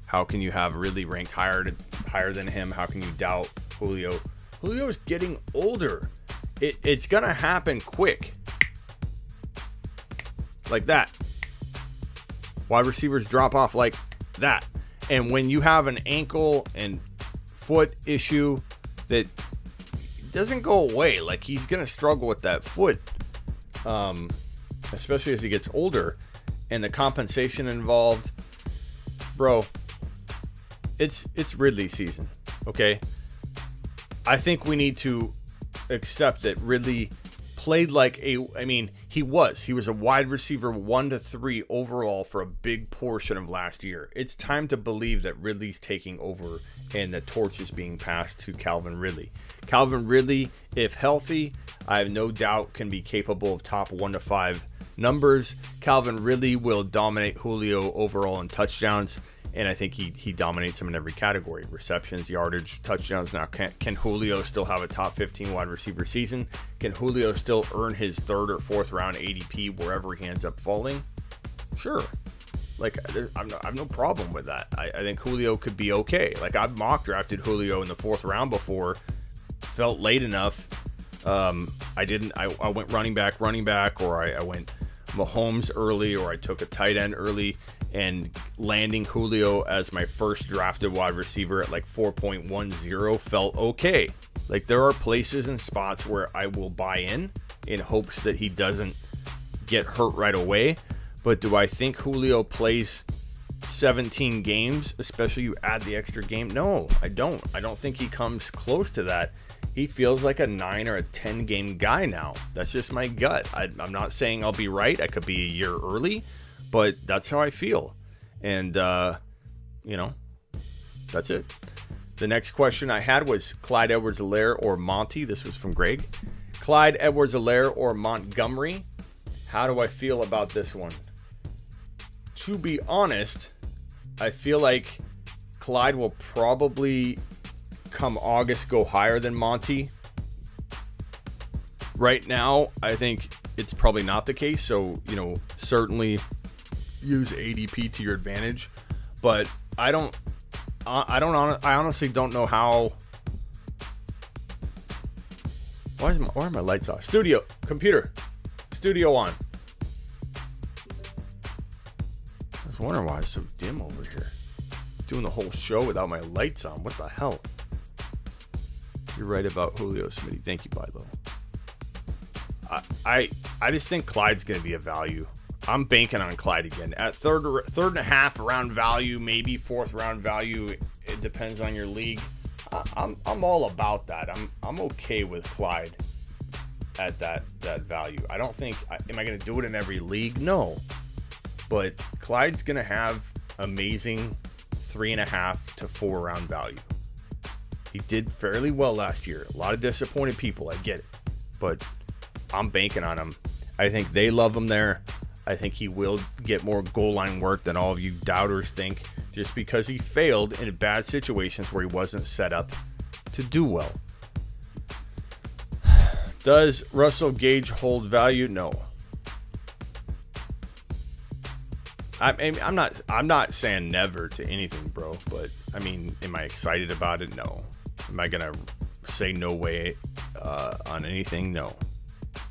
How can you have Ridley ranked higher than him? How can you doubt Julio? Julio is getting older. It's gonna happen quick, like that. Wide receivers drop off like that. And when you have an ankle and foot issue that doesn't go away, like he's gonna struggle with that foot, especially as he gets older, and the compensation involved, bro. It's Ridley season, okay? I think we need to accept that Ridley played like he was a wide receiver 1 to 3 overall for a big portion of last year. It's time to believe that Ridley's taking over and the torch is being passed to Calvin Ridley. Calvin Ridley, if healthy, I have no doubt can be capable of top 1 to 5 numbers. Calvin Ridley will dominate Julio overall in touchdowns, and I think he dominates him in every category: receptions, yardage, touchdowns. Now, can Julio still have a top 15 wide receiver season? Can Julio still earn his 3rd or 4th round ADP wherever he ends up falling? Sure. Like, I have no problem with that. I think Julio could be okay. Like, I've mock drafted Julio in the 4th round before. Felt late enough. I went running back, or I went Mahomes early, or I took a tight end early, and landing Julio as my first drafted wide receiver at like 4.10 felt okay. Like, there are places and spots where I will buy in hopes that he doesn't get hurt right away. But do I think Julio plays 17 games, especially you add the extra game? No, I don't. I don't think he comes close to that. He feels like a 9 or a 10 game guy now. That's just my gut. I'm not saying I'll be right. I could be a year early, but that's how I feel. And, that's it. The next question I had was Clyde Edwards-Helaire or Monty. This was from Greg. Clyde Edwards-Helaire or Montgomery. How do I feel about this one? To be honest, I feel like Clyde will probably come August go higher than Monty. Right now, I think it's probably not the case. So, certainly use ADP to your advantage. But I honestly don't know how. Why are my lights off? Studio on. I was wondering why it's so dim over here. Doing the whole show without my lights on. What the hell? You're right about Julio, Smitty. Thank you, Bilo. I just think Clyde's going to be a value. I'm banking on Clyde again at third and a half round value, maybe 4th round value. It depends on your league. I'm all about that. I'm okay with Clyde at that value. I don't think. Am I going to do it in every league? No. But Clyde's going to have amazing 3.5 to 4 round value. He did fairly well last year. A lot of disappointed people. I get it. But I'm banking on him. I think they love him there. I think he will get more goal line work than all of you doubters think, just because he failed in bad situations where he wasn't set up to do well. Does Russell Gage hold value? No. I'm not saying never to anything, bro. But am I excited about it? No. Am I gonna say no way on anything? No.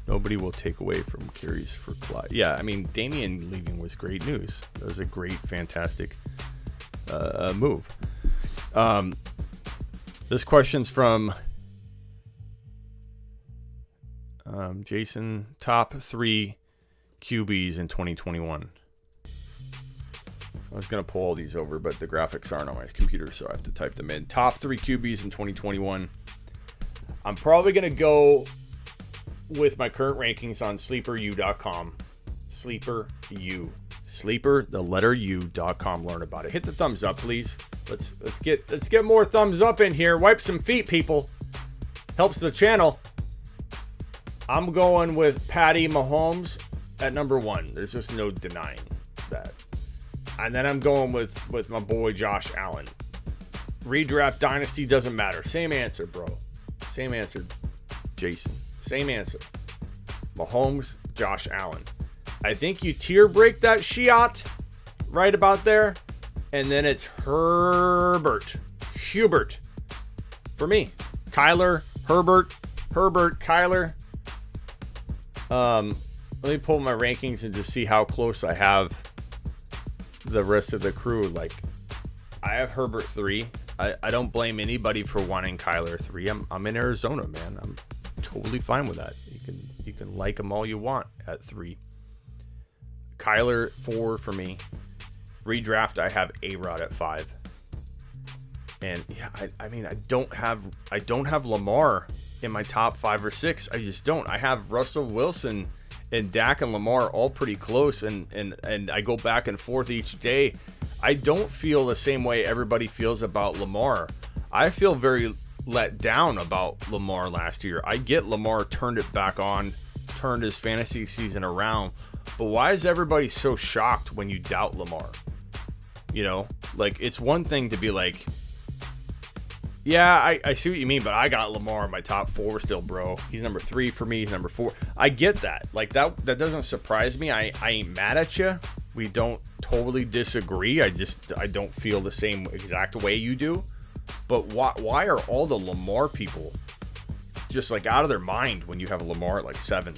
Nobody will take away from carries for Clyde. Yeah, Damian leaving was great news. That was a great, fantastic move. This question's from Jason. Top 3 QBs in 2021. I was going to pull all these over, but the graphics aren't on my computer, so I have to type them in. Top 3 QBs in 2021. I'm probably going to go with my current rankings on sleeperu.com. Sleeper, the letter u.com. Learn about it. Hit the thumbs up, please. Let's get more thumbs up in here. Wipe some feet, people. Helps the channel. I'm going with Patty Mahomes at number 1. There's just no denying that. And then I'm going with my boy Josh Allen Redraft dynasty doesn't matter. Same answer, bro. Same answer, Jason. Same answer. Mahomes, Josh Allen. I think you tier break that Shiat right about there. And then it's Hubert. For me. Kyler, Herbert, Kyler. Let me pull my rankings and just see how close I have the rest of the crew. Like, I have Herbert 3. I don't blame anybody for wanting Kyler 3. I'm in Arizona, man. I'm totally fine with that. You can like them all you want at 3. Kyler 4 for me. Redraft, I have A-Rod at 5. And yeah, I mean, I don't have Lamar in my top 5 or 6. I just don't. I have Russell Wilson and Dak and Lamar all pretty close, and I go back and forth each day. I don't feel the same way everybody feels about Lamar. I feel very let down about Lamar last year. I get Lamar turned it back on, turned his fantasy season around, but why is everybody so shocked when you doubt Lamar? You know, like, it's one thing to be like, yeah, I see what you mean, but I got Lamar in my top 4 still, bro. He's number 3 for me. He's number 4. I get that. Like, that doesn't surprise me. I ain't mad at you. We don't totally disagree. I don't feel the same exact way you do. But why are all the Lamar people just like out of their mind when you have a Lamar at like 7?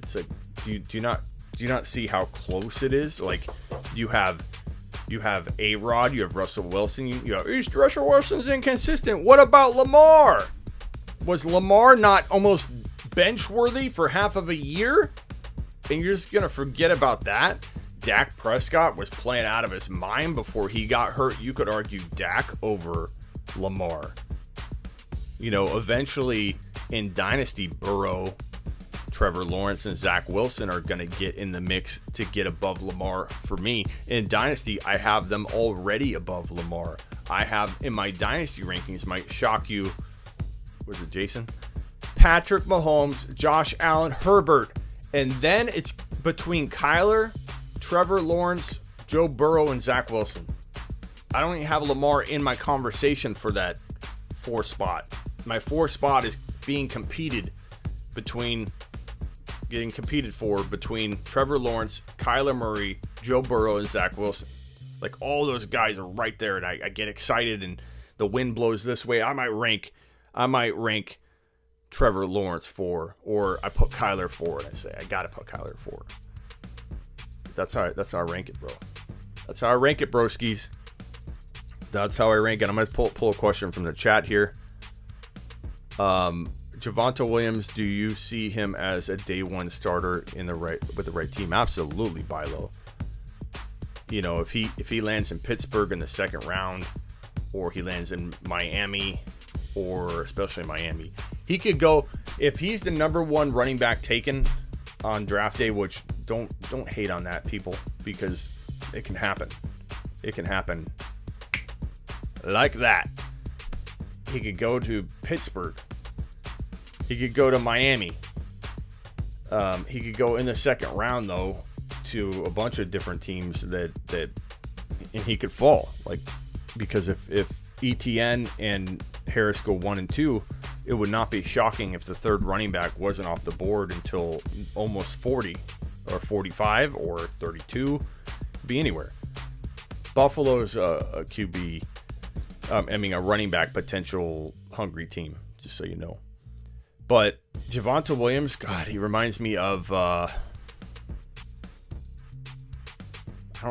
It's like, do you not see how close it is? Like, you have A-Rod, you have Russell Wilson, you know, Russell Wilson's inconsistent. What about Lamar? Was Lamar not almost bench worthy for half of a year? And you're just going to forget about that? Dak Prescott was playing out of his mind before he got hurt. You could argue Dak over Lamar. You know, eventually in Dynasty, Burrow, Trevor Lawrence, and Zach Wilson are going to get in the mix to get above Lamar for me. In Dynasty, I have them already above Lamar. I have, in my Dynasty rankings, might shock you, was it Jason? Patrick Mahomes, Josh Allen, Herbert. And then it's between Kyler, Trevor Lawrence, Joe Burrow, and Zach Wilson. I don't even have Lamar in my conversation for that 4 spot. My 4 spot is getting competed for between Trevor Lawrence, Kyler Murray, Joe Burrow, and Zach Wilson. Like, all those guys are right there, and I get excited, and the wind blows this way. I might rank Trevor Lawrence 4, or I put Kyler 4, and I say I gotta put Kyler 4. That's how I rank it, bro. That's how I rank it, broskies. That's how I rank it. I'm gonna pull a question from the chat here. Javonte Williams, do you see him as a day 1 starter with the right team? Absolutely, Bilo. You know, if he lands in Pittsburgh in the 2nd round, or he lands in Miami, or especially Miami, he could go, if he's the number 1 running back taken on draft day, which don't hate on that, people, because it can happen. It can happen like that. He could go to Pittsburgh. He could go to Miami. He could go in the 2nd round, though, to a bunch of different teams that and he could fall. Like, because if ETN and Harris go 1 and 2, it would not be shocking if the 3rd running back wasn't off the board until almost 40 or 45 or 32. Be anywhere. Buffalo's a QB, a running back potential hungry team, just so you know. But Javonte Williams, God, he reminds me of, I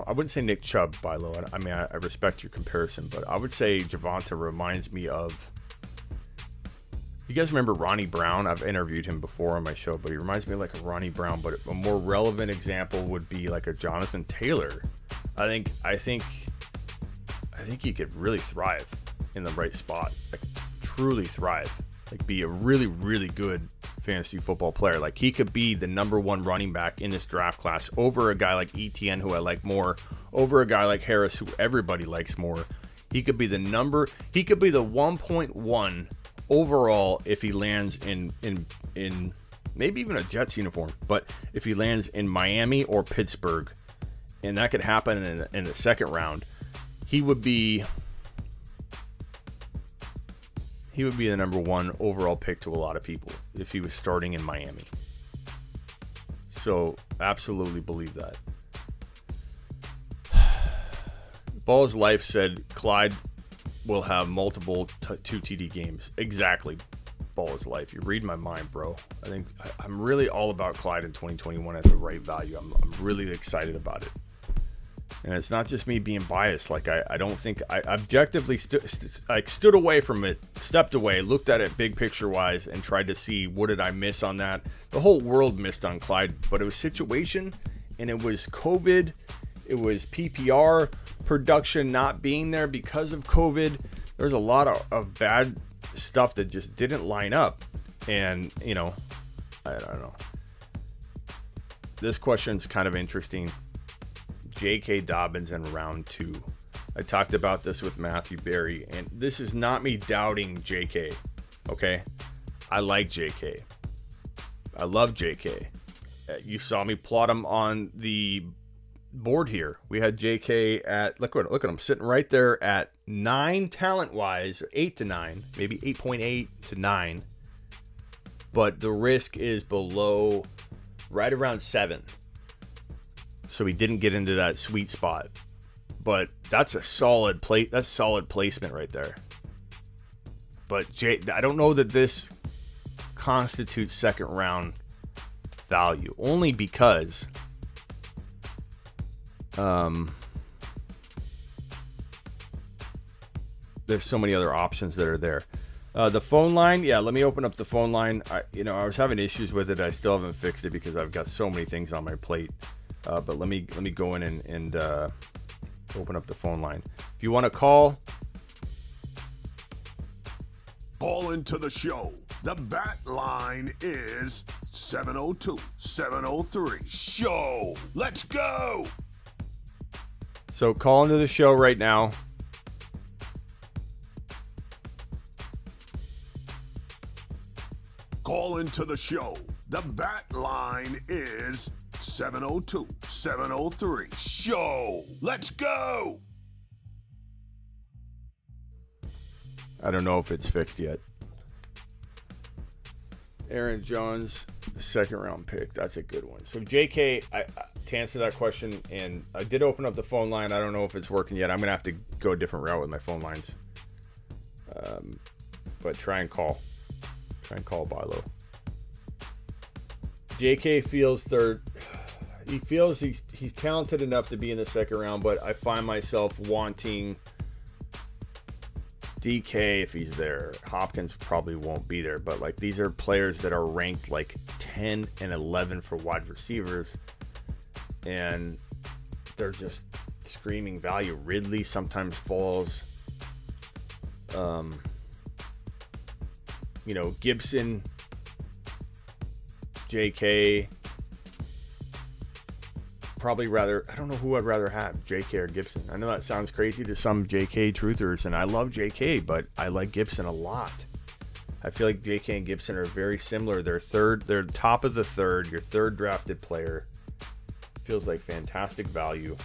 wouldn't say Nick Chubb, Bilo. I mean, I respect your comparison, but I would say Javonte reminds me of, you guys remember Ronnie Brown? I've interviewed him before on my show, but he reminds me of like a Ronnie Brown, but a more relevant example would be like a Jonathan Taylor. I think he could really thrive in the right spot, like truly thrive. Like, be a really, really good fantasy football player. Like, he could be the number 1 running back in this draft class over a guy like ETN, who I like more, over a guy like Harris, who everybody likes more. He could be the 1.1 overall if he lands in maybe even a Jets uniform, but if he lands in Miami or Pittsburgh, and that could happen in the 2nd round, he would be he would be the number 1 overall pick to a lot of people if he was starting in Miami. So absolutely believe that. Ball's Life said Clyde will have multiple 2 TD games. Exactly. Ball's Life. You read my mind, bro. I think I'm really all about Clyde in 2021 at the right value. I'm really excited about it. And it's not just me being biased. Like, I don't think I objectively stood away from it, stepped away, looked at it big picture wise, and tried to see what did I miss on that. The whole world missed on Clyde, but it was situation, and it was COVID, it was PPR production not being there because of COVID. There's a lot of bad stuff that just didn't line up, and I don't know. This question's kind of interesting. J.K. Dobbins in round 2. I talked about this with Matthew Berry, and this is not me doubting J.K. Okay, I like J.K. I love J.K. You saw me plot him on the board here. We had J.K. at look at him sitting right there at 9 talent wise, 8 to 9, maybe 8.8 to 9, but the risk is below, right around 7. So he didn't get into that sweet spot, but that's a solid plate. That's solid placement right there. But I don't know that this constitutes second round value, only because there's so many other options that are there. The phone line, yeah, let me open up the phone line. I was having issues with it. I still haven't fixed it because I've got so many things on my plate. But let me go in and open up the phone line. If you want to call into the show. The bat line is 702-703. Show. Let's go. So call into the show right now. Call into the show. The bat line is 702-703. Show. Let's go. I don't know if it's fixed yet. Aaron Jones, the second round pick. That's a good one. So JK, to answer that question, and I did open up the phone line. I don't know if it's working yet. I'm going to have to go a different route with my phone lines. But try and call. Try and call Bilo. JK feels third. He feels he's talented enough to be in the second round, but I find myself wanting DK if he's there. Hopkins probably won't be there, but like these are players that are ranked like 10 and 11 for wide receivers, and they're just screaming value. Ridley sometimes falls. Gibson, JK. Probably rather, I don't know who I'd rather have, JK or Gibson. I know that sounds crazy to some JK truthers, and I love JK, but I like Gibson a lot. I feel like JK and Gibson are very similar. They're top of the third, your third drafted player. Feels like fantastic value.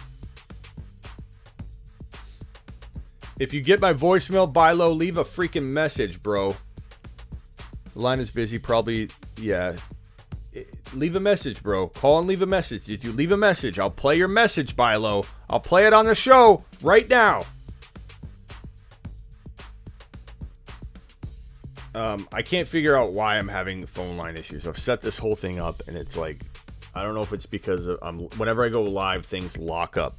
If you get my voicemail, Bilo, leave a freaking message, bro. The line is busy, probably, yeah. Leave a message, bro. Call and leave a message. Did you leave a message? I'll play your message, Bilo. I'll play it on the show right now. I can't figure out why I'm having phone line issues. I've set this whole thing up, and it's like, I don't know if it's because whenever I go live, things lock up.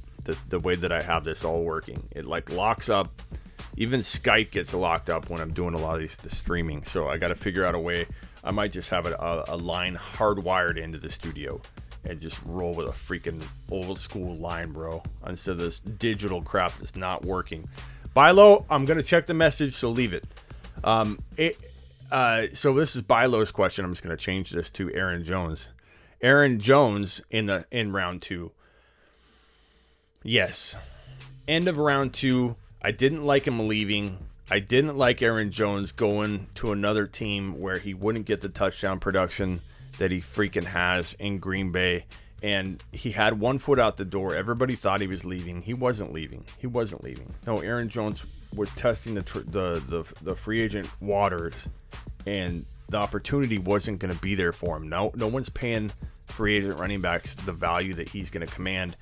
The way that I have this all working, it like locks up. Even Skype gets locked up when I'm doing a lot of the streaming. So I got to figure out a way. I might just have a line hardwired into the studio and just roll with a freaking old school line, bro, instead of this digital crap that's not working. Bilo, I'm going to check the message, so leave it. So this is Bilo's question. I'm just going to change this to Aaron Jones. Aaron Jones in round 2. Yes. End of round 2. I didn't like him leaving. I didn't like Aaron Jones going to another team where he wouldn't get the touchdown production that he freaking has in Green Bay. And he had one foot out the door. Everybody thought he was leaving. He wasn't leaving. No, Aaron Jones was testing the free agent waters, and the opportunity wasn't going to be there for him. No one's paying free agent running backs the value that he's going to command,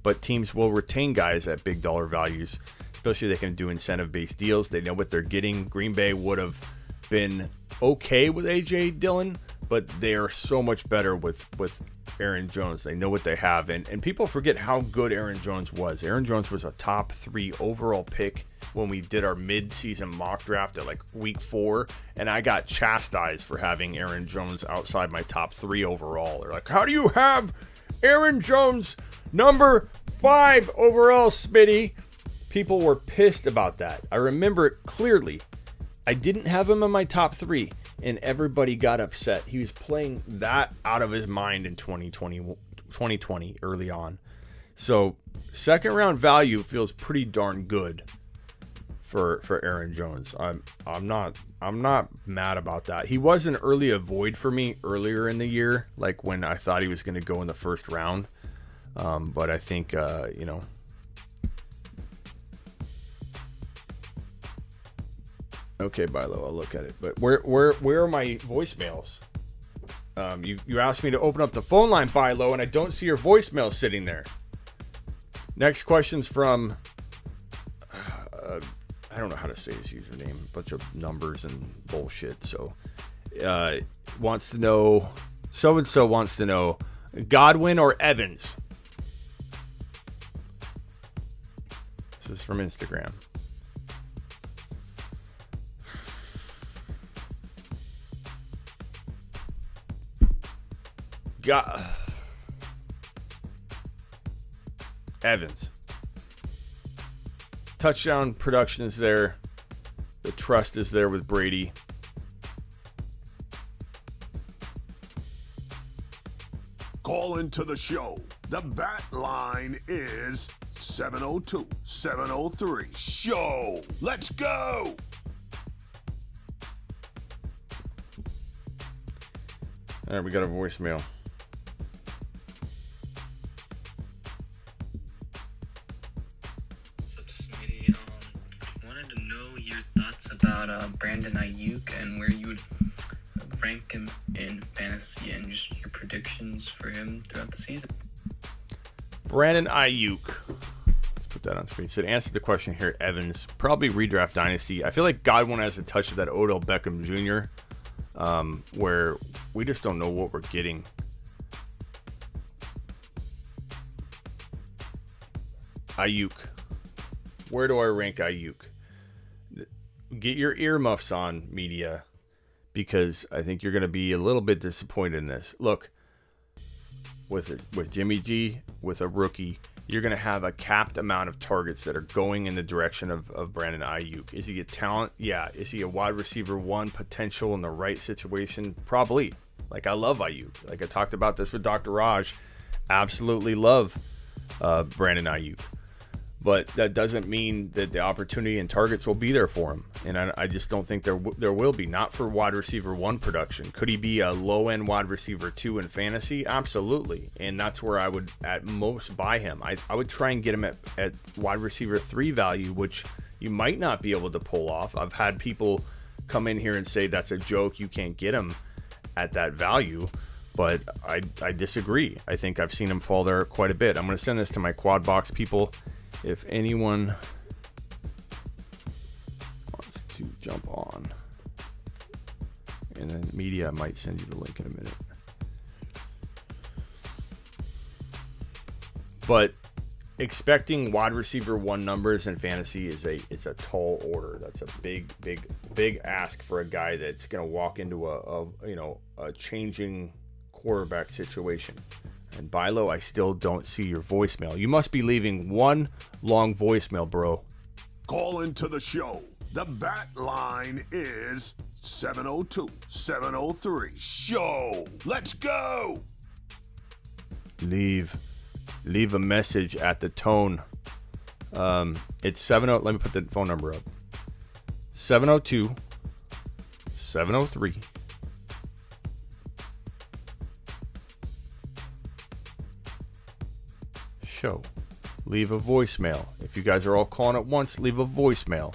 but teams will retain guys at big dollar values, especially they can do incentive-based deals. They know what they're getting. Green Bay would have been okay with A.J. Dillon, but they are so much better with Aaron Jones. They know what they have, and people forget how good Aaron Jones was. Aaron Jones was a top 3 overall pick when we did our mid-season mock draft at like week 4, and I got chastised for having Aaron Jones outside my top 3 overall. They're like, how do you have Aaron Jones number 5 overall, Smitty? People were pissed about that. I remember it clearly. I didn't have him in my top 3, and everybody got upset. He was playing that out of his mind in 2020 early on. So second round value feels pretty darn good for Aaron Jones. I'm not mad about that. He was an early avoid for me earlier in the year, like when I thought he was going to go in the first round. But I think Okay, Bilo, I'll look at it. But where are my voicemails? You asked me to open up the phone line, Bilo, and I don't see your voicemail sitting there. Next question's from I don't know how to say his username. A bunch of numbers and bullshit. So wants to know, so-and-so wants to know, Godwin or Evans? This is from Instagram. Evans. Touchdown production is there. The trust is there with Brady. Call into the show. The bat line is 702-703. Show. Let's go. All right, we got a voicemail. What's up, Smitty? Wanted to know your thoughts about Brandon Ayuk and where you would rank him in fantasy and just your predictions for him throughout the season. Brandon Ayuk. Let's put that on screen. So to answer the question here, Evans, probably redraft dynasty. I feel like Godwin has a touch of that Odell Beckham Jr., where we just don't know what we're getting. Ayuk. Where do I rank Ayuk? Get your earmuffs on, media, because I think you're going to be a little bit disappointed in this. Look, with Jimmy G, with a rookie, you're going to have a capped amount of targets that are going in the direction of Brandon Ayuk. Is he a talent? Yeah. Is he a wide receiver 1 potential in the right situation? Probably. Like, I love Ayuk. Like, I talked about this with Dr. Raj. Absolutely love Brandon Ayuk. But that doesn't mean that the opportunity and targets will be there for him. And I just don't think there will be. Not for wide receiver 1 production. Could he be a low-end wide receiver 2 in fantasy? Absolutely. And that's where I would at most buy him. I would try and get him at wide receiver 3 value, which you might not be able to pull off. I've had people come in here and say that's a joke. You can't get him at that value. But I disagree. I think I've seen him fall there quite a bit. I'm going to send this to my quad box people. If anyone wants to jump on, and then media might send you the link in a minute. But expecting wide receiver 1 numbers in fantasy is a tall order. That's a big ask for a guy that's going to walk into a changing quarterback situation. And Bilo, I still don't see your voicemail. You must be leaving one long voicemail, bro. Call into the show. The bat line is 702-703. Show. Let's go. Leave a message at the tone. It's 70. Let me put the phone number up. 702-703. Show. Leave a voicemail. If you guys are all calling at once, leave a voicemail.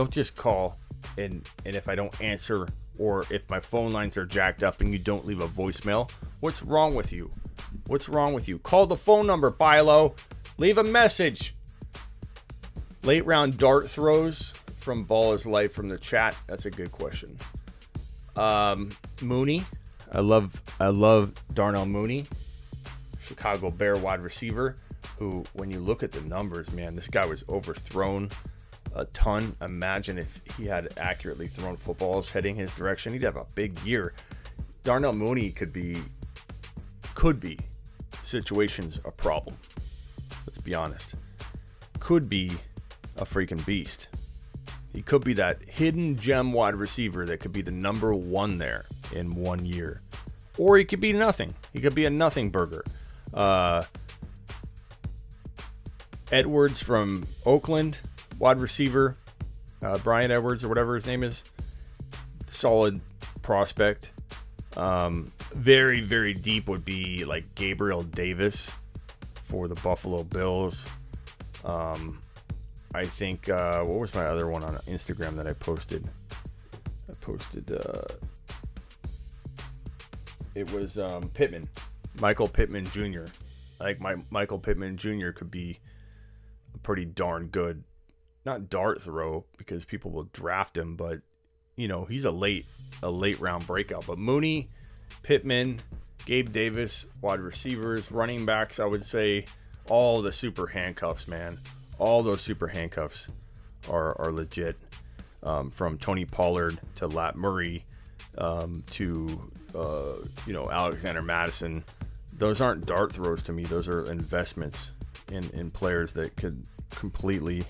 don't just call and if I don't answer or if my phone lines are jacked up and you don't leave a voicemail. What's wrong with you? What's wrong with you? Call the phone number, Bilo. Leave a message. Late round dart throws from Ball is Life from the chat. That's a good question. Mooney. I love Darnell Mooney, Chicago Bear wide receiver, who, when you look at the numbers, man, this guy was overthrown a ton. Imagine if he had accurately thrown footballs heading his direction. He'd have a big year. Darnell Mooney could be situations a problem. Let's be honest. Could be a freaking beast. He could be that hidden gem wide receiver that could be the number one there in 1 year. Or he could be nothing. He could be a nothing burger. Edwards from Oakland, wide receiver. Brian Edwards or whatever his name is. Solid prospect. Very, very deep would be like Gabriel Davis for the Buffalo Bills. I think, what was my other one on Instagram that I posted? It was Pittman. Michael Pittman Jr. I think Michael Pittman Jr. could be a pretty darn good, not dart throw because people will draft him, but, you know, he's a late round breakout. But Mooney, Pittman, Gabe Davis, wide receivers, running backs, I would say all the super handcuffs, man. All those super handcuffs are legit. From Tony Pollard to Lat Murray to Alexander Madison. Those aren't dart throws to me. Those are investments in players that could completely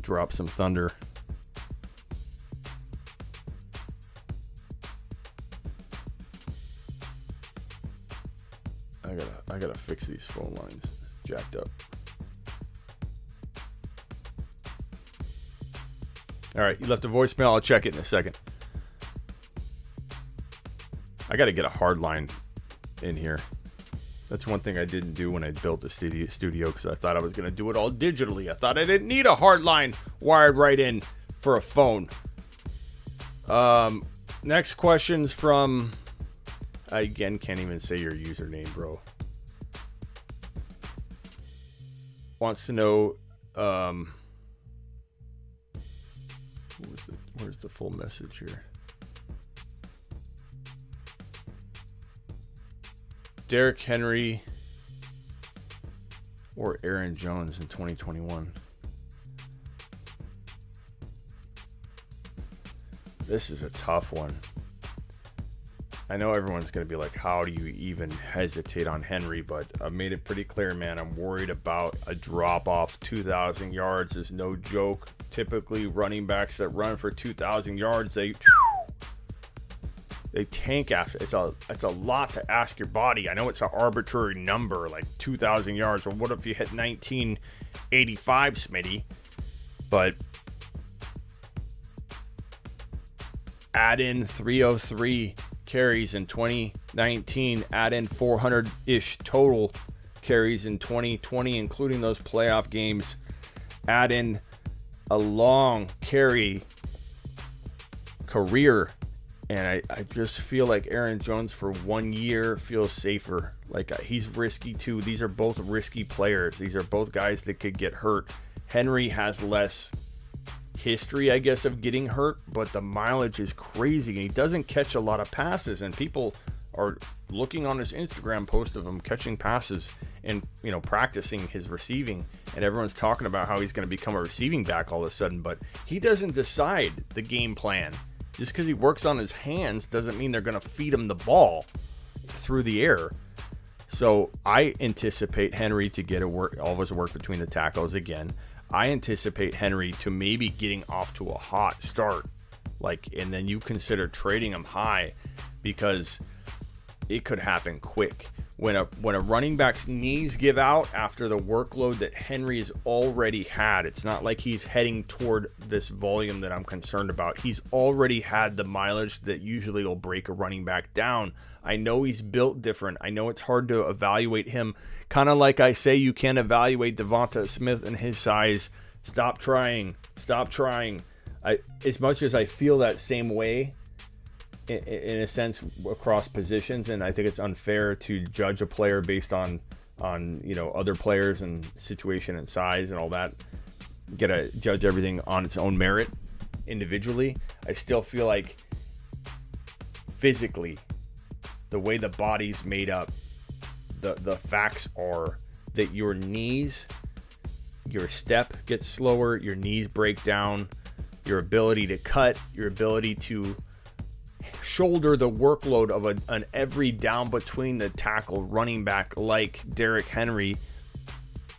drop some thunder. I gotta fix these phone lines. It's jacked up. All right, you left a voicemail. I'll check it in a second. I got to get a hard line in here. That's one thing I didn't do when I built the studio because I thought I was going to do it all digitally. I thought I didn't need a hard line wired right in for a phone. Next question's from... I again can't even say your username, bro. Wants to know... Where's the full message here? Derrick Henry or Aaron Jones in 2021? This is a tough one. I know everyone's going to be like, how do you even hesitate on Henry? But I've made it pretty clear, man. I'm worried about a drop-off. 2,000 yards is no joke. Typically, running backs that run for 2,000 yards, they tank after. It's a lot to ask your body. I know it's an arbitrary number, like 2,000 yards. Well, what if you hit 1985, Smitty? But add in 303 carries in 2019, add in 400-ish total carries in 2020, including those playoff games, add in a long carry career, and I just feel like Aaron Jones for 1 year feels safer. Like he's risky too. These are both risky players. These are both guys that could get hurt. Henry has less history, I guess, of getting hurt, but the mileage is crazy and he doesn't catch a lot of passes, and people are looking on his Instagram post of him catching passes and, you know, practicing his receiving, and everyone's talking about how he's going to become a receiving back all of a sudden, but he doesn't decide the game plan. Just because he works on his hands doesn't mean they're going to feed him the ball through the air. So I anticipate Henry to get all of his work between the tackles again. I anticipate Henry to maybe getting off to a hot start, and then you consider trading him high because it could happen quick. When a running back's knees give out after the workload that Henry's already had, it's not like he's heading toward this volume that I'm concerned about. He's already had the mileage that usually will break a running back down. I know he's built different. I know it's hard to evaluate him. Kind of like I say, you can't evaluate Devonta Smith and his size Stop trying. Stop trying. As much as I feel that same way, in a sense, across positions, and I think it's unfair to judge a player based on other players and situation and size and all that. Gotta judge everything on its own merit individually. I still feel like physically, the way the body's made up, the facts are that your knees, your step gets slower, your knees break down, your ability to cut, your ability to shoulder the workload of an every down between the tackle running back like Derrick Henry.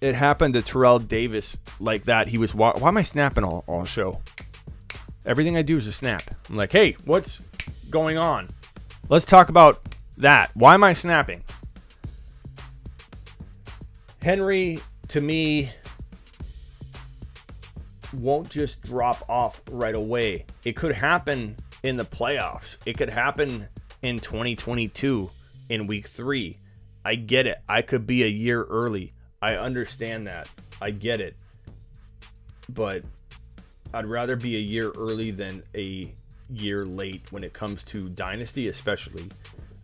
It happened to Terrell Davis like that. He was, why am I snapping all show? Everything I do is a snap. I'm like, hey, what's going on? Let's talk about that. Why am I snapping? Henry, to me, won't just drop off right away. It could happen in the playoffs. It could happen in 2022 in week 3. I get it. I could be a year early. I understand that. I get it. But I'd rather be a year early than a year late when it comes to dynasty, especially.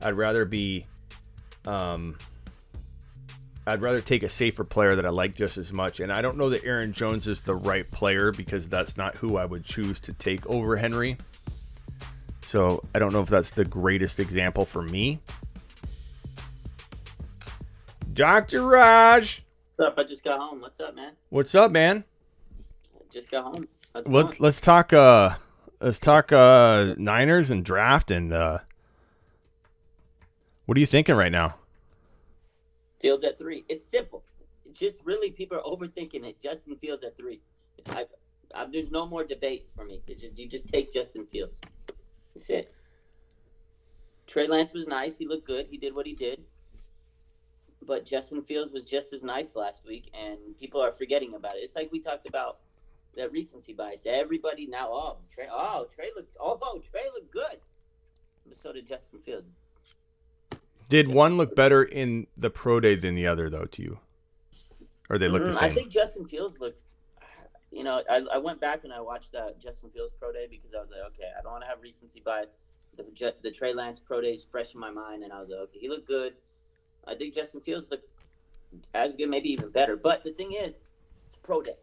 I'd rather take a safer player that I like just as much. And I don't know that Aaron Jones is the right player because that's not who I would choose to take over Henry. So I don't know if that's the greatest example for me. Dr. Raj. What's up? I just got home. What's up, man? What's up, man? I just got home. Let's talk Niners and draft and what are you thinking right now? Fields at 3. It's simple. Just really people are overthinking it. Justin Fields at 3. There's no more debate for me. You just take Justin Fields. That's it. Trey Lance was nice. He looked good. He did what he did. But Justin Fields was just as nice last week, and people are forgetting about it. It's like we talked about that recency bias. Everybody now, Trey looked good. But so did Justin Fields. Did one look better in the pro day than the other, though, to you? Or they look the same? I think Justin Fields looked, I went back and I watched Justin Fields pro day because I was like, okay, I don't want to have recency bias. The Trey Lance pro day is fresh in my mind, and I was like, okay, he looked good. I think Justin Fields looked as good, maybe even better. But the thing is, it's a pro day.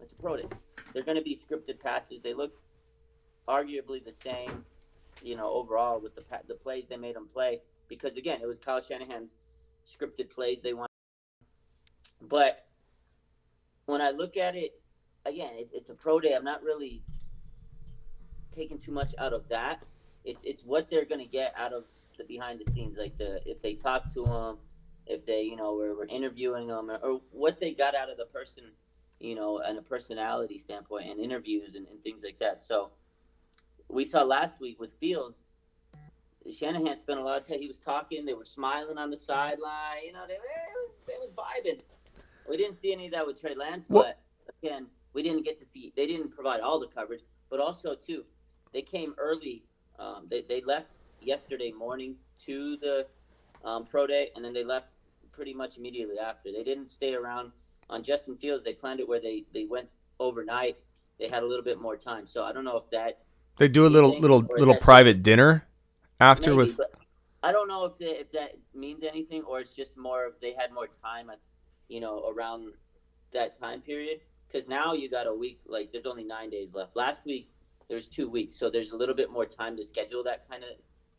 It's a pro day. They're going to be scripted passes. They look arguably the same, overall with the plays they made them play. Because, again, it was Kyle Shanahan's scripted plays they wanted. But when I look at it, again, it's a pro day. I'm not really taking too much out of that. It's what they're going to get out of the behind the scenes, like if they talk to them, if they were interviewing them, or what they got out of the person, and a personality standpoint and interviews and things like that. So we saw last week with Fields, Shanahan spent a lot of time. He was talking. They were smiling on the sideline. They was vibing. We didn't see any of that with Trey Lance, but again, we didn't get to see. They didn't provide all the coverage, but also too, they came early. They left yesterday morning to the pro day, and then they left pretty much immediately after. They didn't stay around. On Justin Fields, they planned it where they went overnight. They had a little bit more time, so I don't know if that they do a little private dinner after maybe, with. But I don't know if that means anything, or it's just more if they had more time, around that time period. Because now you got a week. Like there's only 9 days left. Last week there's 2 weeks, so there's a little bit more time to schedule that kind of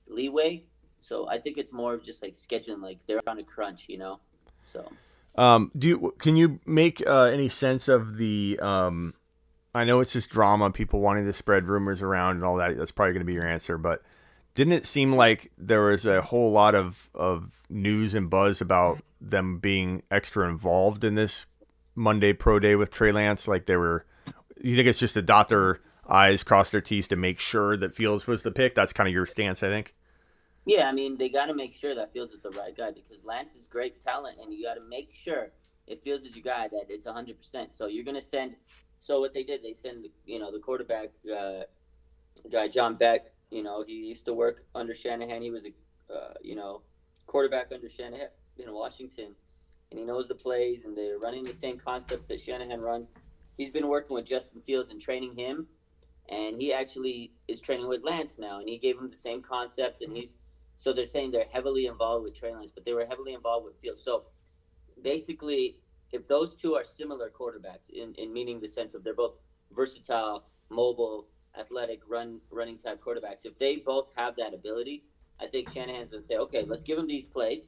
leeway. So I think it's more of just like scheduling, like they're on a crunch, So. Can you make any sense of the? I know it's just drama, people wanting to spread rumors around and all that. That's probably going to be your answer, but didn't it seem like there was a whole lot of news and buzz about them being extra involved in this Monday pro day with Trey Lance? Like they were. You think it's just to dot their I's, cross their T's to make sure that Fields was the pick? That's kind of your stance, I think. Yeah, I mean, they got to make sure that Fields is the right guy because Lance is great talent, and you got to make sure if Fields is your guy that it's 100%. So you're going to send – so what they did, they send, the quarterback guy, John Beck. He used to work under Shanahan. He was a, quarterback under Shanahan in Washington, and he knows the plays, and they're running the same concepts that Shanahan runs. he's been working with Justin Fields and training him, and he actually is training with Lance now, and he gave him the same concepts, and so they're saying they're heavily involved with Trey Lance, but they were heavily involved with Fields. So basically, if those two are similar quarterbacks in meaning the sense of they're both versatile, mobile, athletic, running type quarterbacks, if they both have that ability, I think Shanahan's going to say, okay, let's give him these plays.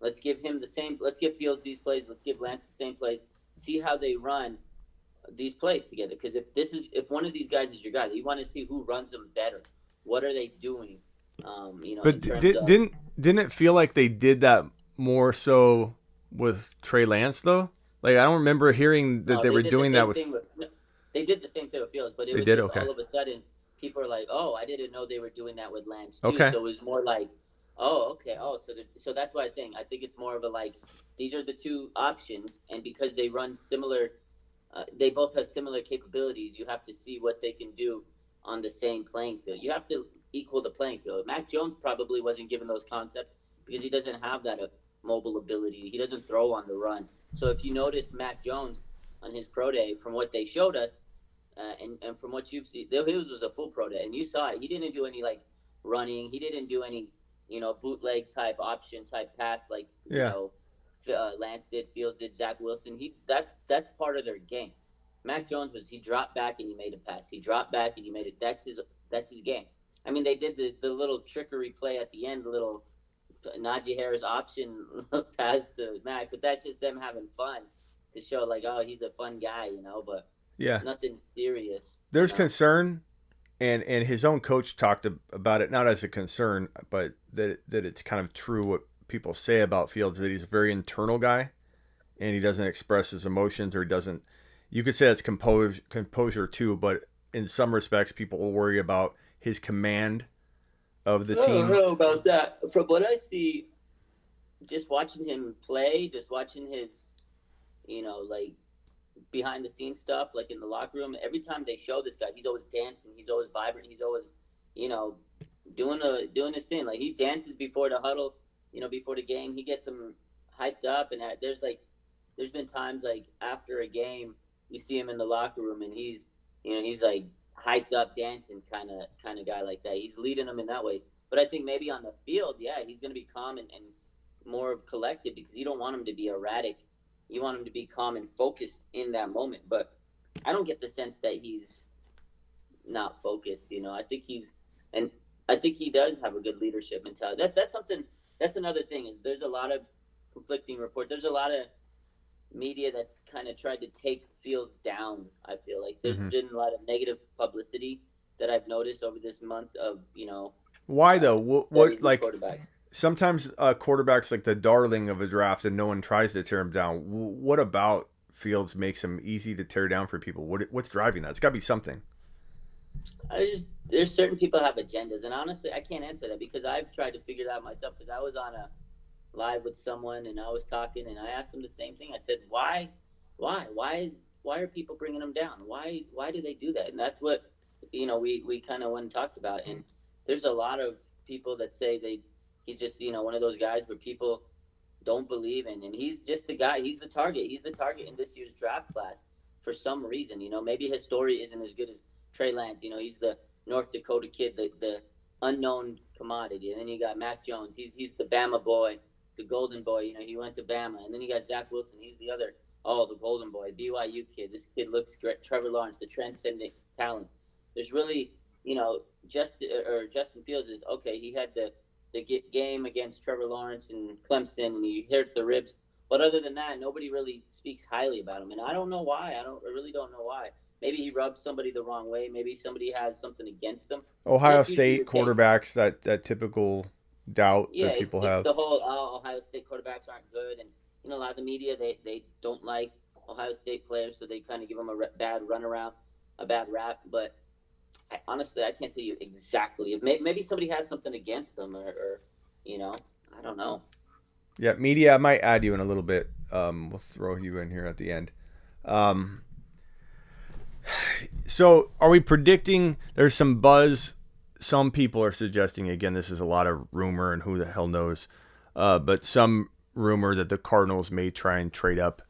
Let's give him the same. Let's give Fields these plays. Let's give Lance the same plays. See how they run these plays together. Because if one of these guys is your guy, you want to see who runs them better. What are they doing? But didn't it feel like they did that more so with Trey Lance though? Like I don't remember hearing that they were doing that with. They did the same thing with Fields, but it was just all of a sudden people are like, "Oh, I didn't know they were doing that with Lance too." Okay. So it was more like, "Oh, okay. Oh, so that's why I'm saying I think it's more of a like these are the two options, and because they run similar, they both have similar capabilities. You have to see what they can do on the same playing field. You have to equal the playing field. Mac Jones probably wasn't given those concepts because he doesn't have that mobile ability. He doesn't throw on the run. So if you notice Mac Jones on his pro day, from what they showed us, and from what you've seen, his was a full pro day, and you saw it. He didn't do any like running. He didn't do any bootleg type option type pass like Lance did, Fields did, Zach Wilson. That's part of their game. Mac Jones he dropped back and he made a pass. He dropped back and he made it. That's his game. I mean, they did the little trickery play at the end, the little Najee Harris option pass to Mac, but that's just them having fun to show like, oh, he's a fun guy, but nothing serious. There's concern, and his own coach talked about it, not as a concern, but that it's kind of true what people say about Fields, that he's a very internal guy, and he doesn't express his emotions, or he doesn't. You could say that's composure too, but in some respects, people will worry about his command of the team. I don't know about that. From what I see, just watching him play, just watching his, like behind the scenes stuff, like in the locker room, every time they show this guy, he's always dancing, he's always vibrant, he's always, doing his thing. Like he dances before the huddle, before the game, he gets them hyped up, and there's been times like after a game, you see him in the locker room, and he's like hyped up, dancing kind of guy like that. He's leading them in that way. But I think maybe on the field, he's going to be calm and more of collected, because you don't want him to be erratic. You want him to be calm and focused in that moment. But I don't get the sense that he's not focused. I think he does have a good leadership mentality. That's another thing, is there's a lot of conflicting reports. There's a lot of media that's kind of tried to take Fields down. I feel like there's been a lot of negative publicity that I've noticed over this month of, Why though? What like quarterbacks. Sometimes quarterbacks like the darling of a draft and no one tries to tear him down. What about Fields makes him easy to tear down for people? What's driving that? It's got to be something. There's certain people have agendas, and honestly, I can't answer that because I've tried to figure that out myself, because I was on a live with someone and I was talking and I asked them the same thing. I said, why are people bringing him down? Why do they do that? And that's what, we kind of went and talked about. And there's a lot of people that say he's just, one of those guys where people don't believe in, and he's just the guy. He's the target in this year's draft class for some reason. Maybe his story isn't as good as Trey Lance. He's the North Dakota kid, the unknown commodity. And then you got Mac Jones. He's the Bama boy, the golden boy. He went to Bama. And then you got Zach Wilson. He's the other, the golden boy, BYU kid. This kid looks great. Trevor Lawrence, the transcendent talent. There's really, Justin Fields is okay. He had the game against Trevor Lawrence and Clemson, and he hurt the ribs. But other than that, nobody really speaks highly about him. And I don't know why. I really don't know why. Maybe he rubs somebody the wrong way. Maybe somebody has something against him. Ohio State quarterbacks, that typical doubt that people have. It's the whole Ohio State quarterbacks aren't good. And, a lot of the media, they don't like Ohio State players, so they kind of give them a bad runaround, a bad rap. But honestly, I can't tell you exactly. If maybe somebody has something against them or I don't know. Yeah, media, I might add you in a little bit. We'll throw you in here at the end. So are we predicting there's some buzz? Some people are suggesting, again, this is a lot of rumor and who the hell knows, but some rumor that the Cardinals may try and trade up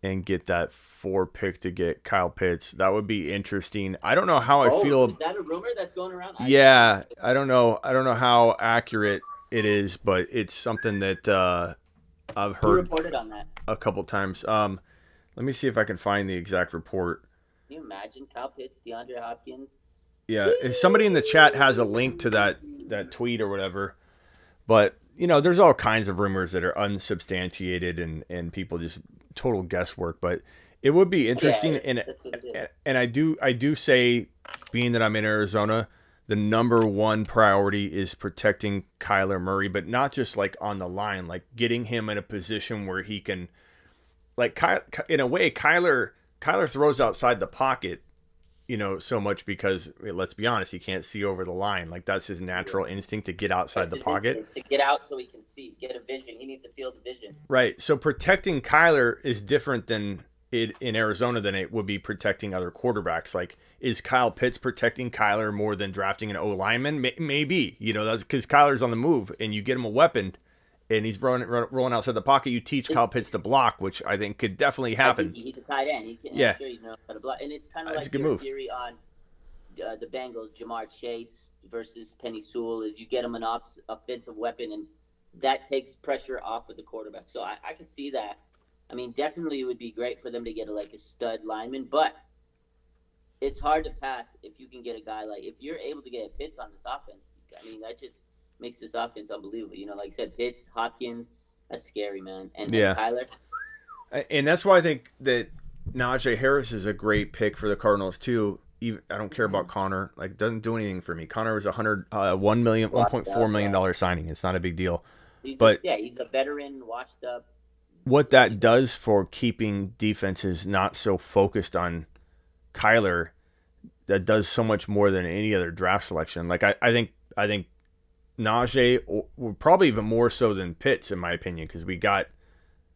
and get that 4 pick to get Kyle Pitts. That would be interesting. I don't know how I feel. Is that a rumor that's going around? Yeah, I don't know. I don't know how accurate it is, but it's something that I've heard. Who reported on that? A couple times. Let me see if I can find the exact report. Can you imagine Kyle Pitts, DeAndre Hopkins? Yeah, if somebody in the chat has a link to that tweet or whatever. But, there's all kinds of rumors that are unsubstantiated and people just total guesswork. But it would be interesting. And I do say, being that I'm in Arizona, the number one priority is protecting Kyler Murray, but not just like on the line, like getting him in a position where he can, like, in a way, Kyler throws outside the pocket, so much because, let's be honest, he can't see over the line. Like, that's his natural instinct to get outside the pocket. To get out so he can see, get a vision. He needs to feel the vision. Right. So protecting Kyler is different than it in Arizona than it would be protecting other quarterbacks. Like, is Kyle Pitts protecting Kyler more than drafting an O lineman? Maybe, that's because Kyler's on the move and you get him a weapon and he's rolling outside the pocket. You teach Kyle Pitts to block, which I think could definitely happen. He's a tight end. I'm sure you know how to block. And it's kind of like your theory on the Bengals, Jamar Chase versus Penny Sewell, is you get him an offensive weapon and that takes pressure off of the quarterback. So I can see that. I mean, definitely it would be great for them to get a stud lineman, but it's hard to pass if you can get a guy if you're able to get Pitts on this offense. I mean, that just makes this offense unbelievable. Like I said, Pitts, Hopkins, that's scary, man. And Kyler. And that's why I think that Najee Harris is a great pick for the Cardinals too. I don't care about Connor. It doesn't do anything for me. Connor was $1.4 million signing. It's not a big deal. He's a veteran, washed up. What that does for keeping defenses not so focused on Kyler, that does so much more than any other draft selection. I think Najee, probably even more so than Pitts, in my opinion, because we got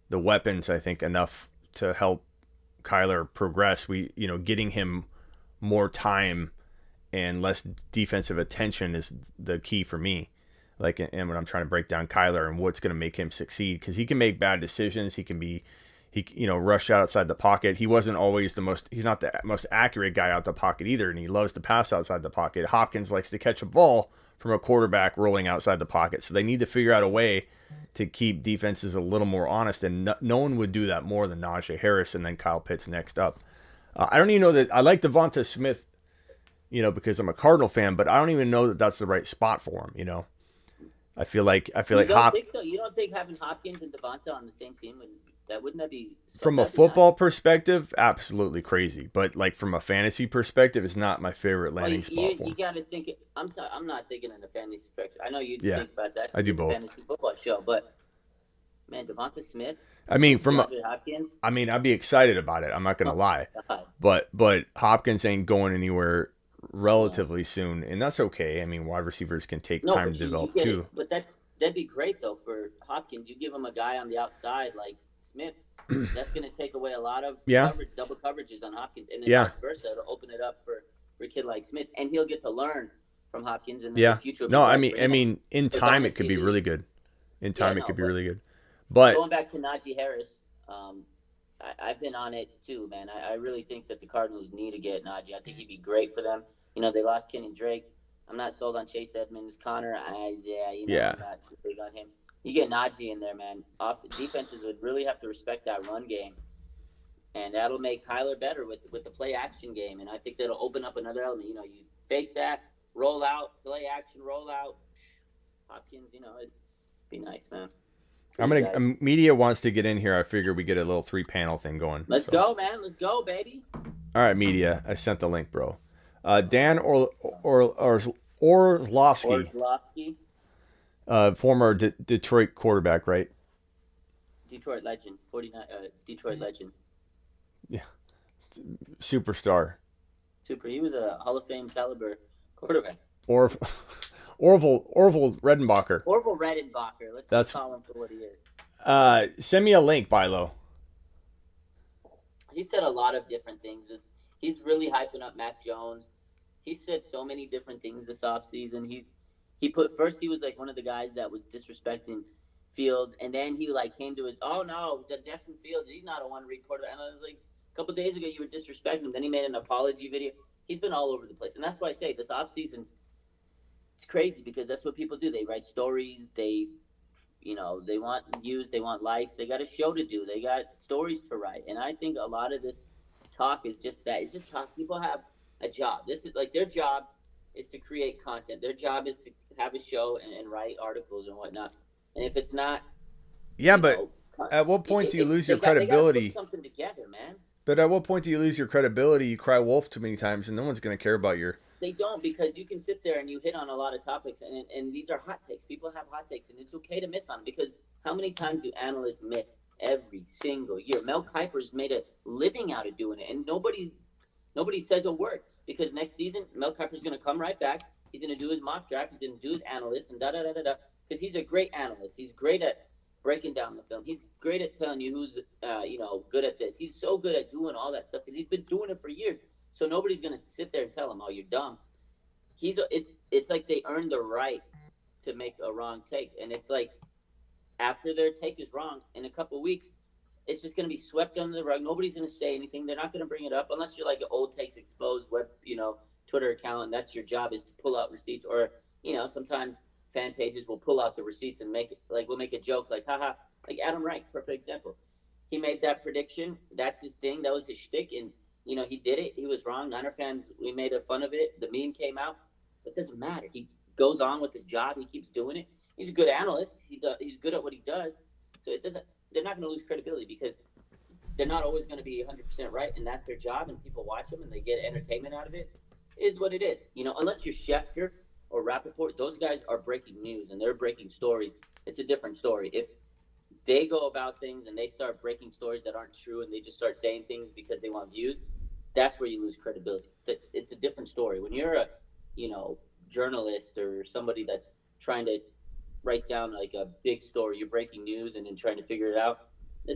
the weapons, I think, enough to help Kyler progress. Getting him more time and less defensive attention is the key for me. And when I'm trying to break down Kyler and what's going to make him succeed, because he can make bad decisions. He can rush outside the pocket. He wasn't always he's not the most accurate guy out the pocket either. And he loves to pass outside the pocket. Hopkins likes to catch a ball from a quarterback rolling outside the pocket. So they need to figure out a way to keep defenses a little more honest. And no one would do that more than Najee Harris and then Kyle Pitts next up. I don't even know that I like Devonta Smith, because I'm a Cardinal fan, but I don't even know that that's the right spot for him. I feel like think so? You don't think having Hopkins and Devonta on the same team wouldn't that be from a football perspective? Absolutely crazy, but from a fantasy perspective, it's not my favorite landing spot for him. You got to think. I'm not thinking in a fantasy perspective. I know you think about that. I do both. Fantasy football show, but man, Devonta Smith. I mean, Hopkins. I mean, I'd be excited about it. I'm not gonna lie, but Hopkins ain't going anywhere relatively soon, and that's okay. I mean, wide receivers can take time to develop too. But that'd be great though for Hopkins. You give him a guy on the outside like Smith. That's going to take away a lot of double coverages on Hopkins, and then vice versa. It'll open it up for a kid like Smith, and he'll get to learn from Hopkins in the future. No, I mean, in time it could be really good. In time it could be really good. But going back to Najee Harris, I've been on it too, man. I really think that the Cardinals need to get Najee. I think he'd be great for them. They lost Kenny Drake. I'm not sold on Chase Edmonds, Connor, Isaiah. I'm not too big on him. You get Najee in there, man. Defenses would really have to respect that run game, and that'll make Kyler better with the play action game. And I think that'll open up another element. You fake that, roll out, play action, roll out. Hopkins, it'd be nice, man. Media wants to get in here. I figure we get a little 3-panel thing going. Let's go, man. Let's go, baby. All right, media. I sent the link, bro. Dan Orlovsky. Former Detroit quarterback, right? Detroit legend, 49. Detroit legend. Yeah, superstar. He was a Hall of Fame caliber quarterback. Orville Redenbacher. Orville Redenbacher. Let's just call him for what he is. Send me a link, Bilo. He said a lot of different things. He's really hyping up Mac Jones. He said so many different things this offseason. He was like one of the guys that was disrespecting Fields, and then he like came to his, oh no, the Justin Fields, he's not a one-read quarterback. And I was like, a couple days ago you were disrespecting him. Then he made an apology video. He's been all over the place, and that's why I say this offseason's it's crazy because that's what people do. They write stories. They want views. They want likes. They got a show to do. They got stories to write, and I think a lot of this talk is just that. It's just talk. People have a job. This is like their job is to create content. Their job is to have a show and write articles and whatnot. And if it's not, at what point do you lose your credibility? They gotta put something together, man. But at what point do you lose your credibility? You cry wolf too many times, and no one's going to care about your. They don't, because you can sit there and you hit on a lot of topics, and these are hot takes. People have hot takes, and it's okay to miss on them, because how many times do analysts miss every single year? Mel Kiper's made a living out of doing it, and nobody says a word, because next season Mel Kiper's going to come right back. He's going to do his mock draft. He's going to do his analyst and da-da-da-da-da, because he's a great analyst. He's great at breaking down the film. He's great at telling you who's good at this. He's so good at doing all that stuff because he's been doing it for years. So nobody's gonna sit there and tell him, "Oh, you're dumb." It's like they earned the right to make a wrong take, and it's like after their take is wrong, in a couple of weeks, it's just gonna be swept under the rug. Nobody's gonna say anything. They're not gonna bring it up unless you're like an old takes exposed web, Twitter account, and that's your job is to pull out receipts, or sometimes fan pages will pull out the receipts and make it like we'll make a joke like haha, like Adam Reich, perfect example. He made that prediction. That's his thing. That was his shtick, and he did it. He was wrong. Niner fans, we made fun of it. The meme came out. It doesn't matter. He goes on with his job. He keeps doing it. He's a good analyst. He's good at what he does. So they're not going to lose credibility because they're not always going to be 100% right, and that's their job, and people watch them and they get entertainment out of it. It is what it is. Unless you're Schefter or Rappaport, those guys are breaking news and they're breaking stories. It's a different story. If they go about things and they start breaking stories that aren't true and they just start saying things because they want views, that's where you lose credibility. It's a different story. When you're a, journalist or somebody that's trying to write down like a big story, you're breaking news and then trying to figure it out, I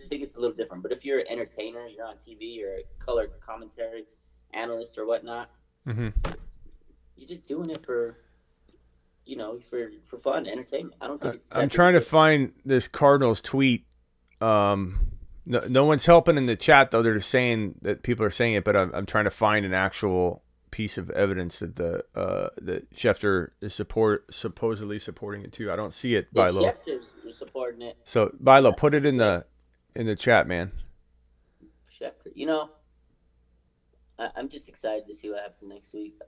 think it's a little different. But if you're an entertainer, you're on TV, you're a color commentary analyst or whatnot, mm-hmm. You're just doing it for fun, entertainment. I don't think it's I'm trying to find this Cardinals tweet. No one's helping in the chat though. They're just saying that people are saying it, but I'm trying to find an actual piece of evidence that that Schefter is supposedly supporting it too. I don't see it. Bilo. Schefter's supporting it. So Bilo, put it in the chat, man. Schefter, I'm just excited to see what happens next week.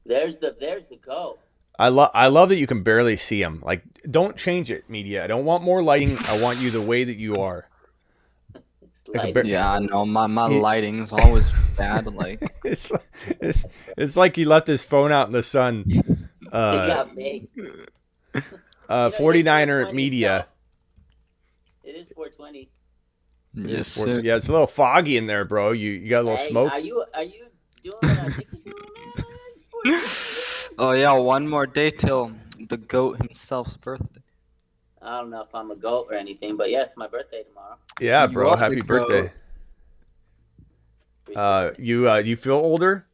There's the go. I love that you can barely see him. Like, don't change it, media. I don't want more lighting. I want you the way that you are. Yeah, I know. My lighting's always bad. Like it's like he left his phone out in the sun. It got big. 49er media. It is 420. Yes, yeah, it's a little foggy in there, bro. You got a little smoke. Are you doing what I think you're doing, man? Oh yeah, one more day till the GOAT himself's birthday. I don't know if I'm a GOAT or anything, but yes, my birthday tomorrow. Yeah, bro. Happy birthday. You feel older?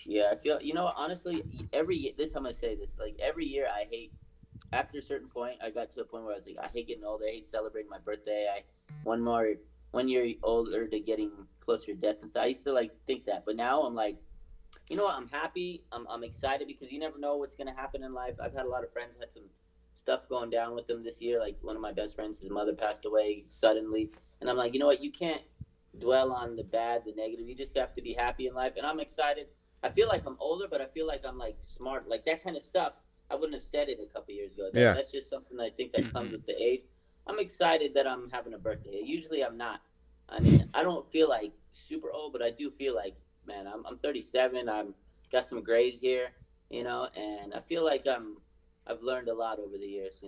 Yeah, I feel. Honestly, every year. I'm gonna say this. Like every year, I hate. After a certain point, I got to a point where I was like, I hate getting older. I hate celebrating my birthday. One year older to getting closer to death and stuff. I used to think that, but now I'm like, you know what? I'm happy. I'm excited because you never know what's gonna happen in life. I've had a lot of friends had some stuff going down with them this year. Like one of my best friends, his mother passed away suddenly, and I'm like, you know what? You can't dwell on the bad, the negative. You just have to be happy in life. And I'm excited. I feel like I'm older, but I feel like I'm smart. Like that kind of stuff. I wouldn't have said it a couple years ago. That's just something I think that comes with the age. I'm excited that I'm having a birthday. Usually I'm not. I mean, I don't feel like super old, but I do feel like, man, I'm 37. I'm got some grays here, and I feel like I've learned a lot over the years,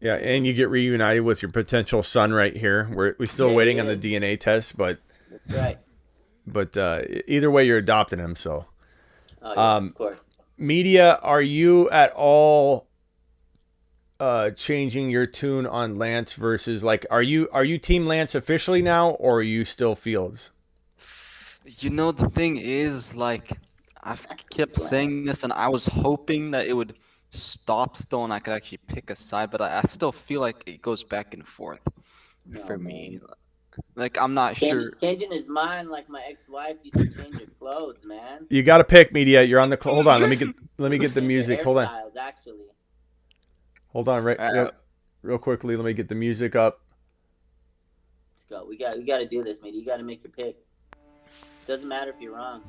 Yeah, and you get reunited with your potential son right here. We're still waiting on the DNA test, but that's right. But either way, you're adopting him. So, of course. Media, are you at all changing your tune on Lance versus are you Team Lance officially now, or are you still Fields? The thing is, I've kept saying this, and I was hoping that it would stop still and I could actually pick a side, but I still feel like it goes back and forth for me. Like, I'm not sure. Changing his mind like my ex-wife used to change her clothes, man. You got to pick, media. You're on the. Hold on. Let me get the music. Hold on. Actually. Hold on, real quickly. Let me get the music up. Let's go. We got to do this, media. You got to make your pick. Doesn't matter if you're wrong.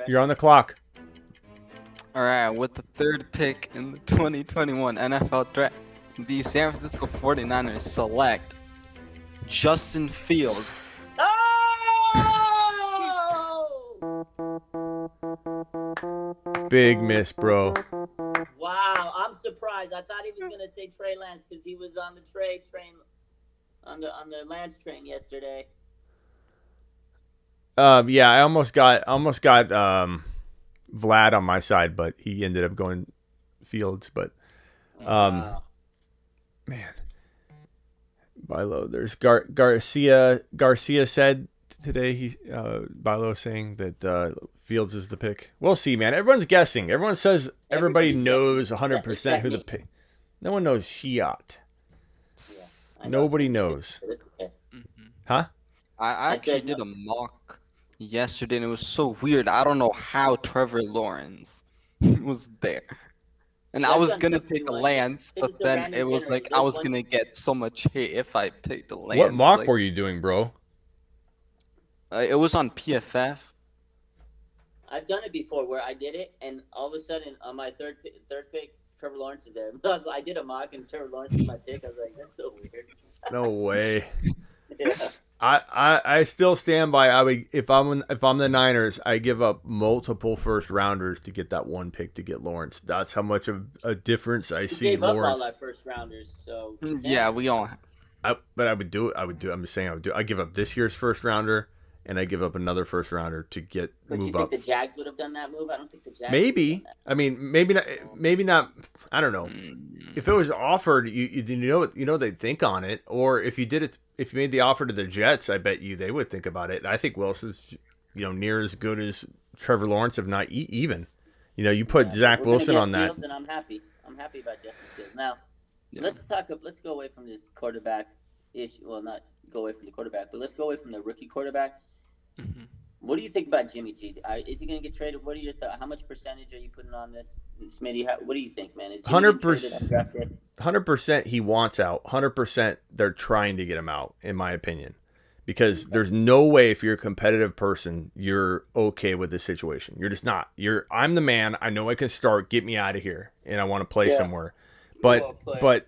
You're on the clock. All right, with the third pick in the 2021 NFL Draft, the San Francisco 49ers select Justin Fields. Oh! Big miss, bro. Wow, I'm surprised. I thought he was gonna say Trey Lance because he was on the trade train, on the Lance train yesterday. Yeah, I almost got Vlad on my side, but he ended up going Fields. But Wow. man, Bilo, there's Garcia said today, Bilo saying that Fields is the pick. We'll see, man. Everyone's guessing. Everyone says everybody knows 100% who the pick. No one knows Shiat. Yeah, Nobody knows. Okay. Huh? I actually did a mock yesterday, and it was so weird. I don't know how Trevor Lawrence was there. And I was going to pick Lance, but then it was like I was going to get so much hate if I picked Lance. What mock were you doing, bro? It was on PFF. I've done it before where I did it, and all of a sudden on my third pick, Trevor Lawrence is there. I did a mock, and Trevor Lawrence is my pick. I was like, that's so weird. No way. Yeah. I still stand by. If I'm the Niners, I give up multiple first rounders to get that one pick to get Lawrence. That's how much of a difference I see gave Lawrence. Up all our first rounders, so yeah, we don't. But I would do it. I'm just saying I would do. I give up this year's first rounder, and I give up another first rounder to get but move you up. think the Jags would have done that move? I don't think the Jags. Maybe. I mean, maybe not. Maybe not. I don't know. If it was offered, you know they'd think on it. Or if you did it, if you made the offer to the Jets, I bet you they would think about it. I think Wilson's near as good as Trevor Lawrence, if not even. You put Zach Wilson on that. And I'm happy. I'm happy about Justin Fields. Now, let's go away from this quarterback issue. Well, not go away from the quarterback, but let's go away from the rookie quarterback. Mm-hmm. What do you think about Jimmy G? Is he going to get traded? What are your thoughts? How much percentage are you putting on this, Smitty? What do you think, man? 100% he wants out. 100% they're trying to get him out, in my opinion. Because there's no way, if you're a competitive person, you're okay with this situation. You're just not. I'm the man. I know I can start. Get me out of here. And I want to play somewhere. But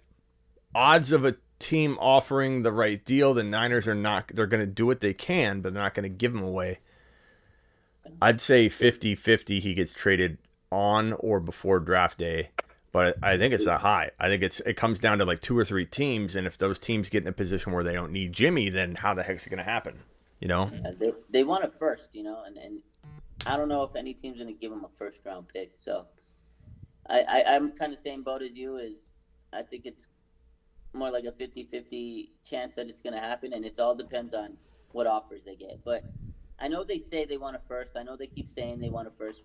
odds of a team offering the right deal, the Niners are not. They're going to do what they can, but they're not going to give him away. I'd say 50-50 he gets traded on or before draft day, but I think it's that high. I think it comes down to like 2 or 3 teams, and if those teams get in a position where they don't need Jimmy, then how the heck is it going to happen? They want a first, and I don't know if any team's going to give him a first round pick. So I'm kind of same boat as you. I think it's more like a 50-50 chance that it's going to happen, and it all depends on what offers they get. But I know they say they want a first. I know they keep saying they want a first.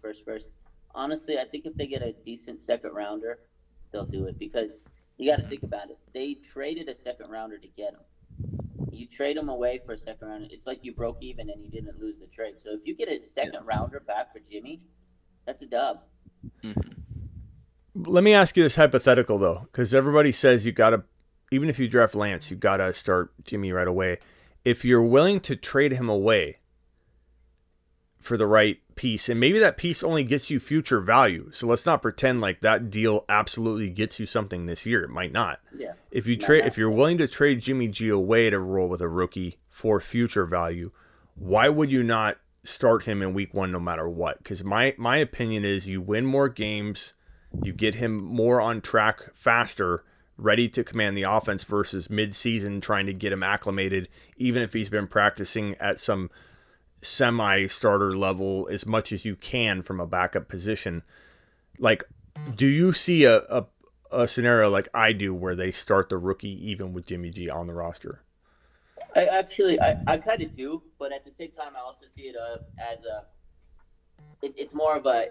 Honestly, I think if they get a decent second rounder, they'll do it, because you got to think about it. They traded a second rounder to get him. You trade him away for a second rounder. It's like you broke even and you didn't lose the trade. So if you get a second rounder back for Jimmy, that's a dub. Mm-hmm. Let me ask you this hypothetical, though, because everybody says you got to, even if you draft Lance, you got to start Jimmy right away. If you're willing to trade him away for the right piece, and maybe that piece only gets you future value. So let's not pretend like that deal absolutely gets you something this year. It might not. Yeah. If you're willing to trade Jimmy G away to roll with a rookie for future value, why would you not start him in week 1 no matter what? Because my opinion is you win more games, you get him more on track faster, ready to command the offense versus mid-season trying to get him acclimated, even if he's been practicing at some semi-starter level as much as you can from a backup position. Like, do you see a scenario like I do where they start the rookie even with Jimmy G on the roster? I kind of do, but at the same time, I also see it as it's more of a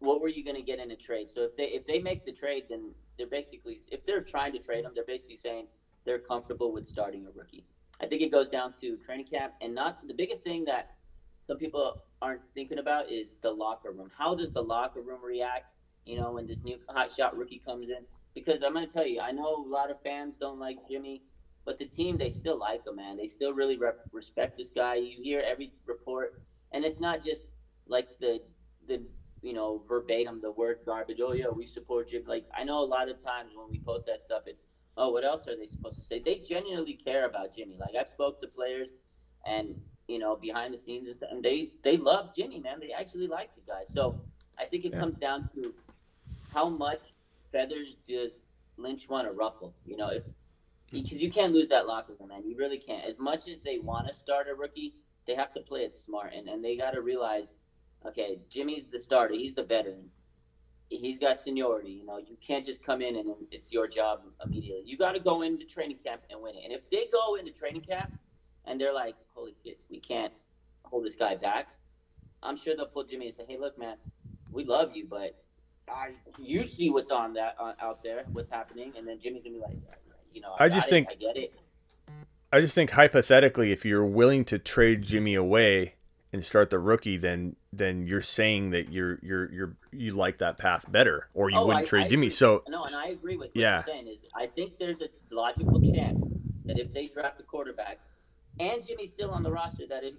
what were you going to get in a trade? So if they make the trade, then they're basically, if they're trying to trade them, they're basically saying they're comfortable with starting a rookie. I think it goes down to training camp, and not the biggest thing that some people aren't thinking about is the locker room. How does the locker room react, when this new hotshot rookie comes in? Because I'm going to tell you, I know a lot of fans don't like Jimmy, but the team, they still like him, man. They still really respect this guy. You hear every report, and it's not just like the verbatim, the word garbage. Oh, yeah, we support Jimmy. Like, I know a lot of times when we post that stuff, it's, oh, what else are they supposed to say? They genuinely care about Jimmy. Like, I've spoke to players and, behind the scenes, and they love Jimmy, man. They actually like the guy. So I think it comes down to how much feathers does Lynch want to ruffle, because you can't lose that locker room, man. You really can't. As much as they want to start a rookie, they have to play it smart, and they got to realize, okay, Jimmy's the starter. He's the veteran. He's got seniority. You can't just come in and it's your job immediately. You got to go into training camp and win it. And if they go into training camp and they're like, holy shit, we can't hold this guy back, I'm sure they'll pull Jimmy and say, hey, look, man, we love you, but you see what's out there, what's happening. And then Jimmy's going to be like, I get it. I just think hypothetically, if you're willing to trade Jimmy away and start the rookie, then you're saying that you like that path better, or you wouldn't trade Jimmy. So no, and I agree with what you're saying. Is I think there's a logical chance that if they draft a quarterback and Jimmy's still on the roster, that a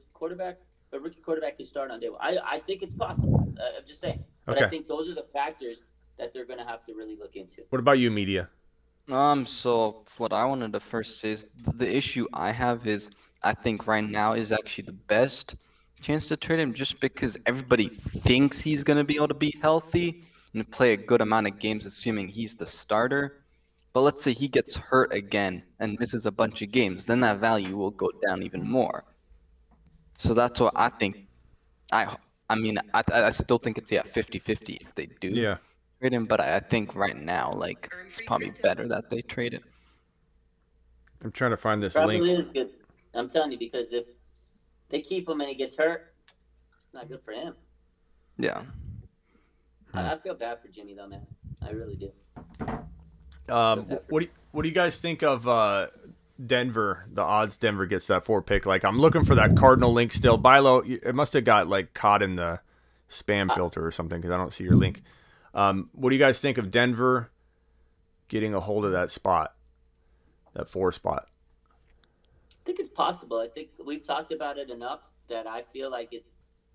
rookie quarterback could start on day one. I think it's possible. I'm just saying, but I think those are the factors that they're going to have to really look into. What about you, media? So what I wanted to first say is the issue I have is I think right now is actually the best chance to trade him, just because everybody thinks he's going to be able to be healthy and play a good amount of games, assuming he's the starter. But let's say he gets hurt again and misses a bunch of games, then that value will go down even more. So that's what I think. I still think it's 50-50 if they do trade him, but I think right now, like, it's probably better that they trade him. I'm trying to find this Probably link. Is good. I'm telling you, because if they keep him and he gets hurt, it's not good for him. Yeah. I feel bad for Jimmy, though, man. I really do. What do you guys think of Denver? The odds Denver gets that 4 pick. Like, I'm looking for that Cardinal link still. Bilo, it must have got like caught in the spam filter or something, because I don't see your link. What do you guys think of Denver getting a hold of that spot, that 4 spot? I think it's possible. I think we've talked about it enough that I feel like it's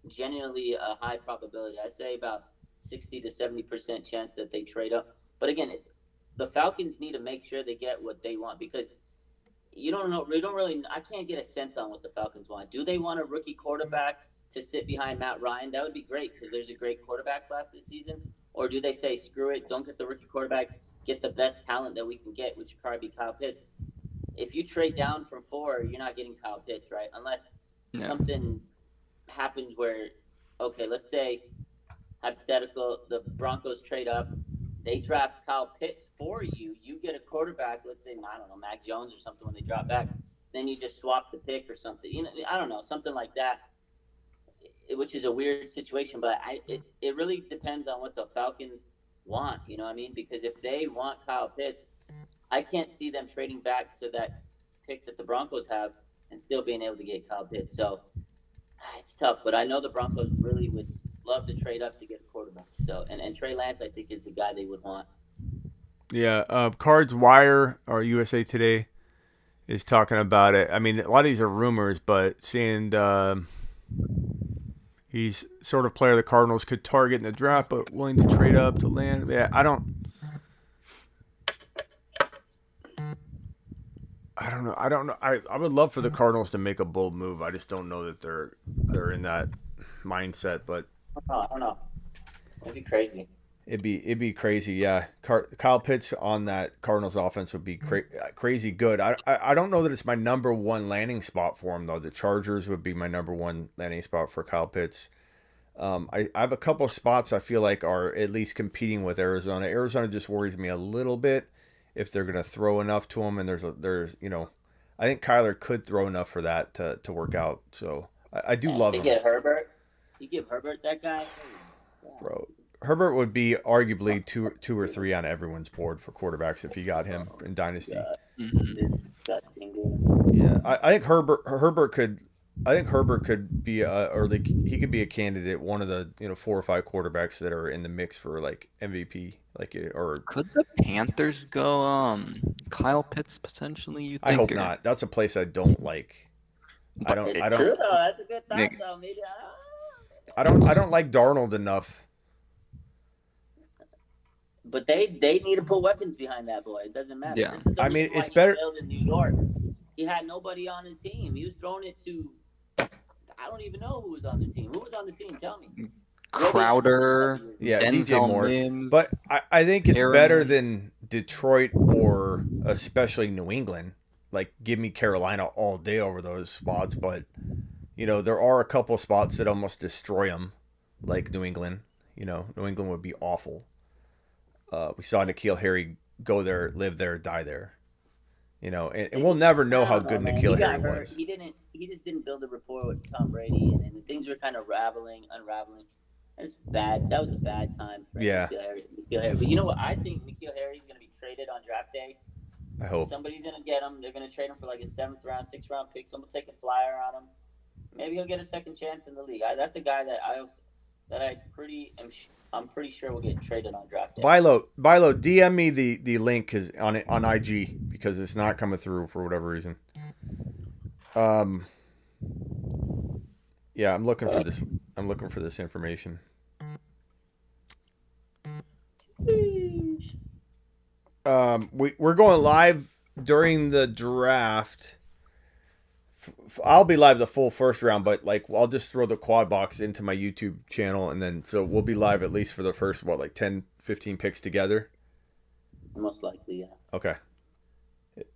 genuinely a high probability. I say about 60 to 70% chance that they trade up. But again, it's the Falcons need to make sure they get what they want, because you don't know. We don't really. I can't get a sense on what the Falcons want. Do they want a rookie quarterback to sit behind Matt Ryan? That would be great, because there's a great quarterback class this season. Or do they say, screw it, don't get the rookie quarterback, get the best talent that we can get, which would probably be Kyle Pitts. If you trade down from 4, you're not getting Kyle Pitts, right? Unless something happens where, okay, let's say, hypothetical, the Broncos trade up, they draft Kyle Pitts for you, you get a quarterback, let's say, I don't know, Mac Jones or something when they drop back, then you just swap the pick or something. I don't know, something like that, which is a weird situation, but it really depends on what the Falcons want, you know what I mean? Because if they want Kyle Pitts, I can't see them trading back to that pick that the Broncos have and still being able to get Kyle Pitts. So it's tough, but I know the Broncos really would love to trade up to get a quarterback. So and Trey Lance, I think, is the guy they would want. Yeah, Cards Wire or USA Today is talking about it. I mean, a lot of these are rumors, but seeing he's sort of player the Cardinals could target in the draft, but willing to trade up to land. Yeah, I don't know. I would love for the Cardinals to make a bold move. I just don't know that they're in that mindset. But I don't know. It'd be crazy. It'd be crazy. Yeah, Kyle Pitts on that Cardinals offense would be crazy good. I don't know that it's my number one landing spot for him though. The Chargers would be my number one landing spot for Kyle Pitts. I have a couple of spots I feel like are at least competing with Arizona. Arizona just worries me a little bit if they're going to throw enough to him, and there's I think Kyler could throw enough for that to work out. So I do love him. They get Herbert. You give Herbert that guy, Bro, Herbert would be arguably two or three on everyone's board for quarterbacks if you got him in Dynasty. It's disgusting, dude. Yeah, I think Herbert could. I think Herbert could be he could be a candidate, one of the 4 or 5 quarterbacks that are in the mix for like MVP, or could the Panthers go Kyle Pitts potentially? You think? I hope not. That's a place I don't like. I don't. True, though. That's a good thought, though. Maybe I don't like Darnold enough. But they need to put weapons behind that boy. It doesn't matter. Yeah. I mean, it's better. In New York, he had nobody on his team. He was throwing it to. I don't even know who was on the team. Who was on the team? Tell me. Crowder. Yeah, Denzel DJ Moore. Mims, but I think it's Aaron. better than Detroit or especially New England. Like, give me Carolina all day over those spots. But, there are a couple spots that almost destroy them, like New England. New England would be awful. We saw N'Keal Harry go there, live there, die there. And we'll never know how good N'Keal Harry was. He just didn't build a rapport with Tom Brady, and things were kind of unraveling. That's bad. That was a bad time for N'Keal Harry. But you know what? I think N'Keal Harry is going to be traded on draft day. I hope. Somebody's going to get him. They're going to trade him for like a 7th round, 6th round pick. Someone will take a flyer on him. Maybe he'll get a second chance in the league. That's a guy that I'm pretty sure will get traded on draft day. Bilo, DM me the link on IG because it's not coming through for whatever reason. Yeah, I'm looking for this. I'm looking for this information. We're going live during the draft. I'll be live the full first round, but I'll just throw the quad box into my YouTube channel, and then so we'll be live at least for the first 10, 15 picks together. Most likely, yeah. Okay.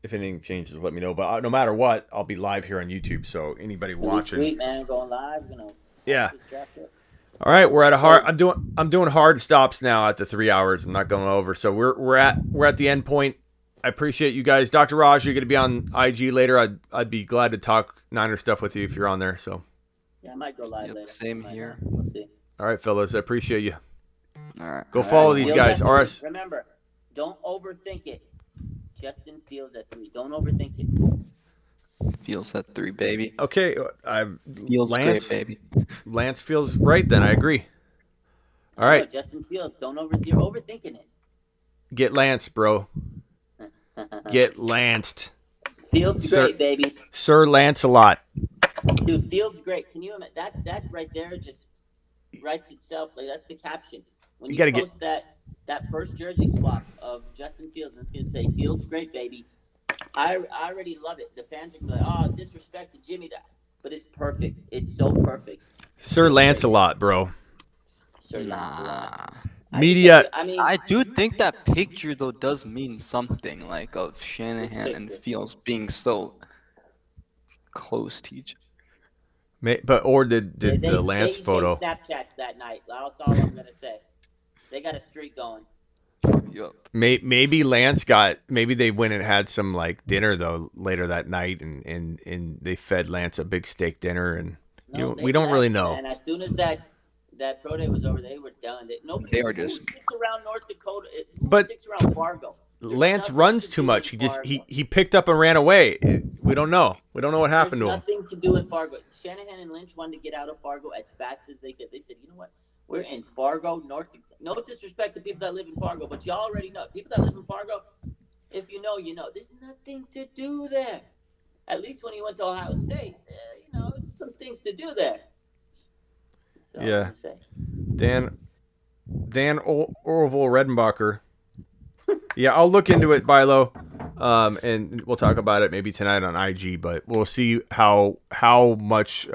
If anything changes, let me know. But no matter what, I'll be live here on YouTube. So anybody watching, sweet man, going live, Yeah. All right, we're at a hard. I'm doing hard stops now at the 3 hours. I'm not going over. So we're at the end point. I appreciate you guys. Dr. Raj, you're going to be on IG later. I'd be glad to talk Niner stuff with you if you're on there. So. Yeah, I might go live later. Same here. We'll see. All right, fellas. I appreciate you. All right. Go follow these guys. RS. Remember, don't overthink it. Justin Fields at 3. Don't overthink it. Feels at 3, baby. Okay, Feels Lance, great, baby. Lance feels right. Then I agree. All right. No, Justin Fields. You're overthinking it. Get Lance, bro. Get Lanced. Fields great, baby. Sir Lance-a-lot. Dude, Fields great. Can you imagine that right there? Just writes itself. That's the caption. When you gotta post that first jersey swap of Justin Fields, and it's gonna say Fields great, baby. I already love it. The fans are gonna be like, oh, disrespect to Jimmy, but it's perfect. It's so perfect. Sir Lance-a-lot, bro. Sir Lance-a-lot. Media. I do think that picture though does mean something, of Shanahan and Fields being so close to each. Or did the Lance photo? Snapchats that night. That's all I'm gonna say. They got a streak going. Yep. Maybe maybe they went and had some dinner though later that night, and they fed Lance a big steak dinner, and we don't really know. And as soon as that pro day was over, they were done. Nobody sticks around North Dakota. But sticks around Fargo. Lance runs too much. He picked up and ran away. We don't know. We don't know what happened to him. Nothing to do in Fargo. Shanahan and Lynch wanted to get out of Fargo as fast as they could. They said, you know what? We're in Fargo, no disrespect to people that live in Fargo, but you already know. People that live in Fargo, if you know, you know. There's nothing to do there. At least when he went to Ohio State, some things to do there. So, yeah. Dan Orville Redenbacher. Yeah, I'll look into it, Bilo, and we'll talk about it maybe tonight on IG. But we'll see how much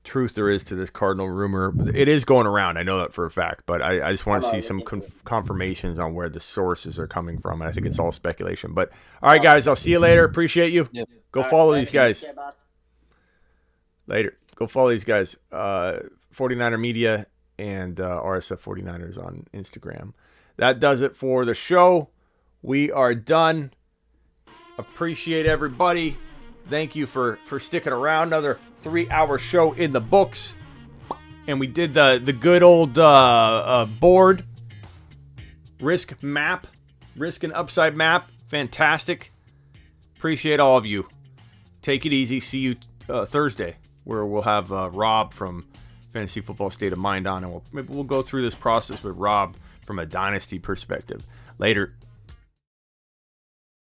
truth there is to this Cardinal rumor. It is going around. I know that for a fact, but I just want to see some confirmations on where the sources are coming from. And I think it's all speculation. But all right, guys, I'll see you later. Appreciate you. Yep. Go follow these guys. Later. Go follow these guys. 49er Media and RSF 49ers on Instagram. That does it for the show. We are done. Appreciate everybody. Thank you for sticking around. Another 3-hour show in the books. and we did the good old board risk and upside map. Fantastic. Appreciate all of you. Take it easy. See you Thursday, where we'll have Rob from Fantasy Football State of Mind on, and we'll go through this process with Rob from a dynasty perspective. Later.